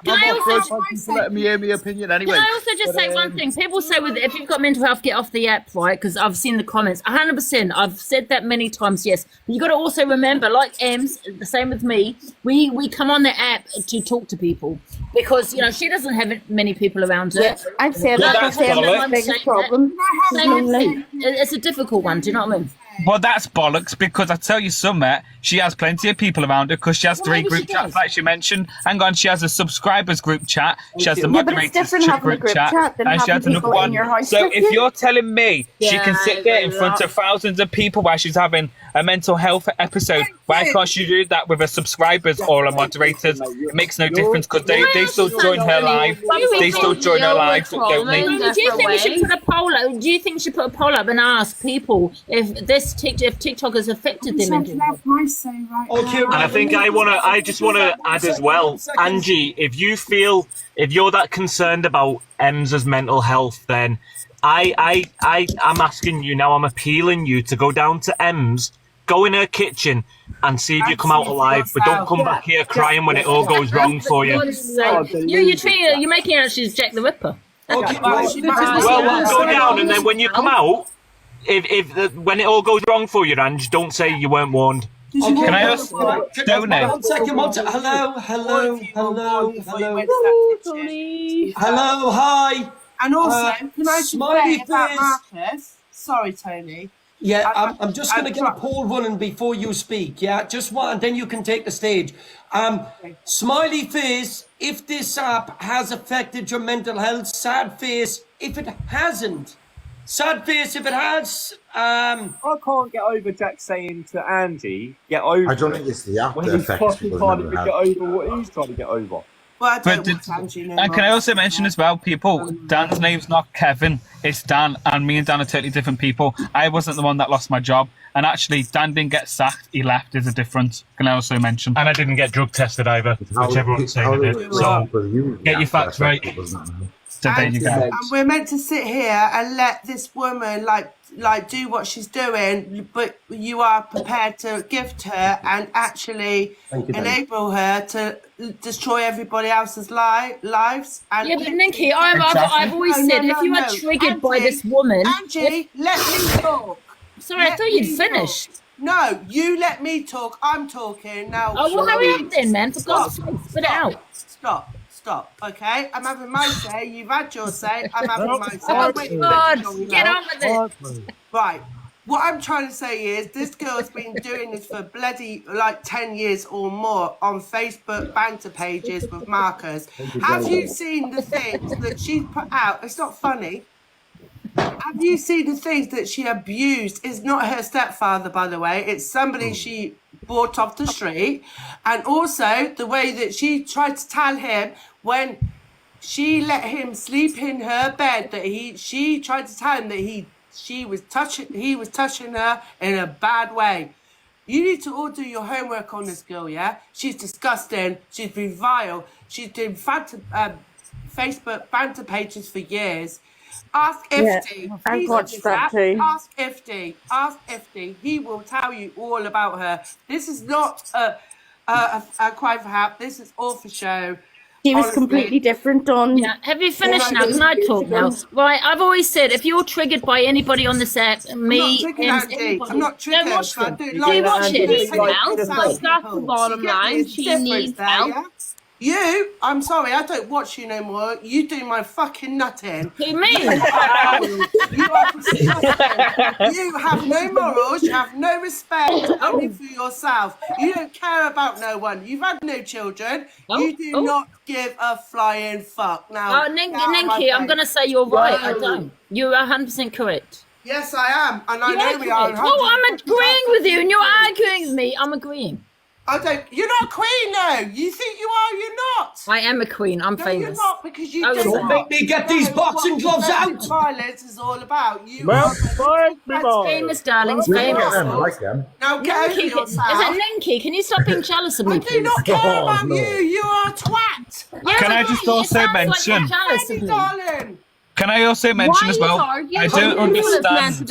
Can I also Let me hear my opinion anyway. Can I also just say one thing? People say if you've got mental health, get off the app, right? Because I've seen the comments. 100%. I've said that many times, yes. But you got to also remember, like Ems, the same with me, we come on the app to talk to people. Because, she doesn't have many people around her. Yeah, I've said that. That's the biggest problem. Same with me. It's a difficult one, do you know what I mean? Well, that's bollocks, because I tell you something, she has plenty of people around her because she has three group chats, like she mentioned. Hang on, she has a subscribers group chat, she has the moderators group chat, and she has another one. So if you're telling me she can sit there in front of thousands of people while she's having a mental health episode, why can't she do that with her subscribers or her moderators? It makes no difference because they still join her live. They still join her live, don't they? Do you think we should put a poll up? Do you think we should put a poll up and ask people if TikTok has affected them? Okay, And I think I just want to add as well, Angie, if you're that concerned about Emsa's mental health, then I'm asking you now, I'm appealing you to go down to Ems, go in her kitchen and see if you come out alive, but don't come back here crying when it all goes wrong for you. You're making her she's Jack the Ripper. Well, go down, and then when you come out, if when it all goes wrong for you, Ange, don't say you weren't warned. Can I ask? One second. Hello. Hello, hi. And also, can I just Smiley say about face. Marcus? Sorry, Tony. Yeah, I'm just going to get a poll running before you speak. Yeah, just one, and then you can take the stage. Smiley face, if this app has affected your mental health. Sad face, if it hasn't. Sad face, if it has. I can't get over Jack saying to Angie, get over. I don't think it's the app when that he's affects fucking people. trying to get over what he's trying to get over. Well, And can I also mention as well, people, Dan's name's not Kevin, it's Dan, and me and Dan are totally different people. I wasn't the one that lost my job, and actually, Dan didn't get sacked, he left, there's a difference. Can I also mention? And I didn't get drug tested either, which everyone's saying I did. So, get your facts right. So there you go. And we're meant to sit here and let this woman like do what she's doing, but you are prepared to gift her and actually enable her to destroy everybody else's lives. And yeah, but Nikki, I've always said if you are triggered by this woman, Angie, let me talk. Sorry, I thought you'd finished. No, you let me talk. I'm talking now. Oh, well, hurry up then, man. For God's sake, spit it out. Stop, okay? I'm having my say. You've had your say. I'm having my say. Oh, my God. Get on with it. Right. What I'm trying to say is this girl's been doing this for bloody 10 years or more on Facebook banter pages with Marcus. Have you seen the things that she's put out? It's not funny. Have you seen the things that she abused? It's not her stepfather, by the way. It's somebody she brought off the street. And also the way that she tried to tell him when she let him sleep in her bed that she tried to tell him that he was touching her in a bad way. You need to all do your homework on this girl, yeah? She's disgusting. She's been vile. She's doing Facebook banter pages for years. Ask Ifty. Yeah, I've He's watched a that chap. too. Ask Ifty. Ask Ifty. He will tell you all about her. This is not a cry for help. This is all for show. She was Honestly. completely different on. Yeah, have you finished now? Can I talk now? Right, I've always said if you're triggered by anybody on this app, me, I'm not triggered. don't watch them. Do You watch it. That's the bottom line. She needs help. You, I'm sorry, I don't watch you no more. You do my fucking nutting. Who, me? You are disgusting. You have no morals, you have no respect, only for yourself. You don't care about no one. You've had no children. You do not give a flying fuck. Now, Ninky, I'm going to say you're right. I don't. You're 100% correct. Yes, I am. And I You know are we are. correct. Oh, I'm agreeing with you and you're arguing with me. I'm agreeing. I don't. You're not a queen, though. You think you are? You're not. I am a queen. I'm No, famous. you're not because you Oh, don't. don't make me get these boxing gloves out. Domestic violence is all about. You Famous, darlings. Famous. Now get over Ninky, yourself. is it Ninky? Can you stop being jealous of me, please? I do not care about you. You are a twat. Can I just also mention? Darling. Can I also mention as well? I don't understand.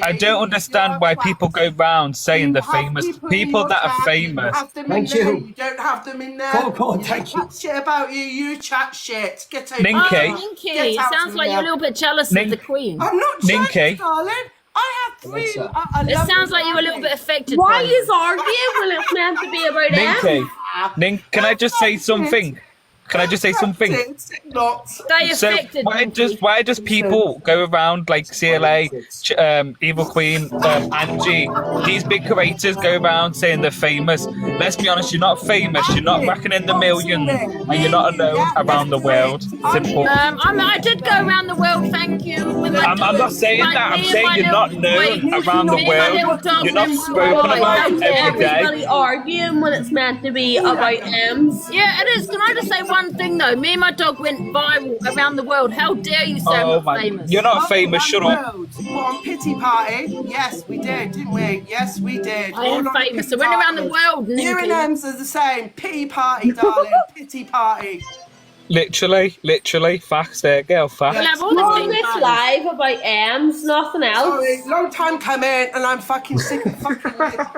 I don't understand why people go round saying they're famous. People that are famous. Thank you. You don't have them in there. Thank you. Chat shit about you. You chat shit. Get over Ninky. Ninky, it sounds like you're a little bit jealous of the queen. I'm not jealous, Ninky. darling. I have three. It sounds like you're a little bit affected. Why by is arguing when it's meant to be about Ninky. Can I just say something? Can I just say something? So why does people go around like CLA, Evil Queen, Angie, these big creators go around saying they're famous? Let's be honest, you're not famous. You're not racking in the millions, and you're not known around the world. Simple. I did go around the world, thank you. I'm not saying that. I'm saying you're not known around the world. You're not spoken about every day. Everybody arguing when it's meant to be about M's. Yeah, it is. Can I just say one thing though? Me and my dog went viral around the world. How dare you say I'm not famous? You're not famous. Shut up. What, on Pity Party? Yes, we did, didn't we? Yes, we did. I am famous. I went around the world. You and Ems are the same. Pity Party, darling. Pity Party. Literally, facts there, girl, facts. On this live about M's, nothing else. Sorry, long time coming, and I'm fucking sick of fucking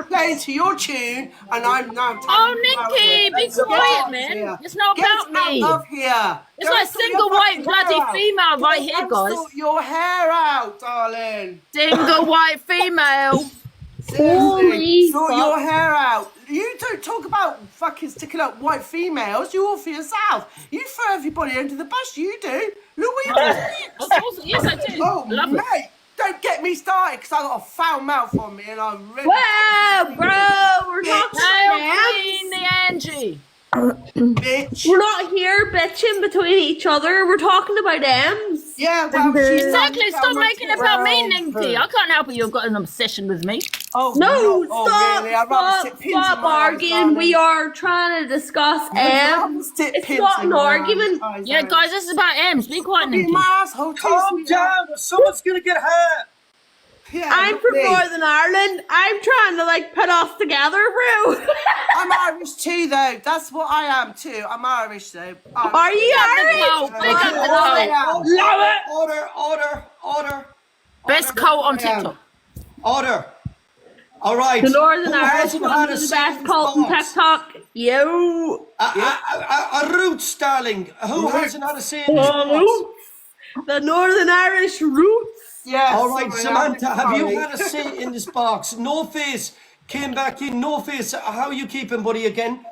playing to your tune, and I'm now. Nikki, be quiet, man. It's not about me. Get out of here. It's like single white bloody female right here, guys. Sort your hair out, darling. Single white female. Seriously, sort your hair out. You don't talk about fucking sticking up white females. You all for yourself. You throw everybody under the bus. You do. Look what you're doing. Yes, I do. Oh, Love mate. it. Don't get me started because I got a foul mouth on me and I'm ready. Wow, bro, we're not Queen the Angie. Bitch. We're not here bitching between each other. We're talking about M's. Yeah, well, exactly. Stop making it about me, Ninky. I can't help it. You've got an obsession with me. Oh no! No. Stop! Really? I'd rather stick pins in Stop my eyes, arguing. darling. We are trying to discuss M's. It's not an argument. Yeah, guys, this is about M's. Be quiet, Ninky. Calm down. Someone's gonna get hurt. Yeah, I'm from Northern Ireland. I'm trying to like put us together, bro. I'm Irish too, though. That's what I am too. I'm Irish, though. Are you Irish? Love it. Order. Best cult on TikTok. Order. All right. The Northern Who Irish hasn't had ones a are the say best in cult on sports? TikTok. Yo. A roots, darling. Who hasn't had a say in sports? The Northern Irish roots. Yes. All right, Samantha, have you had a say in this box? No Face came back in. No Face, how are you keeping, buddy, again?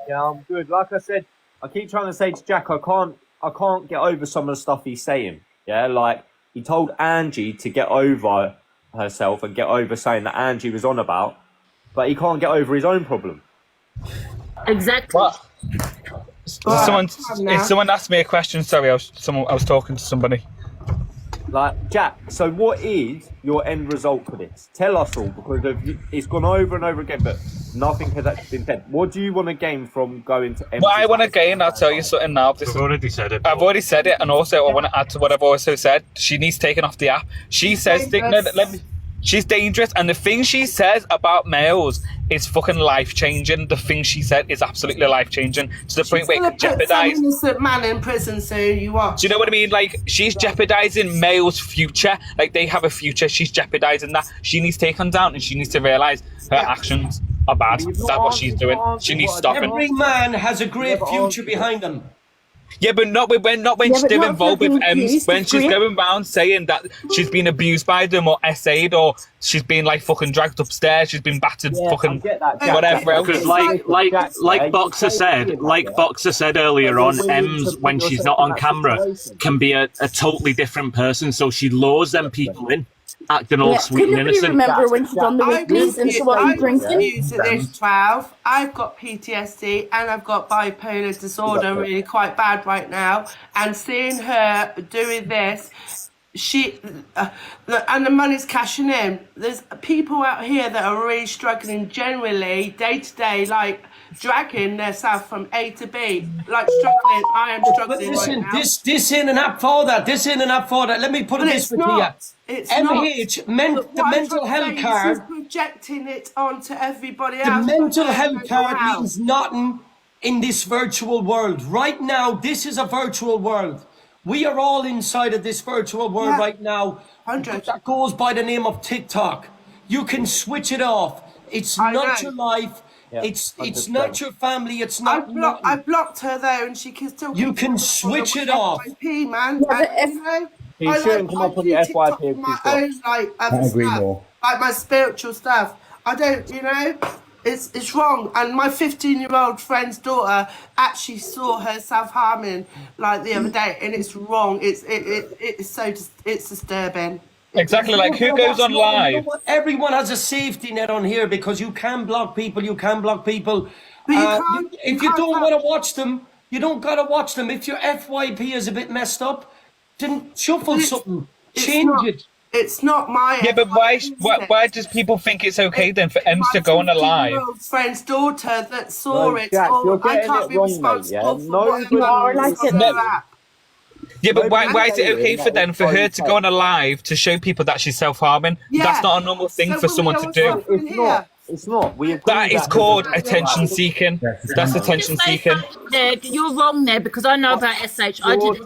Yeah, I'm good. Like I said, I keep trying to say to Jack, I can't get over some of the stuff he's saying. Yeah, like he told Angie to get over herself and get over saying that Angie was on about, but he can't get over his own problem. Exactly. If someone asked me a question, sorry, I was talking to somebody. Like, Jack, so what is your end result for this? Tell us all, because it's gone over and over again, but nothing has actually been said. What do you want to gain from going to MC? What I want to gain, I'll tell you something now. I've already said it. I've already said it, and also I want to add to what I've also said. She needs taken off the app. She says, she's dangerous, and the thing she says about males is fucking life-changing. The thing she said is absolutely life-changing to the point where it could jeopardise... Some innocent man in prison, so you watch. Do you know what I mean? Like, she's jeopardising males' future. Like, they have a future. She's jeopardising that. She needs to take them down, and she needs to realise her actions are bad. That's what she's doing. She needs stopping. Every man has a great future behind him. Yeah, but not when she's still involved with Ems. When she's going around saying that she's been abused by them or essayed or she's been like fucking dragged upstairs, she's been battered, fucking whatever else. Because like Boxer said earlier on, Ems, when she's not on camera, can be a totally different person. So she lures them people in, acting all sweet and innocent. Remember when she done the weeklies and she wasn't drinking? At age 12, I've got PTSD and I've got bipolar disorder, really quite bad right now. And seeing her doing this, and the money's cashing in. There's people out here that are really struggling generally, day to day, like dragging themselves from A to B, like struggling. I am struggling. But listen, right now. this ain't an app for that. This ain't an app for that. Let me put it this way to you. It's MH, the mental health card. She's projecting it onto everybody The else. mental health card means nothing in this virtual world. Right now, this is a virtual world. We are all inside of this virtual world right now. That goes by the name of TikTok. You can switch it off. It's not your life. Yeah, it's not your family. It's not. I blocked her though, and she can still. You can switch it off. FYP, man. You shouldn't come up with the FYP. My own, like, other stuff, like my spiritual stuff. I don't, you know, it's wrong. And my 15-year-old friend's daughter actually saw her self-harming like the other day, and it's wrong. It's disturbing. Exactly, like who goes on live? You know what? Everyone has a safety net on here because you can block people. You can block people. If you don't want to watch them, you don't gotta watch them. If your FYP is a bit messed up, then shuffle something, change it. It's not my. Yeah, but why does people think it's okay then for Ems to go on a live? Friend's daughter that saw it. Jack, you're I getting can't it be wrong, responsible mate, for what You are like it. Yeah, but why is it okay for them for her to go on a live to show people that she's self-harming? That's not a normal thing for someone to do. It's not. That is called attention seeking. That's attention seeking. You're wrong there because I know about SH. I did.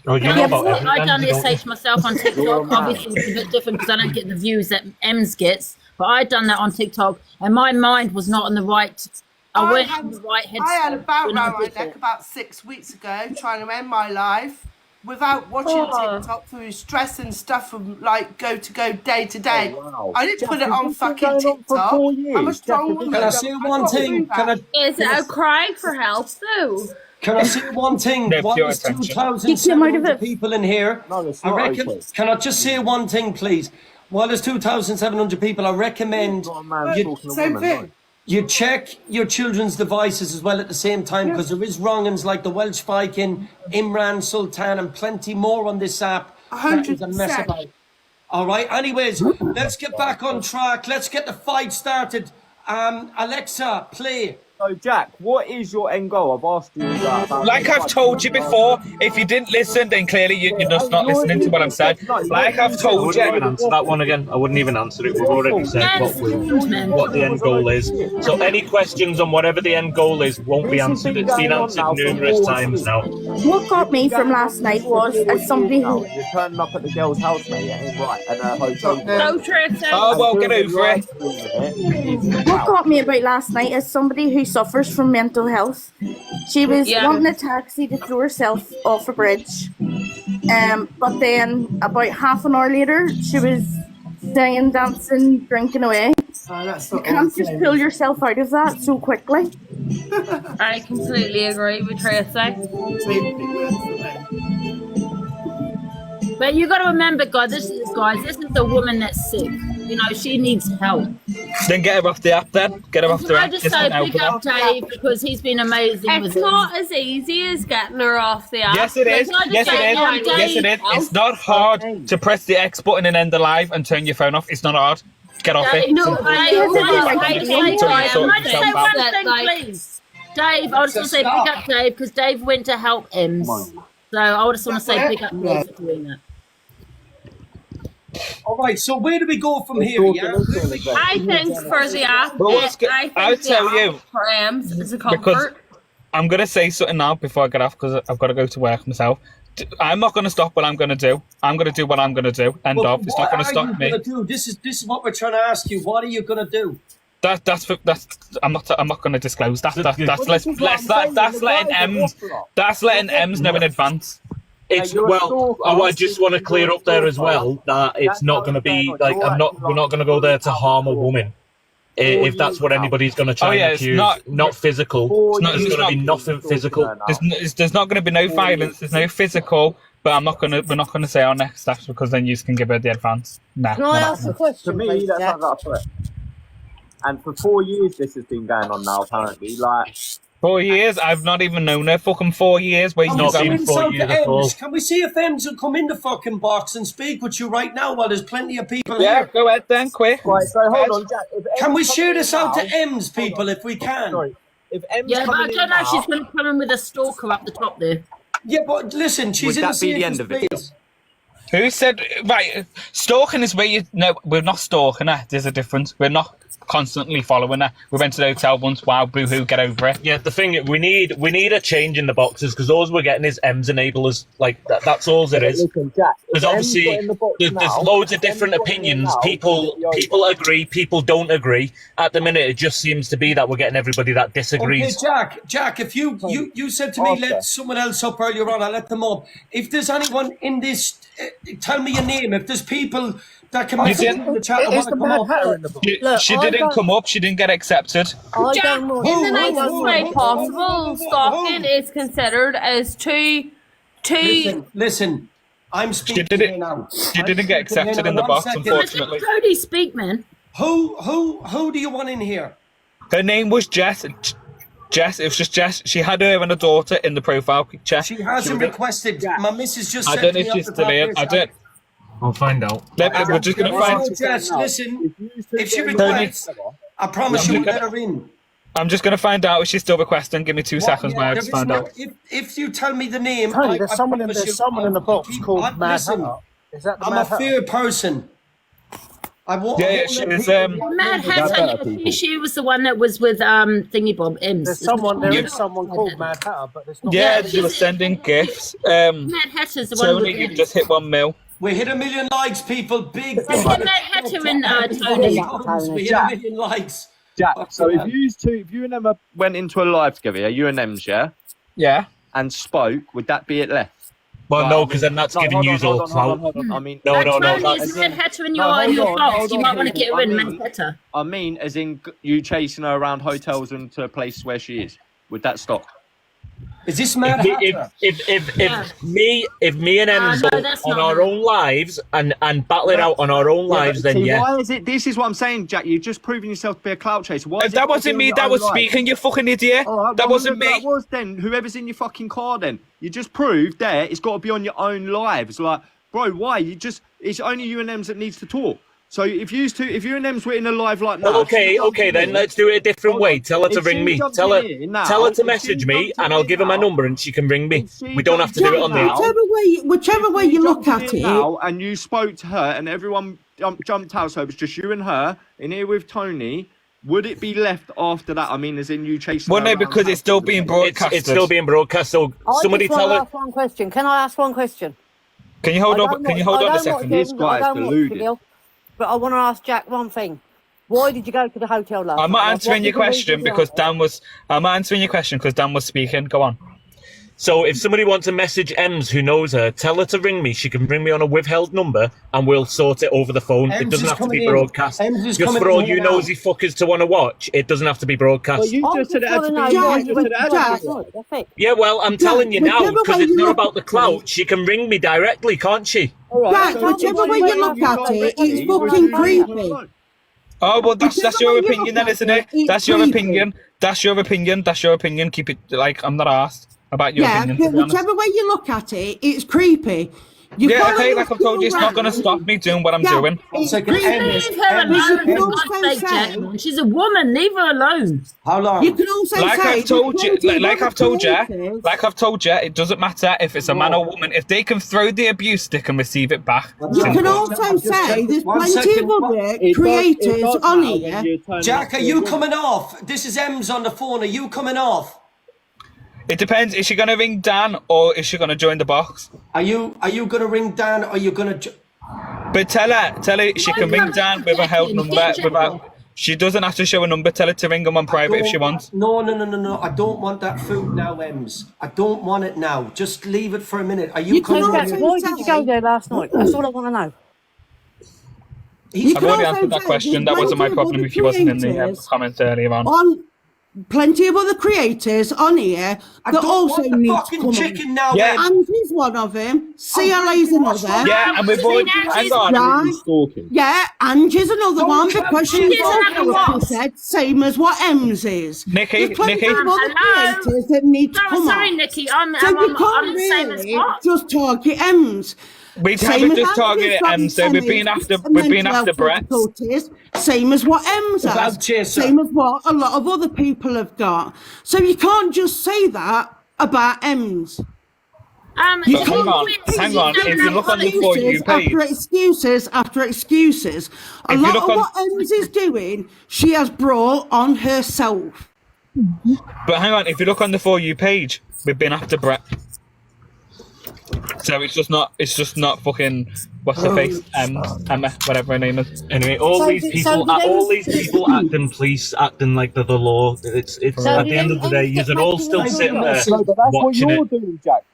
Oh, you know about I done SH myself on TikTok. Obviously, it's a bit different because I don't get the views that Ems gets. But I done that on TikTok, and my mind was not on the right. I had a bout around my neck about 6 weeks ago, trying to end my life without watching TikTok through stress and stuff from like go day to day. I didn't put it on fucking TikTok. I'm a strong woman. Can I say one thing? Is it a cry for help though? Can I say one thing? While there's 2,700 people in here, I reckon. Can I just say one thing, please? While there's 2,700 people, I recommend you check your children's devices as well at the same time, because there is wrongins like the Welsh Viking, Imran Sultan, and plenty more on this app. 100%. All right. Anyways, let's get back on track. Let's get the fight started. Alexa, play. So, Jack, what is your end goal? I've asked you that. Like I've told you before, if you didn't listen, then clearly you're just not listening to what I'm saying. Like I've told you. I wouldn't even answer that one again. I wouldn't even answer it. We've already said what the end goal is. So any questions on whatever the end goal is won't be answered. It's been answered numerous times now. What got me from last night was as somebody who... You're turning up at the girl's house, mate, and a hotel. Oh, well, get over it. What got me about last night is somebody who suffers from mental health. She was wanting a taxi to throw herself off a bridge. But then about half an hour later, she was singing, dancing, drinking away. You can't just pull yourself out of that so quickly. I completely agree with Tracy. But you got to remember, guys, this is a woman that's sick. You know, she needs help. Then get her off the app then. Get her off the app. I just say pick up Dave because he's been amazing. It's not as easy as getting her off the app. Yes, it is. Yes, it is. Yes, it is. It's not hard to press the X button and end the live and turn your phone off. It's not hard. Get off it. No, Dave, I just want to say pick up Dave because Dave went to help Ems. So I just want to say pick up Dave for doing that. All right, so where do we go from here? Yeah? I think for the app, Well, I'll tell you. for Ems is a Because comfort. I'm going to say something now before I get off because I've got to go to work myself. I'm not going to stop what I'm going to do. I'm going to do what I'm going to do. End of. It's not going to stop me. This is what we're trying to ask you. What are you going to do? That's I'm not going to disclose that. That's letting Ems know in advance. It's I just want to clear up there as well that it's not going to be like we're not going to go there to harm a woman. If that's what anybody's going to try and accuse, not physical. It's going to be nothing physical. There's not going to be no violence. There's no physical. But we're not going to say our next steps because then you can give her the advance. Nah. Can I ask a question? To me, that sounds like a threat. And for 4 years, this has been going on now. Apparently, 4 years. I've not even known her. Fucking 4 years. Wait, not been 4 years at all. Can we see if Ems will come in the fucking box and speak with you right now while there's plenty of people here? Yeah, go ahead then, quick. Right, so hold on, Jack. Can we share this out to Ems people if we can? Sorry. If Ems but I don't know if she's going to come in with a stalker up the top there. Yeah, but listen, she's Would in that be the end of it? Who said right? Stalking is where you no. We're not stalking her. There's a difference. We're not constantly following her. We went to the hotel once. Wow, boo-hoo, get over it. Yeah, the thing we need a change in the boxes because all we're getting is Ems enablers. Like that's all it is. Listen, Jack, There's obviously there's loads of different opinions. People agree, people don't agree. At the minute, it just seems to be that we're getting everybody that disagrees. Okay, Jack, if you said to me, let someone else up earlier on, I let them up. If there's anyone in this, tell me your name. If there's people that can message in the chat, I want to come up. She didn't come up. She didn't get accepted. Jack, in the nicest way possible, stalking is considered as two. Listen. I'm speaking here now. She didn't get accepted in the box, unfortunately. Cody, speak, man. Who do you want in here? Her name was Jess. Jess, it was just Jess. She had her and a daughter in the profile picture. She hasn't requested. My missus just I said don't know to if me she's up still the here. top I don't. I'll find out. We're just going to find. Jess, listen. If she requests, I promise you we'll let her in. I'm just going to find out if she's still requesting. Give me 2 seconds while I just find out. If you tell me the name, Tony, there's someone in the box called Mad Hatter. Is that the I'm Mad a fair person. She was. Mad Hatter. She was the one that was with Thingy Bob Ems. There is someone called Mad Hatter, but there's not. Yeah, she was sending gifts. Mad Hatter's the one. Tony, you just hit 1 mil. We hit 1 million likes, people. Big. Mad Hatter and Tony. We hit 1 million likes. Jack, so if you and Emma went into a live together, yeah, you and Ems, yeah? Yeah. And spoke, would that be it left? Well, no, because then that's giving you all clout. I mean, no. Tony's Mad Hatter in your box. You might want to get her in, Mad Hatter. I mean, as in you chasing her around hotels and to a place where she is. Would that stop? Is this Mad Hatter? If me and Ems on our own lives and battle it out on our own lives, then yeah. Why is it? This is what I'm saying, Jack. You've just proven yourself to be a clout chaser. Why is That wasn't me. That was speaking. You fucking idiot. That wasn't me. That was then. Whoever's in your fucking car, then you just proved there. It's got to be on your own lives. Like, bro, why? It's only you and Ems that needs to talk. So if you and Ems were in a live like that. Okay, then let's do it a different way. Tell her to ring me. Tell her to message me, and I'll give her my number, and she can ring me. We don't have to do it on the. Whichever way you look at it. And you spoke to her, and everyone jumped out, so it was just you and her in here with Tony. Would it be left after that? I mean, as in you chasing. Well, no, because it's still being broadcast. It's still being broadcast. So somebody tell her. Ask one question. Can I ask one question? Can you hold on? Can you hold on a second? This guy is deluded. But I want to ask Jack one thing. Why did you go to the hotel last night? I'm not answering your question because Dan was. I'm not answering your question because Dan was speaking. Go on. So if somebody wants to message Ems who knows her, tell her to ring me. She can ring me on a withheld number and we'll sort it over the phone. It doesn't have to be broadcast. Just for all you nosy fuckers to want to watch, it doesn't have to be broadcast. Well, you just said it had to be. Yeah, well, I'm telling you now, because it's not about the clout. She can ring me directly, can't she? Jack, whichever way you look at it, it's fucking creepy. Oh, well, that's your opinion then, isn't it? That's your opinion. That's your opinion. That's your opinion. Keep it, like, I'm not asked about your opinion. Yeah, whichever way you look at it, it's creepy. Yeah, okay, like I've told you, it's not going to stop me doing what I'm doing. Leave her alone, for God's sake, Jack. She's a woman. Leave her alone. How long? You can also Like say, I've told you, like I've told you, it doesn't matter if it's a man or woman. If they can throw the abuse, they can receive it back. You can also say there's plenty of other creators on here. Jack, are you coming off? This is Ems on the phone. Are you coming off? It depends. Is she going to ring Dan or is she going to join the box? Are you going to ring Dan or are you going to... But tell her she can ring Dan with a held number without... She doesn't have to show a number. Tell her to ring him on private if she wants. No. I don't want that food now, Ems. I don't want it now. Just leave it for a minute. Are you coming Why did you go there last night? That's all I want to know. I've already answered that question. That wasn't my problem if you wasn't in the comments earlier on. Plenty of other creators on here that also need to come chicken now. Yeah. Angie's one of them. CLA's another. Yeah, and we've already... Hang on. Right. Yeah, Angie's another one because she's also said same as what Ems is. Nikki, There's plenty of other creators that need to come Sorry, on. Nikki. I'm So you can't the same as really what? just target Ems. We haven't just targeted Ems, so we've been after Brett. Same as what Ems has. Same as what a lot of other people have got. So you can't just say that about Ems. But hang on. If you look on the For You page... After excuses. A lot of what Ems is doing, she has brought on herself. But hang on, if you look on the For You page, we've been after Brett. So it's just not fucking what's her face, Emma, whatever her name is. Anyway, all these people acting police, acting like they're the law. It's at the end of the day, you're all still sitting there watching it.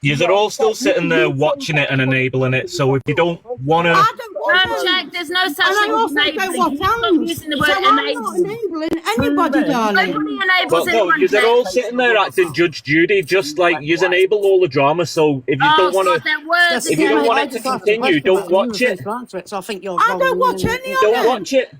You're all still sitting there watching it and enabling it. So if you don't want to, Jack, there's no such thing as enabling. Stop using the word enabling anybody, darling. Nobody enables no, anyone. you're all sitting there acting Judge Judy, just like you enable all the drama. So if you don't want to, if you don't want it to continue, don't watch it. So I think you're I don't watch any of it. Don't watch it.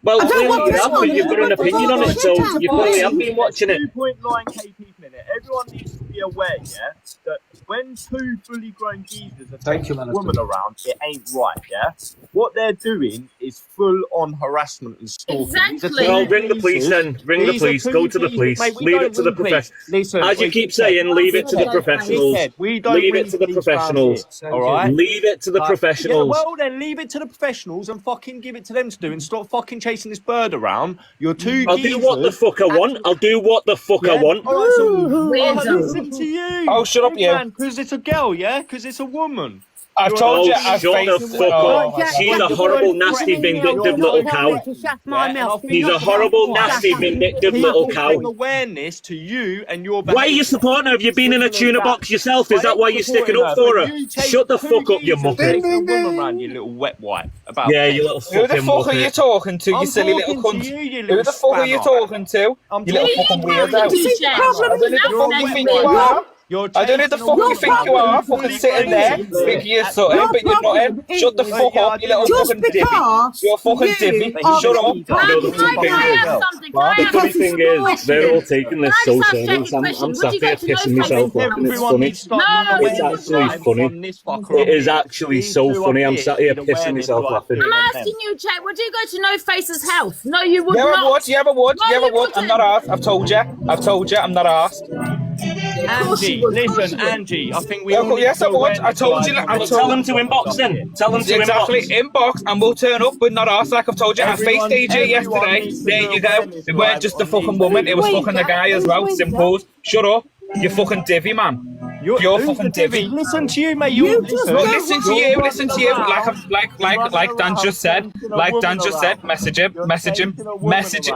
Well, clearly you have, but you've got an opinion on it, so you probably have been watching it. 2.9 kp per minute. Everyone needs to be aware, yeah, that when two fully grown geezers are taking a woman around, it ain't right, yeah? What they're doing is full-on harassment and stalking. Exactly. Well, ring the police then. Ring the police. Go to the police. Leave it to the professionals. As you keep saying, leave it to the professionals. Leave it to the professionals. All right? Leave it to the professionals. Yeah, well, then leave it to the professionals and fucking give it to them to do and stop fucking chasing this bird around. You're two I'll do what the fuck I want. I'll do what the fuck I want. All right, so listen to you. Oh, shut up, you. Because it's a girl, yeah? Because it's a woman. I've told you. Shut the fuck up. She's a horrible, nasty, vindictive little cow. He's a horrible, nasty, vindictive little cow. Awareness to you and your. Why are you supporting her? Have you been in a tuna box yourself? Is that why you're sticking up for her? Shut the fuck up, you muppet. You little wet wipe. Yeah, you little fucking muppet. Who the fuck are you talking to, you silly little cunt? Who the fuck are you talking to? You little fucking weirdo. I don't know the fuck you think you are, fucking sitting there, thinking you're something, but you're not him. Shut the fuck up, you little fucking divvy. You're a fucking divvy. Shut up. The funny thing is, they're all taking this so serious. I'm sat here pissing myself off and it's funny. It's actually funny. It is actually so funny. I'm sat here pissing myself laughing. I'm asking you, Jack, would you go to No Face's house? No, you would not. Yeah, I would. I'm not arsed. I've told you, I'm not arsed. Angie, listen, Angie, I think we all need yes, I would. I told you. Tell them to inbox then. Tell them to exactly inbox, and we'll turn up, but not us. Like I've told you, I faced AJ yesterday. There you go. It weren't just the fucking woman; it was fucking the guy as well. Simple. Shut up, you fucking divvy, man. You're fucking divvy. Listen to you, mate. Listen to you. Like Dan just said. Message him.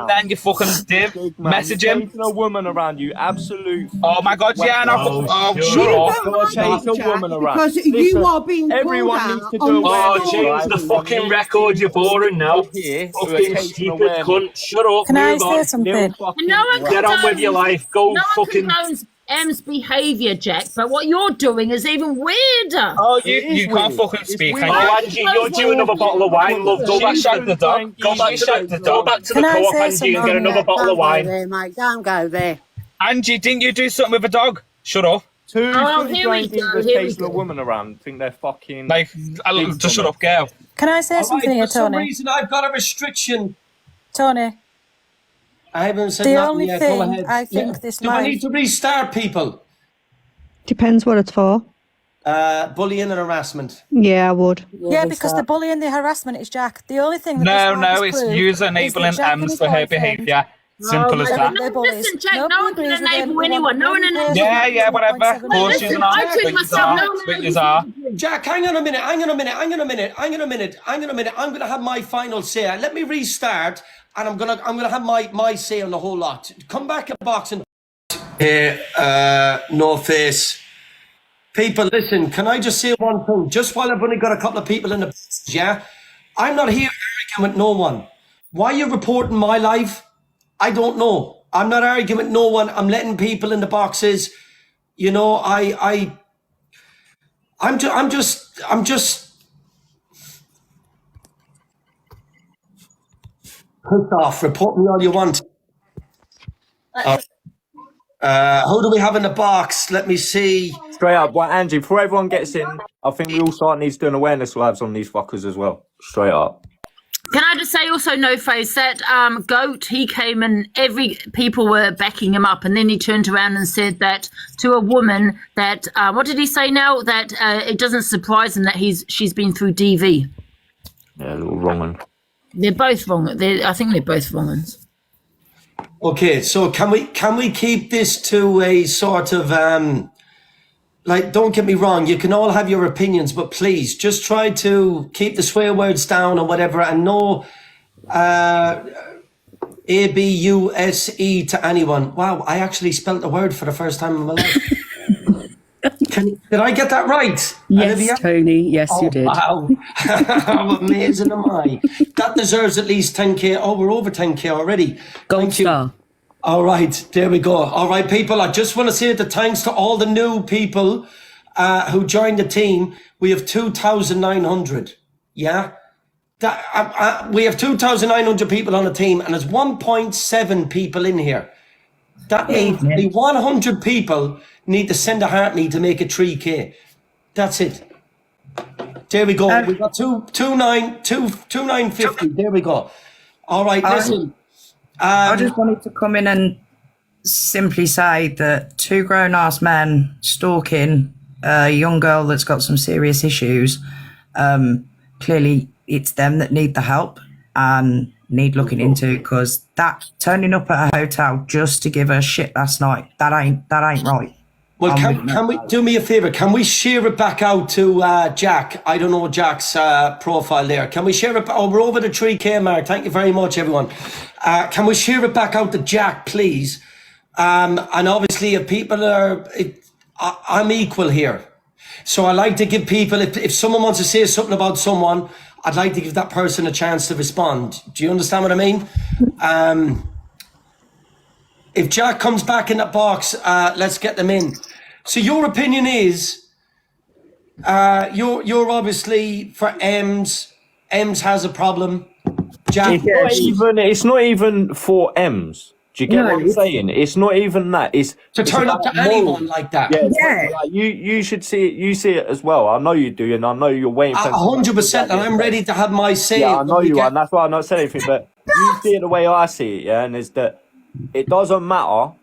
Then you fucking div. Message him. A woman around you, absolute. Oh my God, yeah. Shut up. Chase a woman around because you are being. Everyone needs to do. Oh, change the fucking record. You're boring now. Fucking stupid cunt. Shut up. Can I say something? Get on with your life. Go fucking. M's behaviour, Jack, but what you're doing is even weirder. Oh, you can't fucking speak. Oh, Angie, you're due another bottle of wine, love. Go back to the dog. Go back to the co-op, Angie, and get another bottle of wine. Don't go there. Angie, didn't you do something with a dog? Shut up. Two Oh, fully here we grown go, divas here we chasing a go. woman around. Think they're fucking. Like, just shut up, girl. Can I say All something right, here, for some Tony? reason, I've got a restriction. Tony, I haven't said the nothing only yet. Go thing ahead. I think this Do I live... need to restart, people? Depends what it's for. Bullying and harassment. Yeah, I would. Yeah, because the bullying, the harassment is Jack. The only thing that No, this live no, has it's proved user is that enabling Jack and Ems his for her boyfriend- behaviour. Simple as that. They're bullies. Listen, Jack, Nobody no one can agrees with enable them. anyone. No one enables Yeah, whatever. Of course, Listen, she's I not. took myself. No one Switches enables are. Jack, hang on a minute. I'm gonna have my final say. Let me restart, and I'm gonna have my say on the whole lot. Come back at box and no face. People, listen, can I just say one thing? Just while I've only got a couple of people in the yeah? I'm not here arguing with no one. Why are you reporting my life? I don't know. I'm not arguing with no one. I'm letting people in the boxes. You know, I'm just pissed off. Report me all you want. Who do we have in the box? Let me see. Straight up, well, Angie, before everyone gets in, I think we all start needs doing awareness lives on these fuckers as well. Straight up. Can I just say also, No Face, that Goat, he came and people were backing him up, and then he turned around and said that to a woman that, what did he say now? That it doesn't surprise him that she's been through DV. Yeah, a little wrong one. They're both wrong. I think they're both wrong ones. Okay, so can we keep this to a sort of like, don't get me wrong, you can all have your opinions, but please just try to keep the swear words down or whatever, and no ABUSE to anyone. Wow, I actually spelt the word for the first time in my life. Did I get that right? Yes, Olivia? Tony. Yes, you did. Wow. How amazing am I? That deserves at least 10k. Oh, we're over 10k already. Gold star. All right, there we go. All right, people, I just want to say the thanks to all the new people who joined the team. We have 2,900. Yeah? We have 2,900 people on the team, and there's 1.7 people in here. That means the 100 people need to send a heart me to make it 3k. That's it. There we go. We got 2,950. There we go. All right, listen. I just wanted to come in and simply say that two grown-ass men stalking a young girl that's got some serious issues, clearly it's them that need the help and need looking into, because that turning up at a hotel just to give her shit last night, that ain't right. Well, can we do me a favour? Can we share it back out to Jack? I don't know Jack's profile there. Can we share it? Oh, we're over the 3k mark. Thank you very much, everyone. Can we share it back out to Jack, please? And obviously, if people are, I'm equal here. So I like to give people, if someone wants to say something about someone, I'd like to give that person a chance to respond. Do you understand what I mean? If Jack comes back in that box, let's get them in. So your opinion is, you're obviously for Ems. Ems has a problem. Jack, it's not even for Ems. Do you get what I'm saying? It's not even that. It's turn up to anyone like that. Yeah. Like, you should see it. You see it as well. I know you do, and I know you're waiting for 100%, and I'm ready to have my say. Yeah, I know you are, and that's why I'm not saying anything. But you see it the way I see it, yeah, and is that it doesn't matter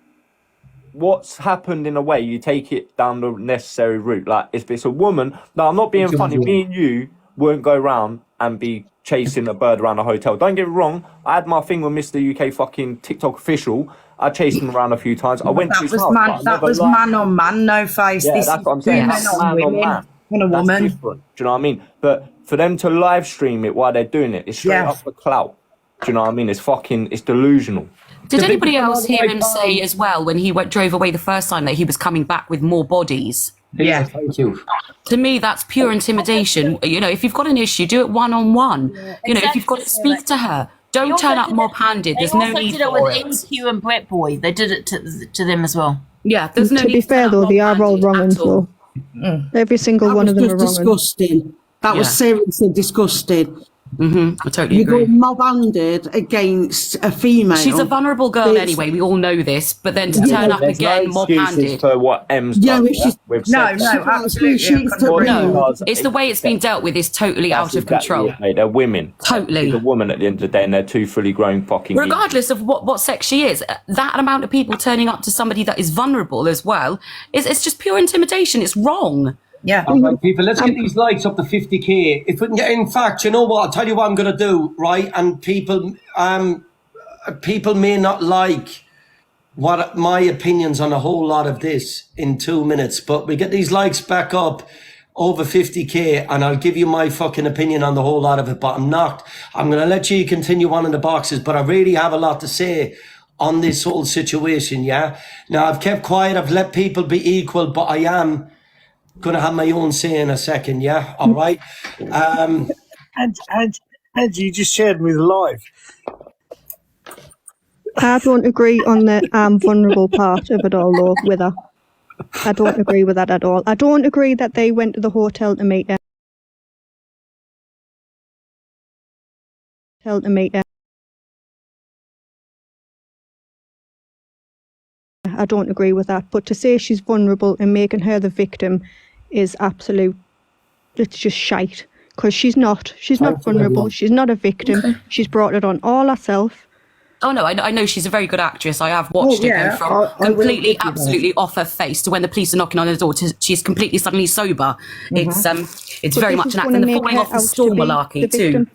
what's happened in a way. You take it down the necessary route. Like if it's a woman, no, I'm not being funny. Me and you won't go around and be chasing a bird around a hotel. Don't get me wrong. I had my thing with Mr. UK fucking TikTok official. I chased him around a few times. I went to his house. That was man on man, No Face. Yeah, this that's is what I'm saying. man on women and a woman. That's different. Do you know what I mean? But for them to live stream it while they're doing it, it's straight up for clout. Do you know what I mean? It's delusional. Did anybody else hear him say as well when he drove away the first time that he was coming back with more bodies? Yeah, thank you. To me, that's pure intimidation. You know, if you've got an issue, do it one-on-one. You know, if you've got to speak to her, don't turn up mob-handed. There's no need They also did it with NQ and Brett Boy. They did it to them as well. Yeah, there's no To be fair though, they are all wrong and so. Every single one of them are wrong. Disgusting. That was seriously disgusting. I totally You agree. go mob-handed against a female. She's a vulnerable girl anyway. We all know this. But then to turn up There's again, no excuses mob-handed. for what M's Yeah, done. but she's- We've No, said no, that. absolutely, I couldn't agree No, more. it's the way it's been dealt with is totally out of control. Exactly it, mate. They're women. Totally. She's a woman at the end of the day, and they're two fully grown fucking. Regardless of what sex she is, that amount of people turning up to somebody that is vulnerable as well, it's just pure intimidation. It's wrong. Yeah. All right, people, let's get these likes up to 50k. If we can get, in fact, you know what? I'll tell you what I'm going to do, right? And people may not like what my opinions on a whole lot of this in 2 minutes, but we get these likes back up over 50k and I'll give you my fucking opinion on the whole lot of it, but I'm going to let you continue on in the boxes, but I really have a lot to say on this whole situation, yeah? Now, I've kept quiet, I've let people be equal, but I am going to have my own say in a second, yeah? All right? And you just shared me the live. I don't agree on the vulnerable part of it all, though, with her. I don't agree with that at all. I don't agree that they went to the hotel to meet her. I don't agree with that. But to say she's vulnerable and making her the victim is absolute, it's just shite. Because she's not. She's not vulnerable. She's not a victim. Okay. She's brought it on all herself. Oh no, I know she's a very good actress. I have watched it go from completely, absolutely off her face to when the police are knocking on her door. She's completely suddenly sober. It's very much an act, and the falling off the storm malarkey too.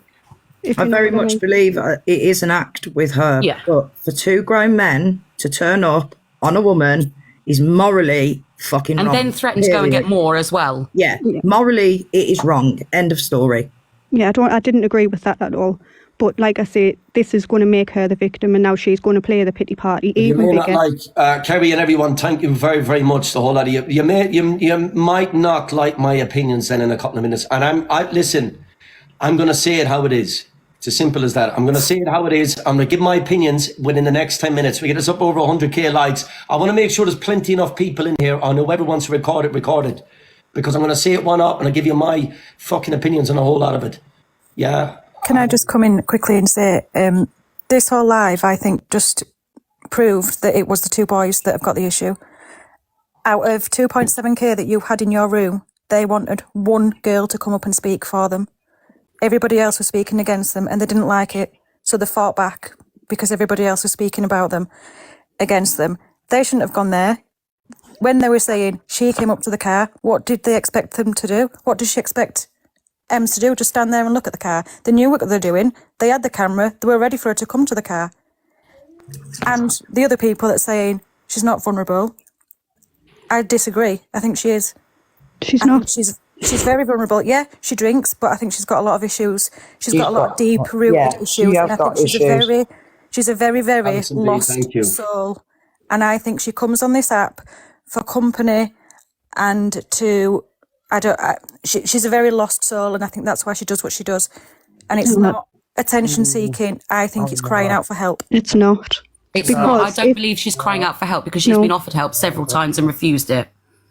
I very much believe it is an act with her. Yeah. But for two grown men to turn up on a woman is morally fucking wrong. And then threaten to go and get more as well. Yeah, morally it is wrong. End of story. Yeah, I didn't agree with that at all. But like I say, this is going to make her the victim, and now she's going to play the pity party even bigger. Like Kerry and everyone, thank you very, very much. The whole lot of you. You might not like my opinions then in a couple of minutes, and listen. I'm going to say it how it is. It's as simple as that. I'm going to say it how it is. I'm going to give my opinions within the next 10 minutes. We get us up over 100k likes. I want to make sure there's plenty enough people in here. I know whoever wants to record it, because I'm going to say it one up and I'll give you my fucking opinions on a whole lot of it. Yeah. Can I just come in quickly and say, this whole live, I think, just proved that it was the two boys that have got the issue. Out of 2.7k that you had in your room, they wanted one girl to come up and speak for them. Everybody else was speaking against them and they didn't like it. So they fought back because everybody else was speaking about them, against them. They shouldn't have gone there. When they were saying she came up to the car, what did they expect them to do? What did she expect Ems to do? Just stand there and look at the car. They knew what they were doing. They had the camera. They were ready for her to come to the car. And the other people that saying she's not vulnerable, I disagree. I think she is. She's not. She's very vulnerable. Yeah, she drinks, but I think she's got a lot of issues. She's got a lot of deep-rooted issues, and I think she's a very, very lost soul. And I think she comes on this app for company and to. She's a very lost soul, and I think that's why she does what she does. And it's not attention seeking. I think it's crying out for help. It's not. It's not. I don't believe she's crying out for help because she's been offered help several times and refused it.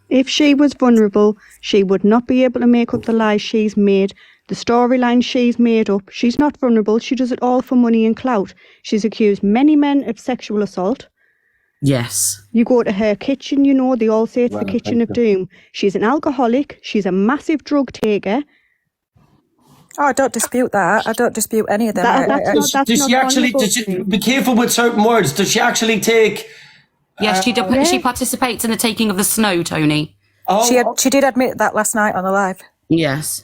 If she was vulnerable, she would not be able to make up the lies she's made, the storyline she's made up. She's not vulnerable. She does it all for money and clout. She's accused many men of sexual assault. Yes. You go to her kitchen, they all say it's the kitchen of doom. She's an alcoholic. She's a massive drug taker. Oh, I don't dispute that. I don't dispute any of them. Does she be careful with certain words? Does she actually take... Yes, she participates in the taking of the snow, Tony. She did admit that last night on the live. Yes.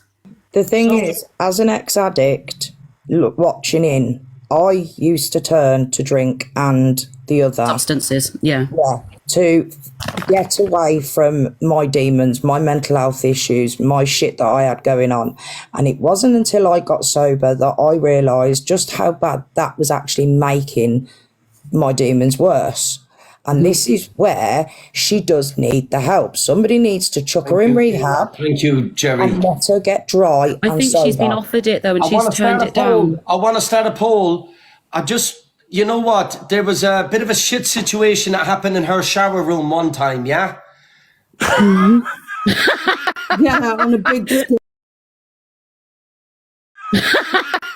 The thing is, as an ex-addict, watching in, I used to turn to drink and the other substances. Yeah. To get away from my demons, my mental health issues, my shit that I had going on. And it wasn't until I got sober that I realised just how bad that was actually making my demons worse. And this is where she does need the help. Somebody needs to chuck her in rehab. Thank you, Jerry. And let her get dry. I think she's been offered it though, and she's turned it down. I want to start a poll. You know what? There was a bit of a shit situation that happened in her shower room one time, yeah? Yeah, on a big...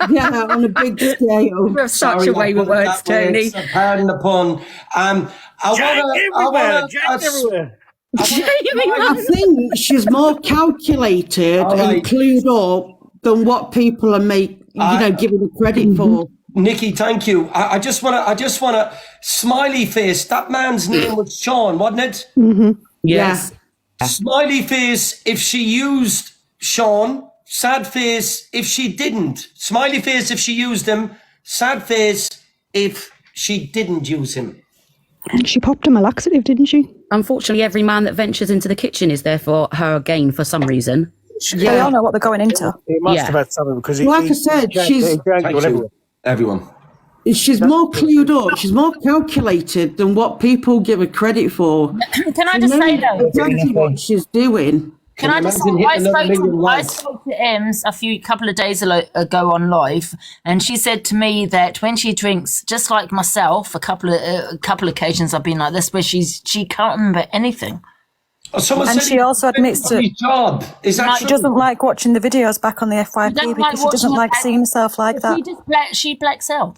Yeah, on a big scale. You're such a way with words, Tony. Pardon the pun. I think she's more calculated and clued up than what people are giving her credit for. Nikki, thank you. I just wanna smiley face. That man's name was Sean, wasn't it? Mm-hmm. Yes. Yeah. Smiley face if she used Sean. Sad face if she didn't. Smiley face if she used him. Sad face if she didn't use him. And she popped him a laxative, didn't she? Unfortunately, every man that ventures into the kitchen is therefore her gain for some reason. Yeah. They all know what they're going into. He must have had something because like I said, everyone. She's more clued up. She's more calculated than what people give her credit for. Can I just say though? Exactly what she's doing. Can I just say, I spoke to Ems a couple of days ago on live, and she said to me that when she drinks, just like myself, a couple of occasions I've been like this, where she can't remember anything. And she also admits to job. Is that she doesn't like watching the videos back on the FYP because she doesn't like seeing herself like that. She blacks out.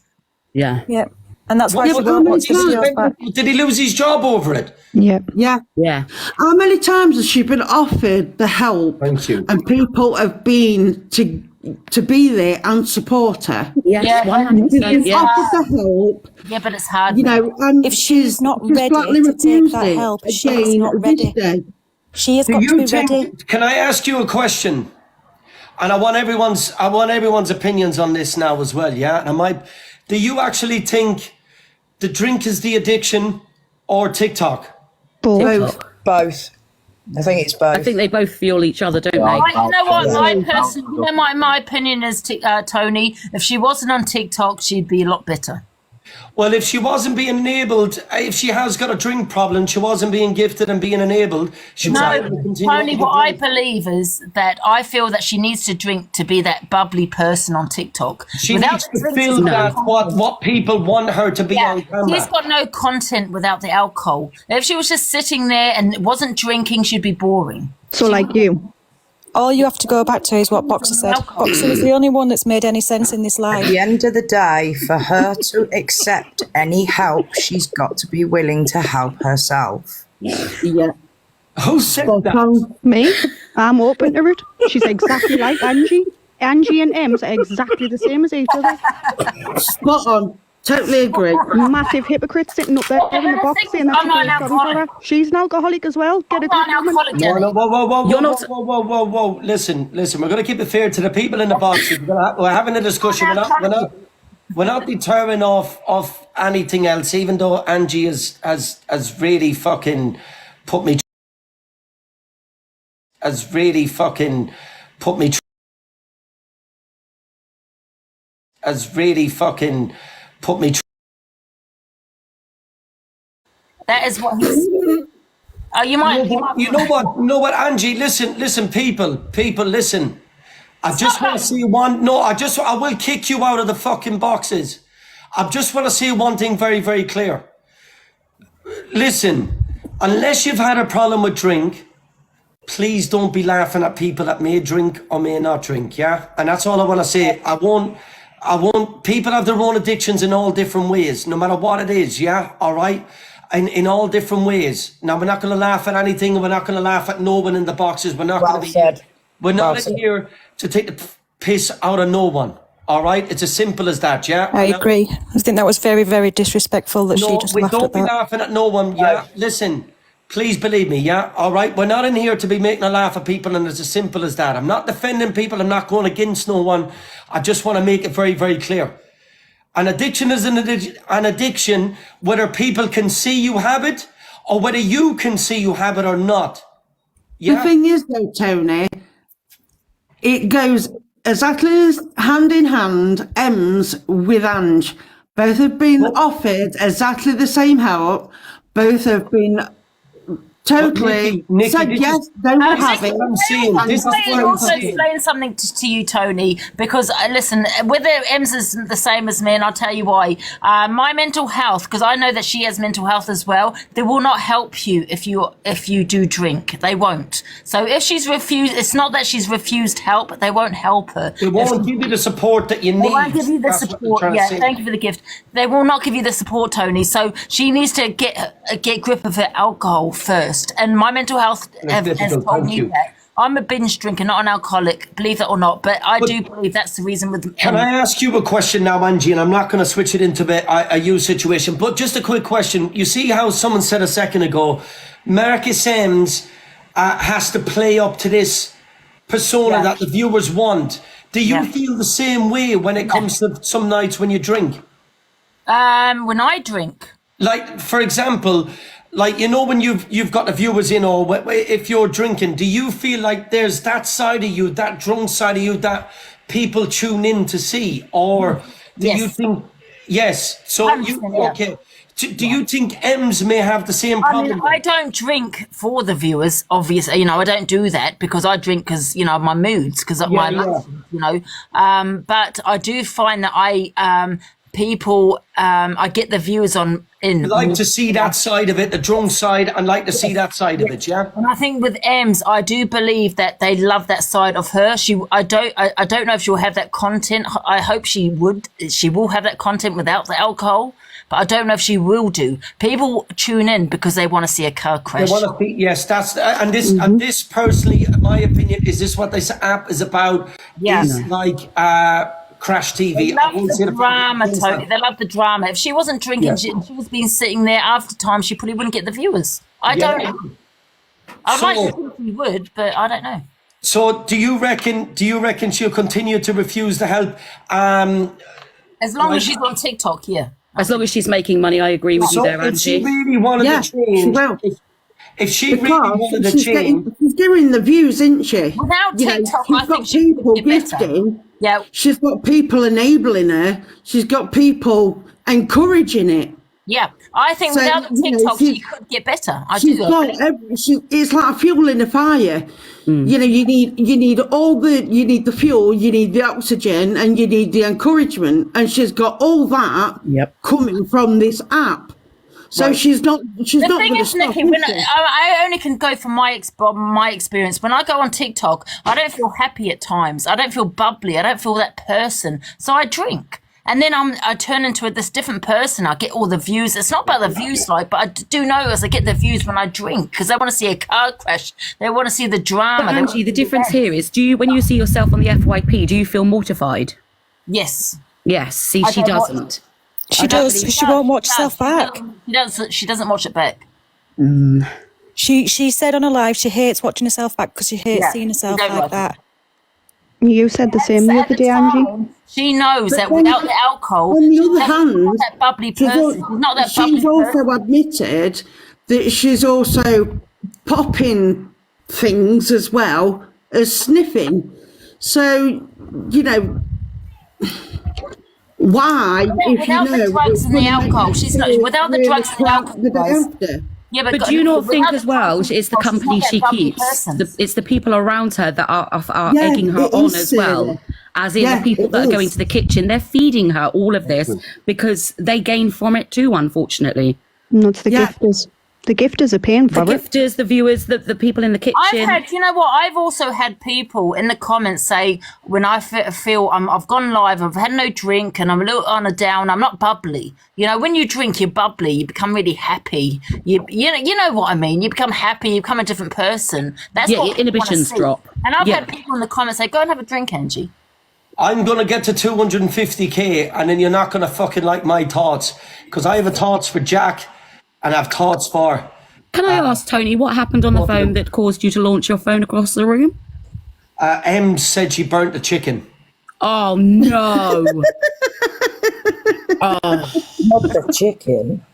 Yeah. Yeah. And that's why she won't watch the videos back. Did he lose his job over it? Yeah. Yeah. Yeah. How many times has she been offered the help? Thank you. And people have been to be there and support her. Yes, Yeah. 100%. Yeah. Offered the help. Yeah, but it's hard. And if she's not ready to take that help, she's not ready. She has got to be ready. Can I ask you a question? And I want everyone's opinions on this now as well. Yeah. And do you actually think the drink is the addiction or TikTok? Both. I think it's both. I think they both fuel each other, don't they? You know what? My opinion is, Tony, if she wasn't on TikTok, she'd be a lot better. Well, if she wasn't being enabled, if she has got a drink problem, she wasn't being gifted and being enabled, she was able to continue. Tony, what I believe is that I feel that she needs to drink to be that bubbly person on TikTok. She needs to feel that what people want her to be on camera. She's got no content without the alcohol. If she was just sitting there and wasn't drinking, she'd be boring. So like you. All you have to go back to is what Boxer said. Boxer was the only one that's made any sense in this life. At the end of the day, for her to accept any help, she's got to be willing to help herself. Yeah. Who said that? Me. I'm open to it. She's exactly like Angie. Angie and Ems are exactly the same as each other. Spot on. Totally agree. Massive hypocrite sitting up there in the box saying that she's an alcoholic as well. Get a good woman. Whoa. Listen. We're going to keep it fair to the people in the box. We're having a discussion. We're not deterring off anything else, even though Angie has really fucking put me That is what he's. Oh, you know what, Angie? Listen, people, listen. I just want to see one. No, I will kick you out of the fucking boxes. I just want to say one thing very, very clear. Listen, unless you've had a problem with drink, please don't be laughing at people that may drink or may not drink. Yeah, and that's all I want to say. I won't. People have their own addictions in all different ways, no matter what it is. Yeah, all right. In all different ways. Now, we're not going to laugh at anything, and we're not going to laugh at no one in the boxes. We're not going to be. We're not here to take the piss out of no one. All right, it's as simple as that. Yeah, I agree. I think that was very, very disrespectful that she just laughed at that. Don't be laughing at no one. Yeah, listen, please believe me. Yeah, all right. We're not in here to be making a laugh at people, and it's as simple as that. I'm not defending people. I'm not going against no one. I just want to make it very, very clear. An addiction is an addiction, whether people can see you have it or whether you can see you have it or not. Yeah? The thing is, though, Tony, it goes exactly as hand in hand, Ems with Ange. Both have been offered exactly the same help. Both have been Totally. Nikki, Said yes, they would have it. I'm saying. This is what I'm also saying. explain something to you, Tony, because listen, whether Ems is the same as me, and I'll tell you why. My mental health, because I know that she has mental health as well. They will not help you if you do drink. They won't. So if she's refused, it's not that she's refused help. They won't help her. They won't give you the support that you need. They won't give you the support. Yeah, thank you for the gift. They will not give you the support, Tony. So she needs to get grip of her alcohol first. And my mental health has told me that. I'm a binge drinker, not an alcoholic, believe it or not. But I do believe that's the reason with. Can I ask you a question now, Angie? And I'm not going to switch it into a you situation, but just a quick question. You see how someone said a second ago, Marcus Ems has to play up to this persona that the viewers want. Do you feel the same way when it comes to some nights when you drink? When I drink, like for example. Like, you know, when you've got the viewers in, or if you're drinking, do you feel like there's that side of you, that drunk side of you, that people tune in to see? Or do you think, yes, so you, okay. Do you think Ems may have the same problem? I mean, I don't drink for the viewers, obviously. You know, I don't do that because I drink because, you know, my moods, because of my emotions, you know. But I do find that I get the viewers on in. You like to see that side of it, the drunk side, and like to see that side of it, yeah? And I think with Ems, I do believe that they love that side of her. I don't know if she'll have that content. I hope she would. She will have that content without the alcohol. But I don't know if she will do. People tune in because they want to see a car crash. They want to see, yes, that's and this personally, in my opinion, is this what this app is about? Yeah. Is like Crash TV. They love the drama, Tony. They love the drama. If she wasn't drinking, she was been sitting there after time, she probably wouldn't get the viewers. I don't know. I'd like to think she would, but I don't know. So do you reckon she'll continue to refuse the help? As long as she's on TikTok, yeah. As long as she's making money, I agree with you there, Angie. If she really wanted to change, she will. If she really wanted to change, she's doing the views, isn't she? Without TikTok, she's got people gifting. Yeah. She's got people enabling her. She's got people encouraging it. Yeah, I think without the TikTok, she could get better. It's like a fuel in a fire. You know, you need the fuel, you need the oxygen, and you need the encouragement. And she's got all that coming from this app. So she's not going to stop. Nikki, I only can go from my experience. When I go on TikTok, I don't feel happy at times. I don't feel bubbly. I don't feel that person. So I drink. And then I turn into this different person. I get all the views. It's not about the views, but I do notice I get the views when I drink because they want to see a car crash. They want to see the drama. But Angie, the difference here is, when you see yourself on the FYP, do you feel mortified? Yes. Yes. See, she doesn't. She does. She won't watch herself back. She doesn't watch it back. She said on a live she hates watching herself back because she hates seeing herself like that. You said the same the other day, Angie. She knows that without the alcohol, on the other hand, that bubbly person. She's also admitted that she's also popping things as well as sniffing. So, you know, why? Without the drugs and the alcohol, she's not. Without the drugs and the alcohol. Yeah, but do you not think as well it's the company she keeps? It's the people around her that are egging her on as well. As in the people that are going to the kitchen. They're feeding her all of this because they gain from it too, unfortunately. No, it's the gifters. The gifters are paying for it. The gifters, the viewers, the people in the kitchen. I've also had people in the comments say, when I feel I've gone live, I've had no drink and I'm a little on a down, I'm not bubbly. You know, when you drink, you're bubbly, you become really happy. You know what I mean? You become happy, you become a different person. That's what your inhibitions drop. And I've had people in the comments say, go and have a drink, Angie. I'm going to get to 250k and then you're not going to fucking like my thoughts because I have a thoughts for Jack and I have thoughts for... Can I ask, Tony, what happened on the phone that caused you to launch your phone across the room? Ems said she burnt the chicken. Oh, no. Not the chicken.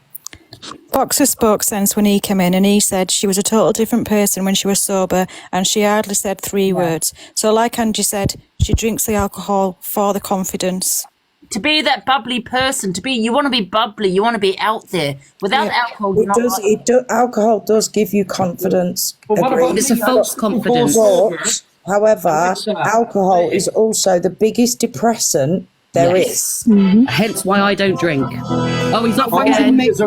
Boxer spoke sense when he came in and he said she was a total different person when she was sober and she hardly said 3 words. So like Angie said, she drinks the alcohol for the confidence. to be that bubbly person. You want to be bubbly. You want to be out there. Without alcohol, you're not like alcohol does give you confidence. But what about It's a false confidence. But, however, alcohol is also the biggest depressant there is. Hence why I don't drink. Oh, he's not When you forgetting. mix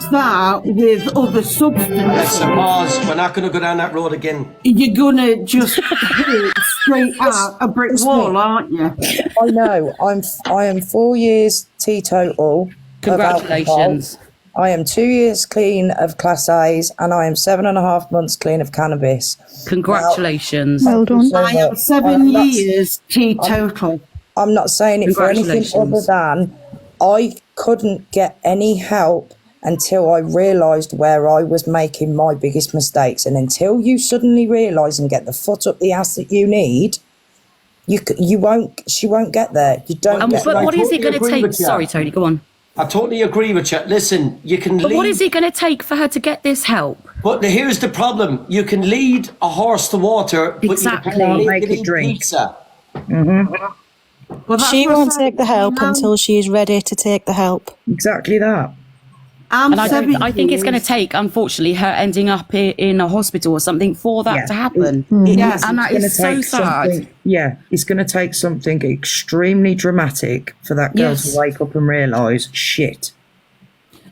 that with other substances, Listen, Mars, we're not going to go down that road again. you're gonna just hit straight at a brick wall, aren't you? I know. I am 4 years teetotal. Congratulations. I am 2 years clean of Class A's, and I am 7.5 months clean of cannabis. Congratulations. Well done. I am 7 years teetotal. I'm not saying it for anything other than I couldn't get any help until I realised where I was making my biggest mistakes. And until you suddenly realise and get the foot up the ass that you need, she won't get there. You don't get But there. what is it going to take? Sorry, Tony, go on. I totally agree with you. Listen, you can But lead... what is it going to take for her to get this help? But here's the problem. You can lead a horse to water, but Exactly. you can't Make make it it drink. pizza. She won't take the help until she's ready to take the help. Exactly that. And I think it's going to take, unfortunately, her ending up in a hospital or something for that to happen. Yes, And that is so sad. Yeah, it's going to take something extremely dramatic for that girl to wake up and realise, shit.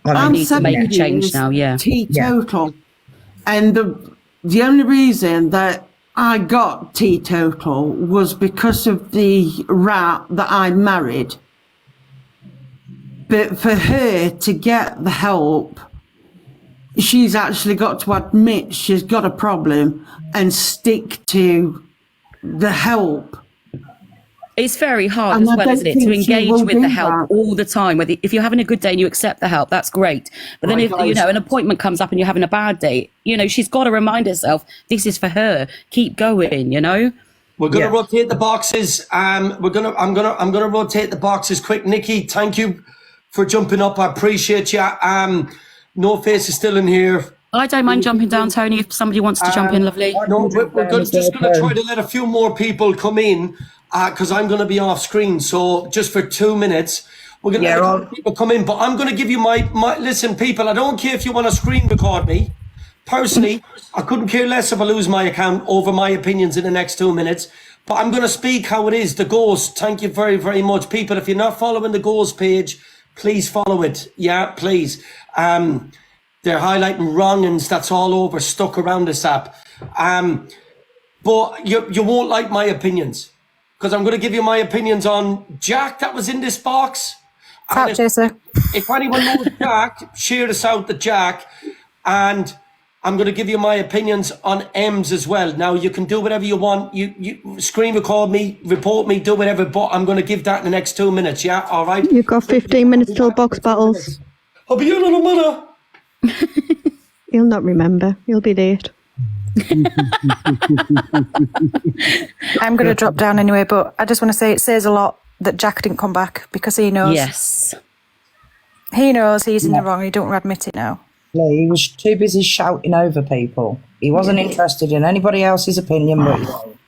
I need to make a change now, teetotal. And the only reason that I got teetotal was because of the rat that I married. But for her to get the help, she's actually got to admit she's got a problem and stick to the help. It's very hard And as I well, don't isn't it, to think she engage will with do the help that. all the time. Whether if you're having a good day and you accept the help, that's great. But then Right, if guys. an appointment comes up and you're having a bad day, she's got to remind herself this is for her. Keep going. We're going to rotate the boxes. I'm gonna rotate the boxes quick. Nikki, thank you for jumping up. I appreciate you. No Face is still in here. I don't mind jumping down, Tony, if somebody wants to jump in, lovely. No, just going to try to let a few more people come in because I'm going to be off screen. So just for 2 minutes, we're going to let a couple of people come in. But I'm going to give you my listen, people. I don't care if you want to screen record me. Personally, I couldn't care less if I lose my account over my opinions in the next 2 minutes. But I'm going to speak how it is. The Ghost. Thank you very, very much, people. If you're not following the Ghost page, please follow it. Yeah, please. They're highlighting wrongings. That's all over, stuck around this app. But you won't like my opinions because I'm going to give you my opinions on Jack that was in this box. Tap chaser. If anyone knows Jack, share this out to Jack. And I'm going to give you my opinions on M's as well. Now, you can do whatever you want. You screen record me, report me, do whatever. But I'm going to give that in the next 2 minutes. Yeah, all right? You've got 15 minutes till box battles. I'll be in a minute. You'll not remember. You'll be late. I'm going to drop down anyway, but I just want to say it says a lot that Jack didn't come back because he knows. Yes. He knows he's in the wrong. He don't admit it now. Yeah, he was too busy shouting over people. He wasn't interested in anybody else's opinion but his own.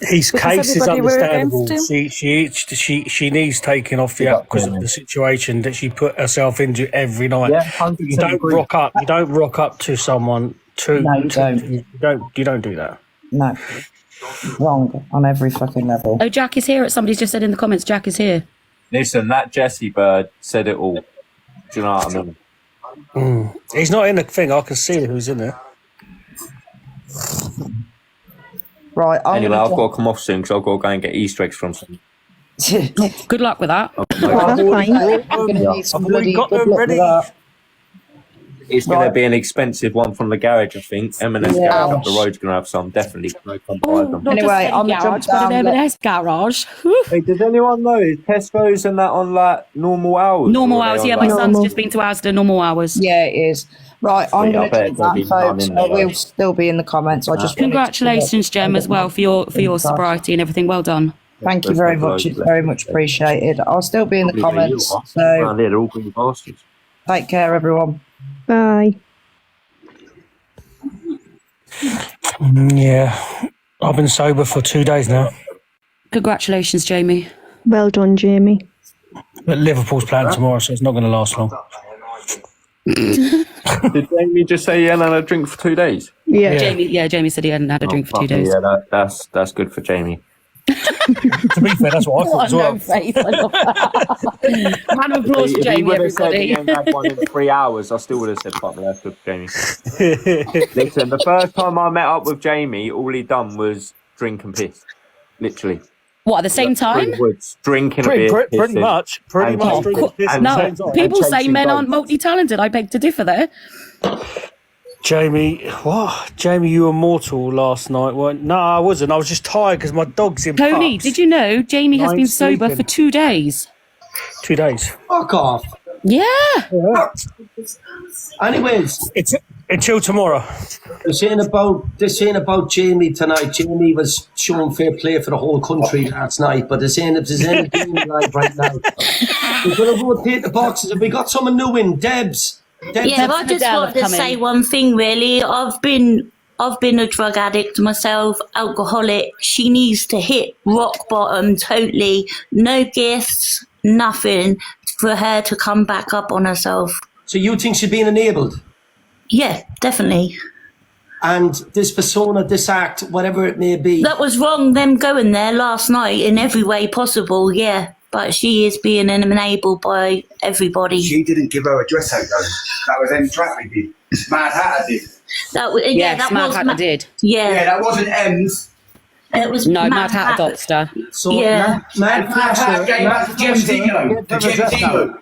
His Because case is everybody were understandable. against She needs taking off the app because of the situation that she put herself into every night. Yeah, 100% you don't agree. rock up. You don't rock up to someone. No, you don't. You don't do that. No. Wrong on every fucking level. Oh, Jack is here. Somebody's just said in the comments, Jack is here. Listen, that Jesse bird said it all. Do you know what I mean? He's not in the thing. I can see who's in there. Right. Anyway, I've got to come off soon because I've got to go and get Easter eggs from someone. Good luck with that. That's fine. I'm gonna need some bloody got good them luck ready. with that. It's going to be an expensive one from the garage, I think. M&S Yeah. garage up the road's going to have some, definitely. Go come buy them. Not Anyway, just I'm any gonna jump garage, but an down, M&S garage. Hey, does anyone know Tesco's and that on like normal hours? Normal Or are they hours, on, yeah. like- My son's just been to Asda, normal hours. Yeah, it is. Right, I'm Sweet, I going bet to it's do gonna be that, fun folks. in I there. will still be in the comments. I just wanted to- Congratulations, Jem, as well for your sobriety and everything. Well done. Thank you very much. It's very much appreciated. I'll still be in the comments. Around So here, they're all green bastards. take care, everyone. Bye. Yeah, I've been sober for 2 days now. Congratulations, Jamie. Well done, Jamie. But Liverpool's playing tomorrow, so it's not going to last long. Did Jamie just say he hadn't had a drink for 2 days? Yeah. Jamie said he hadn't had a drink for 2 days. Yeah, that's good for Jamie. To be fair, that's what I thought as well. No faith. I love that. Round of applause for If he Jamie, would have said everybody. he hadn't had one in 3 hours, I still would have said, fuck, that's good for Jamie. Listen, the first time I met up with Jamie, all he done was drink and piss. Literally. What, at the same time? Drinking a beer, Pretty much. Pretty much. Drinking, pissing No, at the same time. people say chasing men dogs. aren't multi-talented. I beg to differ there. Jamie, what? Jamie, you were mortal last night, weren't? No, I wasn't. I was just tired because my dog's in Tony, pups. did you know Jamie has I been ain't sober sleeping. for 2 days? 2 days. Fuck off. Yeah. Anyways, It's until tomorrow. they're saying about Jamie tonight. Jamie was showing fair play for the whole country last night, but they're saying if there's any Jamie live right now, we're going to rotate the boxes. Have we got someone new in? Debs. Yeah, I just want to say one thing really. I've been a drug addict myself, alcoholic. She needs to hit rock bottom totally. No gifts, nothing for her to come back up on herself. So you think she's being enabled? Yeah, definitely. And this persona, this act, whatever it may be. That was wrong, them going there last night in every way possible, yeah. But she is being enabled by everybody. She didn't give her address out though. That was M Traffic did. Mad Hatter did. Yes, Mad Hatter did. Yeah. Yeah, that wasn't M's. It was No, Mad Hatter Doctor. So yeah. Mad Hatter gave us Gemzino. The Gemzino.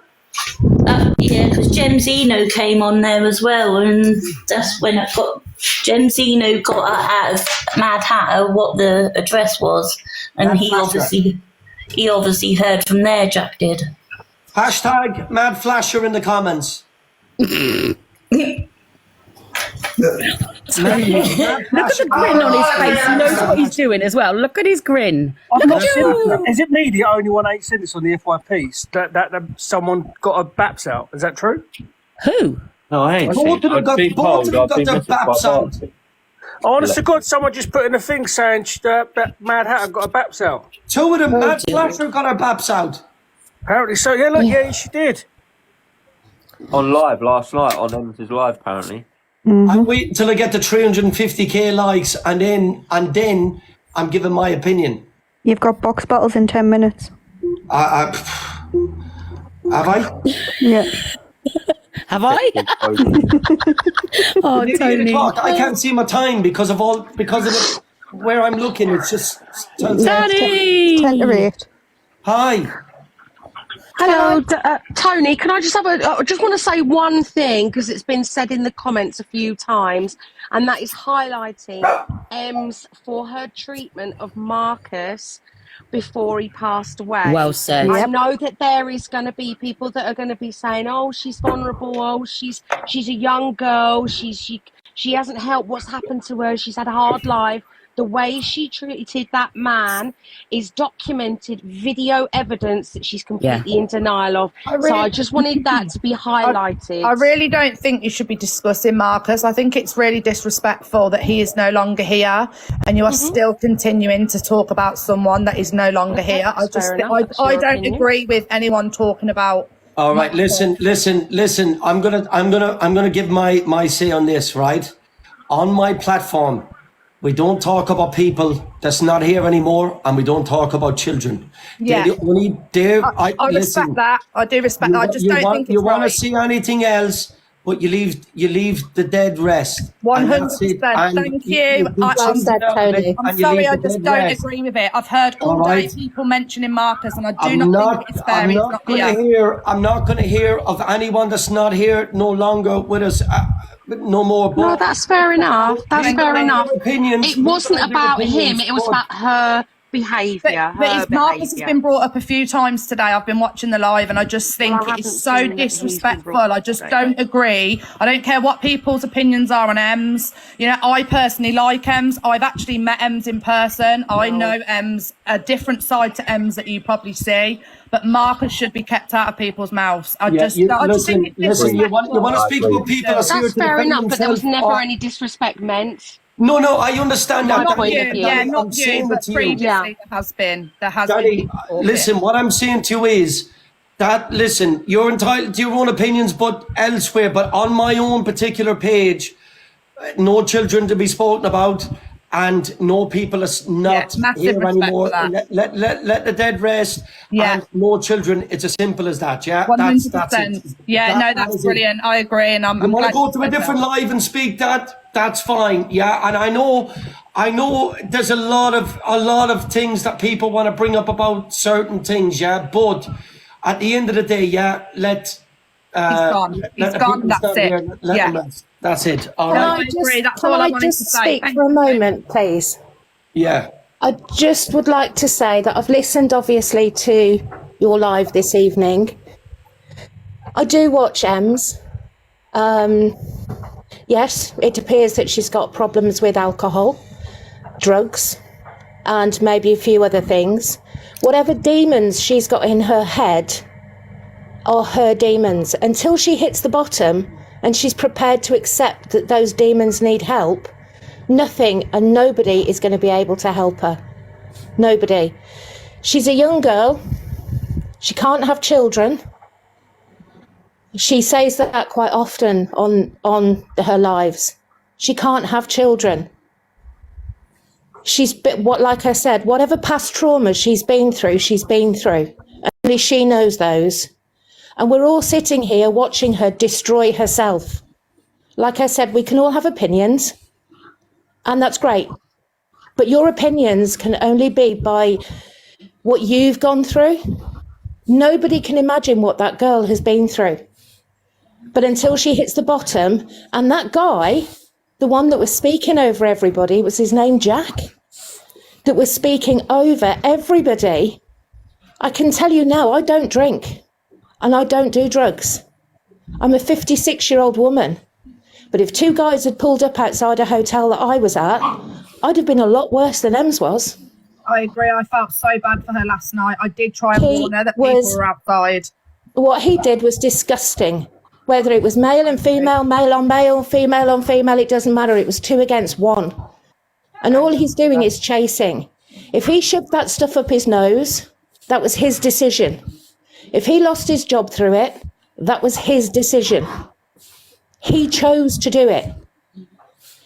Yeah, because Gemzino came on there as well, and that's when it got Gemzino got out of Mad Hatter what the address was, and Mad he Flasher. obviously heard from there. Jack did. Hashtag Mad Flasher in the comments. Look at the grin on his face. He knows what he's doing as well. Look at his grin. I've not seen it. Is it me, the only one that ain't seen this on the FYP? That someone got a BAPS out. Is that true? Who? No, I ain't Both of them got their baps out. Honest to God, someone just put in a thing saying that Mad Hatter got a BAPS out. Two of them, Mad Flasher got her baps out. Apparently so. Yeah, look, yeah, she did. On live last night, on M's live, apparently. I'm waiting till I get the 350k likes, and then I'm giving my opinion. You've got box battles in 10 minutes. Have I? Yeah. Have I? Oh, Tony. I can't see my time because of where I'm looking. It's just Tony. 10 to 8. Hi. Hello, Tony. Can I just I just want to say one thing because it's been said in the comments a few times, and that is highlighting Ems for her treatment of Marcus before he passed away. Well said. I know that there is going to be people that are going to be saying, "Oh, she's vulnerable. Oh, she's a young girl. She hasn't helped. What's happened to her? She's had a hard life." The way she treated that man is documented video evidence that she's completely in denial of. So I just wanted that to be highlighted. I really don't think you should be discussing Marcus. I think it's really disrespectful that he is no longer here and you are still continuing to talk about someone that is no longer here. I don't agree with anyone talking about. All right, listen. I'm gonna give my say on this, right? On my platform, we don't talk about people that's not here anymore, and we don't talk about children. Yeah. They're the only, I respect that. I do respect that. I just don't think it's you want right. to see anything else, but you leave the dead rest. 100%. Thank you. I'm sorry, I just don't agree with it. I've heard all day people mentioning Marcus, and I do not think it's fair. He's not here. I'm not going to hear of anyone that's not here no longer with us. No more. No, that's fair enough. That's fair enough. Opinions. It wasn't about him. It was about her behaviour. But Marcus has been brought up a few times today. I've been watching the live, and I just think it is so disrespectful. I just don't agree. I don't care what people's opinions are on Ems. You know, I personally like Ems. I've actually met Ems in person. I know Ems, a different side to Ems that you probably see. But Marcus should be kept out of people's mouths. I just think it's you want to speak about people. That's fair enough, but there was never any disrespect meant. No, I understand that. Not Danny, you, Danny, yeah, I'm not you, saying it but to you. previously there has been Danny, people talking. listen, what I'm saying to you is that, listen, you're entitled to your own opinions, but elsewhere, but on my own particular page, no children to be spoken about, and no people are not massive here respect anymore. for that. Let the dead rest, and no children. It's as simple as that. Yeah, 100%. that's it. Yeah, That that's is it. brilliant. I agree, and I'm You want glad to go you to a said different that. live and speak that's fine. Yeah, and I know there's a lot of things that people want to bring up about certain things. Yeah, but at the end of the day, yeah, let the people That's stand it. here and let them rest. That's it. All No, right. I agree. That's Can all I I wanted to just say. speak for a moment, please? Yeah. I just would like to say that I've listened, obviously, to your live this evening. I do watch Ems. Yes, it appears that she's got problems with alcohol, drugs, and maybe a few other things. Whatever demons she's got in her head are her demons. Until she hits the bottom and she's prepared to accept that those demons need help, nothing and nobody is going to be able to help her. Nobody. She's a young girl. She can't have children. She says that quite often on her lives. She can't have children. Like I said, whatever past traumas she's been through. Only she knows those. And we're all sitting here watching her destroy herself. Like I said, we can all have opinions, and that's great. But your opinions can only be by what you've gone through. Nobody can imagine what that girl has been through. But until she hits the bottom, and that guy, the one that was speaking over everybody, was his name Jack, that was speaking over everybody. I can tell you now, I don't drink and I don't do drugs. I'm a 56-year-old woman. But if two guys had pulled up outside a hotel that I was at, I'd have been a lot worse than Ems was. I agree. I felt so bad for her last night. I did try and warn her that people were outside. What he did was disgusting. Whether it was male and female, male on male, female on female, it doesn't matter. It was 2 against 1. And all he's doing is chasing. If he shoved that stuff up his nose, that was his decision. If he lost his job through it, that was his decision. He chose to do it.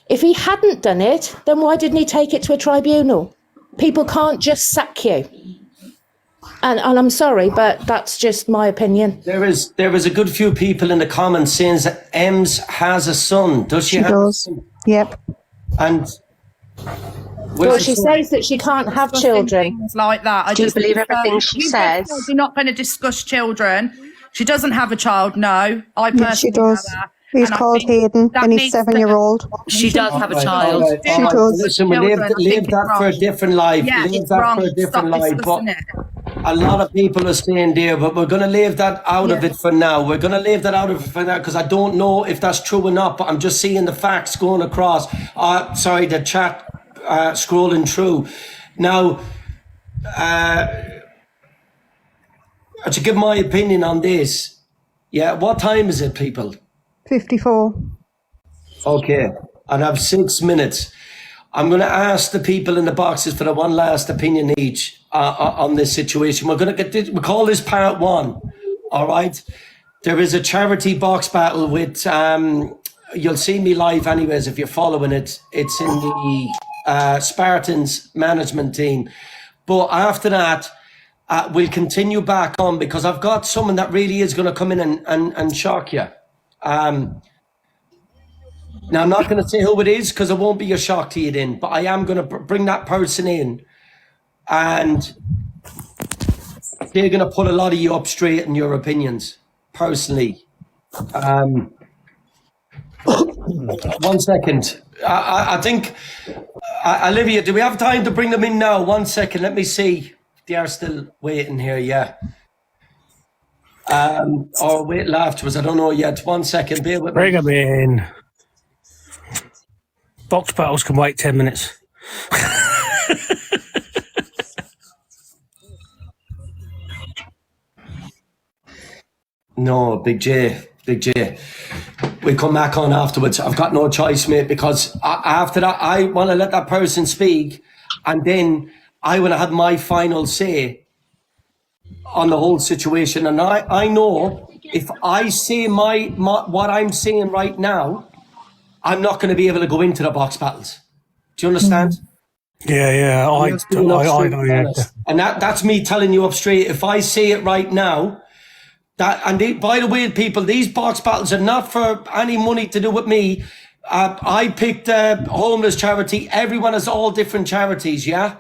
If he hadn't done it, then why didn't he take it to a tribunal? People can't just sack you. And I'm sorry, but that's just my opinion. There is a good few people in the comments saying that Ems has a son. Does she? She does. Yep. And well, she says that she can't have children. Things like that. Do you believe everything she says? You're not going to discuss children. She doesn't have a child. No, I personally Yes, she does. know her. He's And I called think Hayden, that and he's needs to- 7-year-old. She does have a child. She does. Listen, we leave that for a different live. Yeah, leave it's that wrong. for a different Stop live. But discussing it. a lot of people are saying there, but we're going to leave that out of it for now. We're going to leave that out of it for now because I don't know if that's true or not, but I'm just seeing the facts going across. Sorry, the chat scrolling through. Now, to give my opinion on this, yeah, what time is it, people? 54. Okay, and I have 6 minutes. I'm going to ask the people in the boxes for the one last opinion each on this situation. We're going to get this, we call this part 1. All right. There is a charity box battle with. You'll see me live anyways if you're following it. It's in the Spartans management team. But after that, we'll continue back on because I've got someone that really is going to come in and shock you. Now, I'm not going to say who it is because it won't be a shock to you then, but I am going to bring that person in and they're going to put a lot of you up straight in your opinions, personally. 1 second. I think, Olivia, do we have time to bring them in now? 1 second. Let me see. They are still waiting here, yeah. Or wait till afterwards. I don't know yet. 1 second. Bear with me. Bring them in. Box battles can wait 10 minutes. No, Big J. Big J. We come back on afterwards. I've got no choice, mate, because after that, I want to let that person speak, and then I want to have my final say on the whole situation. And I know if I say my what I'm saying right now, I'm not going to be able to go into the box battles. Do you understand? Yeah, I know, yeah. And that's me telling you up straight. If I say it right now, by the way, people, these box battles are not for any money to do with me. I picked homeless charity. Everyone has all different charities, yeah?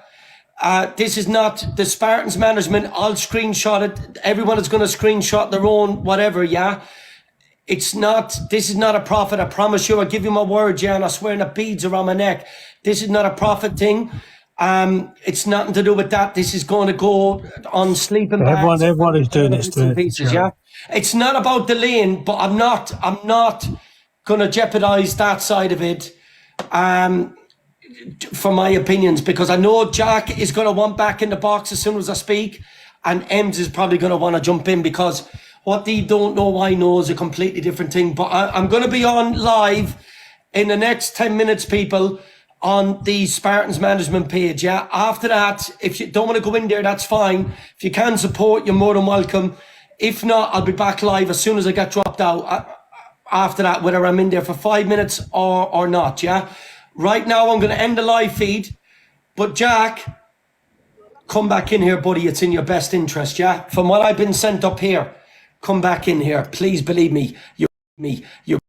This is not the Spartans management. I'll screenshot it. Everyone is going to screenshot their own whatever, yeah? This is not a profit. I promise you. I give you my word, yeah, and I swear the beads around my neck. This is not a profit thing. It's nothing to do with that. This is going to go on sleeping bags. Everyone who's doing this to pieces, yeah. It's not about delaying, but I'm not going to jeopardize that side of it. For my opinions, because I know Jack is going to want back in the box as soon as I speak, and Ems is probably going to want to jump in, because what they don't know I know is a completely different thing. But I'm going to be on live in the next 10 minutes, people, on the Spartans management page, yeah? After that, if you don't want to go in there, that's fine. If you can support, you're more than welcome. If not, I'll be back live as soon as I get dropped out. After that, whether I'm in there for 5 minutes or not, yeah? Right now, I'm going to end the live feed. But Jack, come back in here, buddy. It's in your best interest, yeah? From what I've been sent up here, come back in here. Please believe me. You're